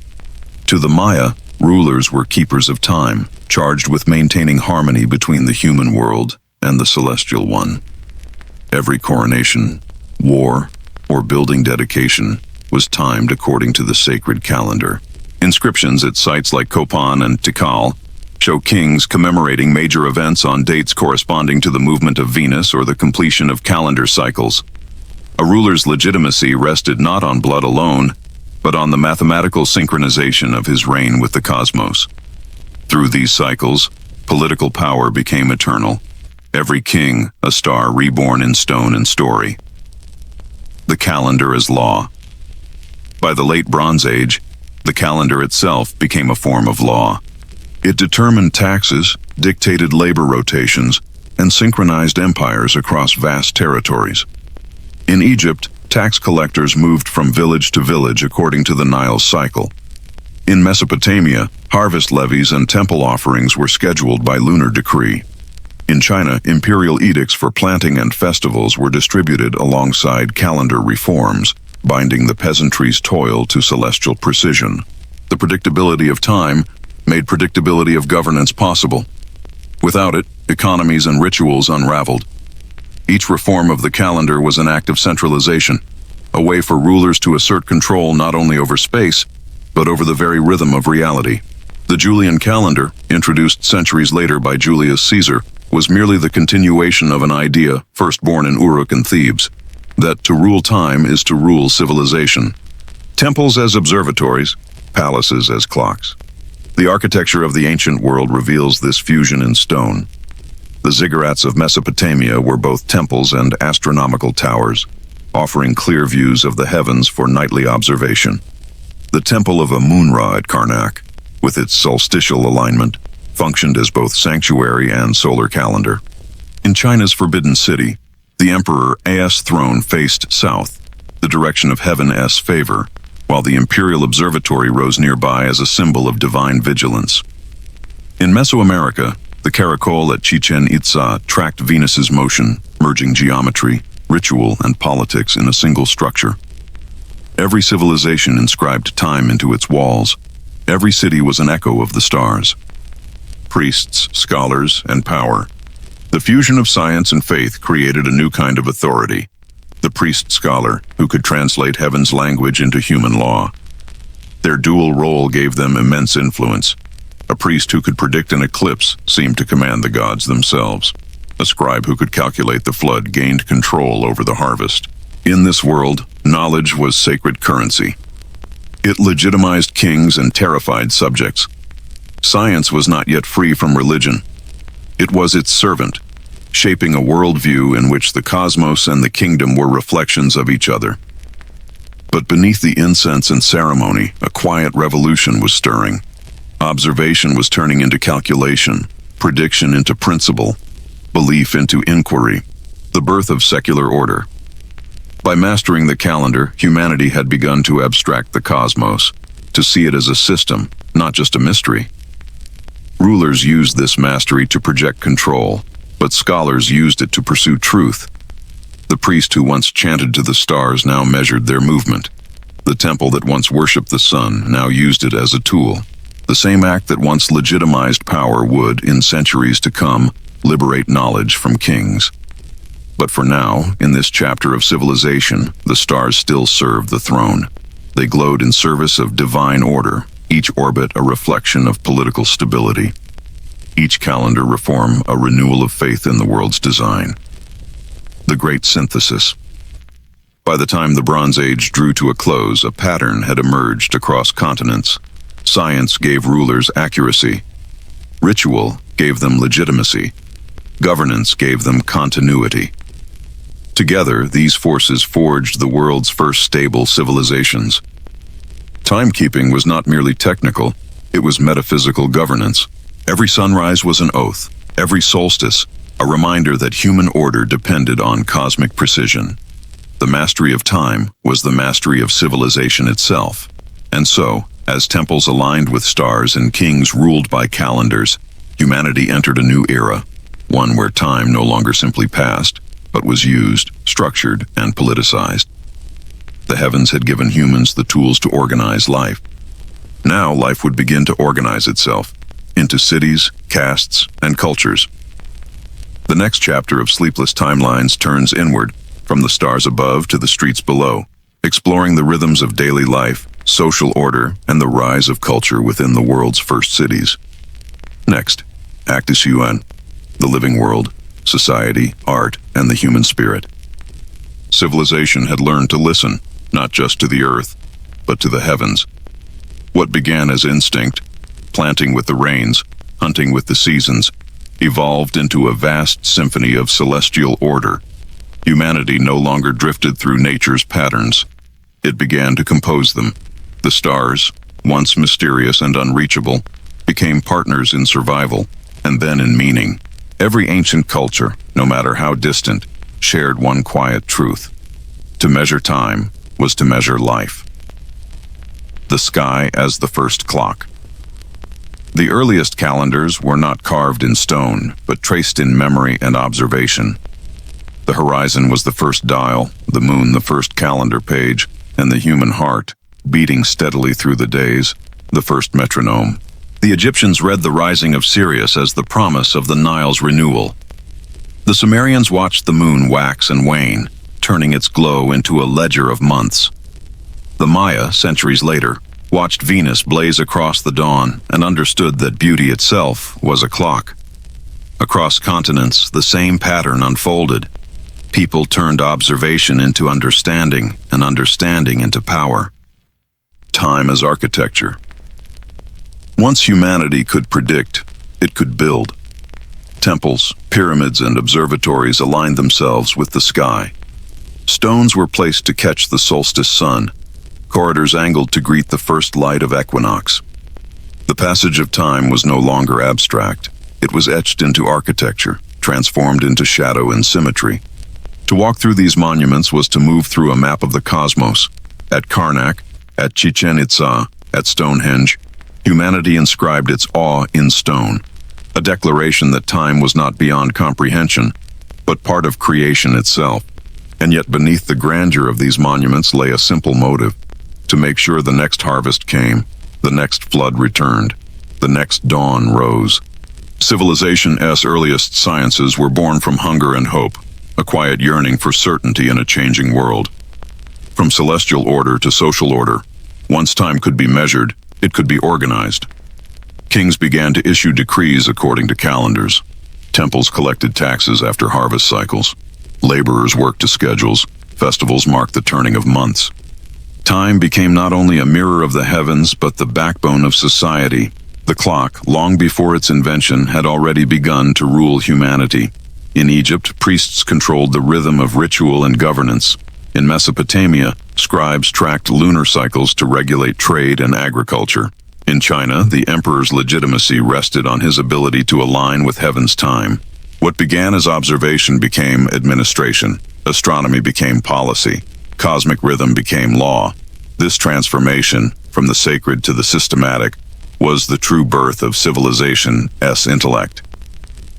Speaker 1: To the Maya, rulers were keepers of time, charged with maintaining harmony between the human world and the celestial one. Every coronation, war, or building dedication was timed according to the sacred calendar. Inscriptions at sites like Copan and Tikal show kings commemorating major events on dates corresponding to the movement of Venus or the completion of calendar cycles. A ruler's legitimacy rested not on blood alone, but on the mathematical synchronization of his reign with the cosmos. Through these cycles, political power became eternal. Every king, a star reborn in stone and story. The calendar as law. By the late Bronze Age, the calendar itself became a form of law. It determined taxes, dictated labor rotations, and synchronized empires across vast territories. In Egypt, tax collectors moved from village to village according to the Nile cycle. In Mesopotamia, harvest levies and temple offerings were scheduled by lunar decree. In China, imperial edicts for planting and festivals were distributed alongside calendar reforms, binding the peasantry's toil to celestial precision. The predictability of time made predictability of governance possible. Without it, economies and rituals unraveled. Each reform of the calendar was an act of centralization, a way for rulers to assert control not only over space, but over the very rhythm of reality. The Julian calendar, introduced centuries later by Julius Caesar, was merely the continuation of an idea first born in Uruk and Thebes, that to rule time is to rule civilization. Temples as observatories, palaces as clocks. The architecture of the ancient world reveals this fusion in stone. The ziggurats of Mesopotamia were both temples and astronomical towers, offering clear views of the heavens for nightly observation. The temple of Amun-Ra at Karnak, with its solstitial alignment, functioned as both sanctuary and solar calendar. In China's Forbidden City, the Emperor A's throne faced south, the direction of heaven's favor, while the imperial observatory rose nearby as a symbol of divine vigilance. In Mesoamerica, the caracol at Chichen Itza tracked Venus's motion, merging geometry, ritual, and politics in a single structure. Every civilization inscribed time into its walls. Every city was an echo of the stars. Priests, scholars, and power. The fusion of science and faith created a new kind of authority. The priest-scholar, who could translate heaven's language into human law. Their dual role gave them immense influence. A priest who could predict an eclipse seemed to command the gods themselves. A scribe who could calculate the flood gained control over the harvest. In this world, knowledge was sacred currency. It legitimized kings and terrified subjects. Science was not yet free from religion. It was its servant, shaping a worldview in which the cosmos and the kingdom were reflections of each other. But beneath the incense and ceremony, a quiet revolution was stirring. Observation was turning into calculation, prediction into principle, belief into inquiry, the birth of secular order. By mastering the calendar, humanity had begun to abstract the cosmos, to see it as a system, not just a mystery. Rulers used this mastery to project control, but scholars used it to pursue truth. The priest who once chanted to the stars now measured their movement. The temple that once worshipped the sun now used it as a tool. The same act that once legitimized power would, in centuries to come, liberate knowledge from kings. But for now, in this chapter of civilization, the stars still served the throne. They glowed in service of divine order, each orbit a reflection of political stability. Each calendar reform a renewal of faith in the world's design. The Great Synthesis. By the time the Bronze Age drew to a close, a pattern had emerged across continents. Science gave rulers accuracy. Ritual gave them legitimacy. Governance gave them continuity. Together, these forces forged the world's first stable civilizations. Timekeeping was not merely technical, it was metaphysical governance. Every sunrise was an oath, every solstice, a reminder that human order depended on cosmic precision. The mastery of time was the mastery of civilization itself. And so, as temples aligned with stars and kings ruled by calendars, humanity entered a new era, one where time no longer simply passed, but was used, structured, and politicized. The heavens had given humans the tools to organize life. Now life would begin to organize itself into cities, castes, and cultures. The next chapter of Sleepless Timelines turns inward, from the stars above to the streets below, exploring the rhythms of daily life, social order, and the rise of culture within the world's first cities. Next, Actus UN, the living world, society, art, and the human spirit. Civilization had learned to listen, not just to the earth, but to the heavens. What began as instinct, planting with the rains, hunting with the seasons, evolved into a vast symphony of celestial order. Humanity no longer drifted through nature's patterns. It began to compose them. The stars, once mysterious and unreachable, became partners in survival, and then in meaning. Every ancient culture, no matter how distant, shared one quiet truth. To measure time was to measure life. The sky as the first clock. The earliest calendars were not carved in stone, but traced in memory and observation. The horizon was the first dial, the moon the first calendar page, and the human heart, beating steadily through the days, the first metronome. The Egyptians read the rising of Sirius as the promise of the Nile's renewal. The Sumerians watched the moon wax and wane, turning its glow into a ledger of months. The Maya, centuries later, watched Venus blaze across the dawn and understood that beauty itself was a clock. Across continents, the same pattern unfolded. People turned observation into understanding and understanding into power. Time as architecture. Once humanity could predict, it could build. Temples, pyramids, and observatories aligned themselves with the sky. Stones were placed to catch the solstice sun, corridors angled to greet the first light of equinox. The passage of time was no longer abstract. It was etched into architecture, transformed into shadow and symmetry. To walk through these monuments was to move through a map of the cosmos. At Karnak, at Chichen Itza, at Stonehenge, humanity inscribed its awe in stone, a declaration that time was not beyond comprehension, but part of creation itself. And yet beneath the grandeur of these monuments lay a simple motive: to make sure the next harvest came, the next flood returned, the next dawn rose. Civilization's earliest sciences were born from hunger and hope, a quiet yearning for certainty in a changing world. From celestial order to social order, once time could be measured, it could be organized. Kings began to issue decrees according to calendars. Temples collected taxes after harvest cycles. Laborers worked to schedules. Festivals marked the turning of months. Time became not only a mirror of the heavens, but the backbone of society. The clock, long before its invention, had already begun to rule humanity. In Egypt, priests controlled the rhythm of ritual and governance. In Mesopotamia, scribes tracked lunar cycles to regulate trade and agriculture. In China, the emperor's legitimacy rested on his ability to align with heaven's time. What began as observation became administration. Astronomy became policy. Cosmic rhythm became law. This transformation, from the sacred to the systematic, was the true birth of civilization's intellect.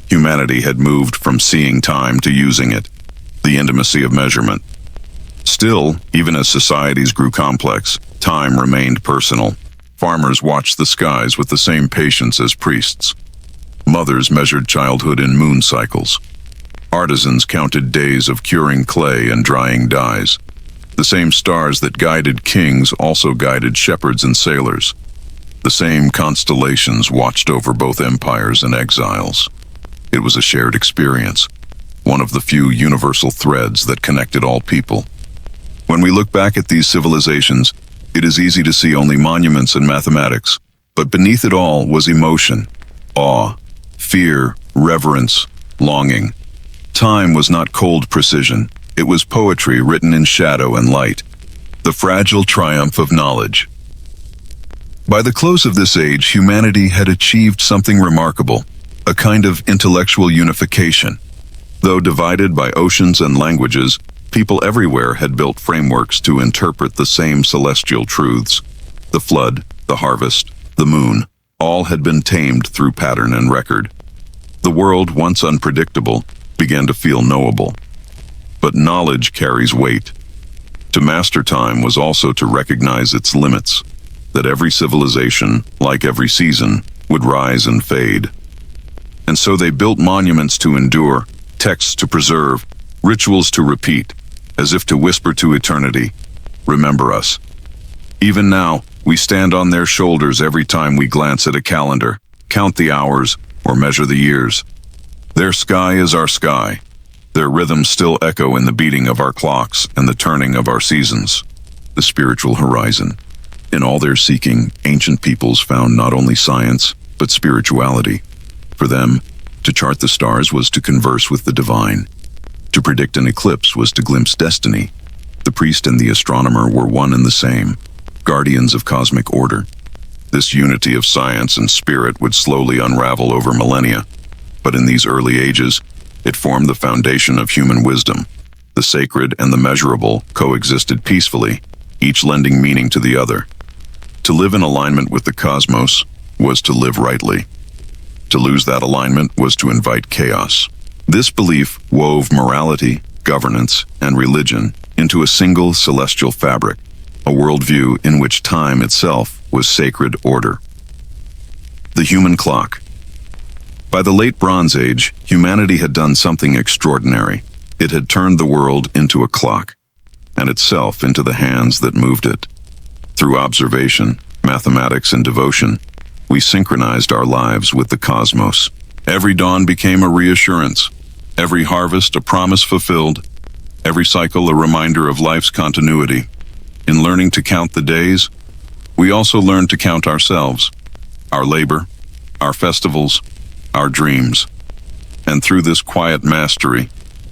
Speaker 1: Humanity had moved from seeing time to using it, the intimacy of measurement. Still, even as societies grew complex, time remained personal. Farmers watched the skies with the same patience as priests. Mothers measured childhood in moon cycles. Artisans counted days of curing clay and drying dyes. The same stars that guided kings also guided shepherds and sailors. The same constellations watched over both empires and exiles. It was a shared experience, one of the few universal threads that connected all people. When we look back at these civilizations, it is easy to see only monuments and mathematics, but beneath it all was emotion, awe, fear, reverence, longing. Time was not cold precision. It was poetry written in shadow and light, the fragile triumph of knowledge. By the close of this age, humanity had achieved something remarkable, a kind of intellectual unification. Though divided by oceans and languages, people everywhere had built frameworks to interpret the same celestial truths. The flood, the harvest, the moon, all had been tamed through pattern and record. The world, once unpredictable, began to feel knowable. But knowledge carries weight. To master time was also to recognize its limits, that every civilization, like every season, would rise and fade. And so they built monuments to endure, texts to preserve, rituals to repeat, as if to whisper to eternity, "Remember us." Even now, we stand on their shoulders every time we glance at a calendar, count the hours, or measure the years. Their sky is our sky. Their rhythms still echo in the beating of our clocks and the turning of our seasons. The spiritual horizon. In all their seeking, ancient peoples found not only science, but spirituality. For them, to chart the stars was to converse with the divine. To predict an eclipse was to glimpse destiny. The priest and the astronomer were one and the same, guardians of cosmic order. This unity of science and spirit would slowly unravel over millennia, but in these early ages, it formed the foundation of human wisdom. The sacred and the measurable coexisted peacefully, each lending meaning to the other. To live in alignment with the cosmos was to live rightly. To lose that alignment was to invite chaos. This belief wove morality, governance, and religion into a single celestial fabric. a worldview in which time itself was sacred order. The human clock. By the late Bronze Age, humanity had done something extraordinary. It had turned the world into a clock, and itself into the hands that moved it. Through observation, mathematics, and devotion, we synchronized our lives with the cosmos. Every dawn became a reassurance, every harvest a promise fulfilled, every cycle a reminder of life's continuity. In learning to count the days, we also learned to count ourselves, our labor, our festivals, our dreams. And through this quiet mastery,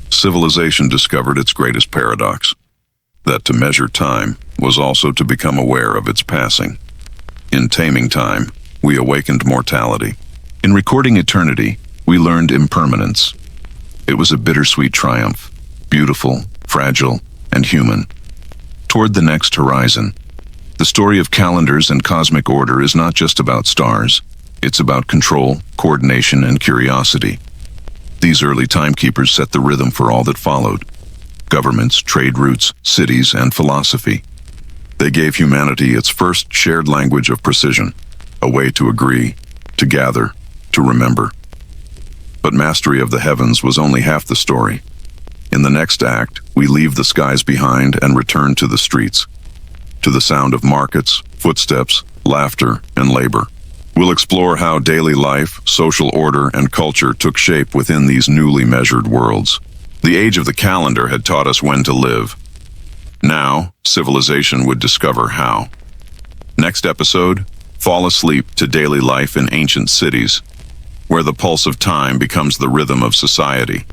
Speaker 1: civilization discovered its greatest paradox, that to measure time was also to become aware of its passing. In taming time, we awakened mortality. In recording eternity, we learned impermanence. It was a bittersweet triumph, beautiful, fragile, and human. Toward the next horizon, the story of calendars and cosmic order is not just about stars. It's about control, coordination, and curiosity. These early timekeepers set the rhythm for all that followed: governments, trade routes, cities, and philosophy. They gave humanity its first shared language of precision, a way to agree, to gather, to remember. But mastery of the heavens was only half the story. In the next act, we leave the skies behind and return to the streets, to the sound of markets, footsteps, laughter, and labor. We'll explore how daily life, social order, and culture took shape within these newly measured worlds. The age of the calendar had taught us when to live. Now, civilization would discover how. Next episode, fall asleep to daily life in ancient cities, where the pulse of time becomes the rhythm of society.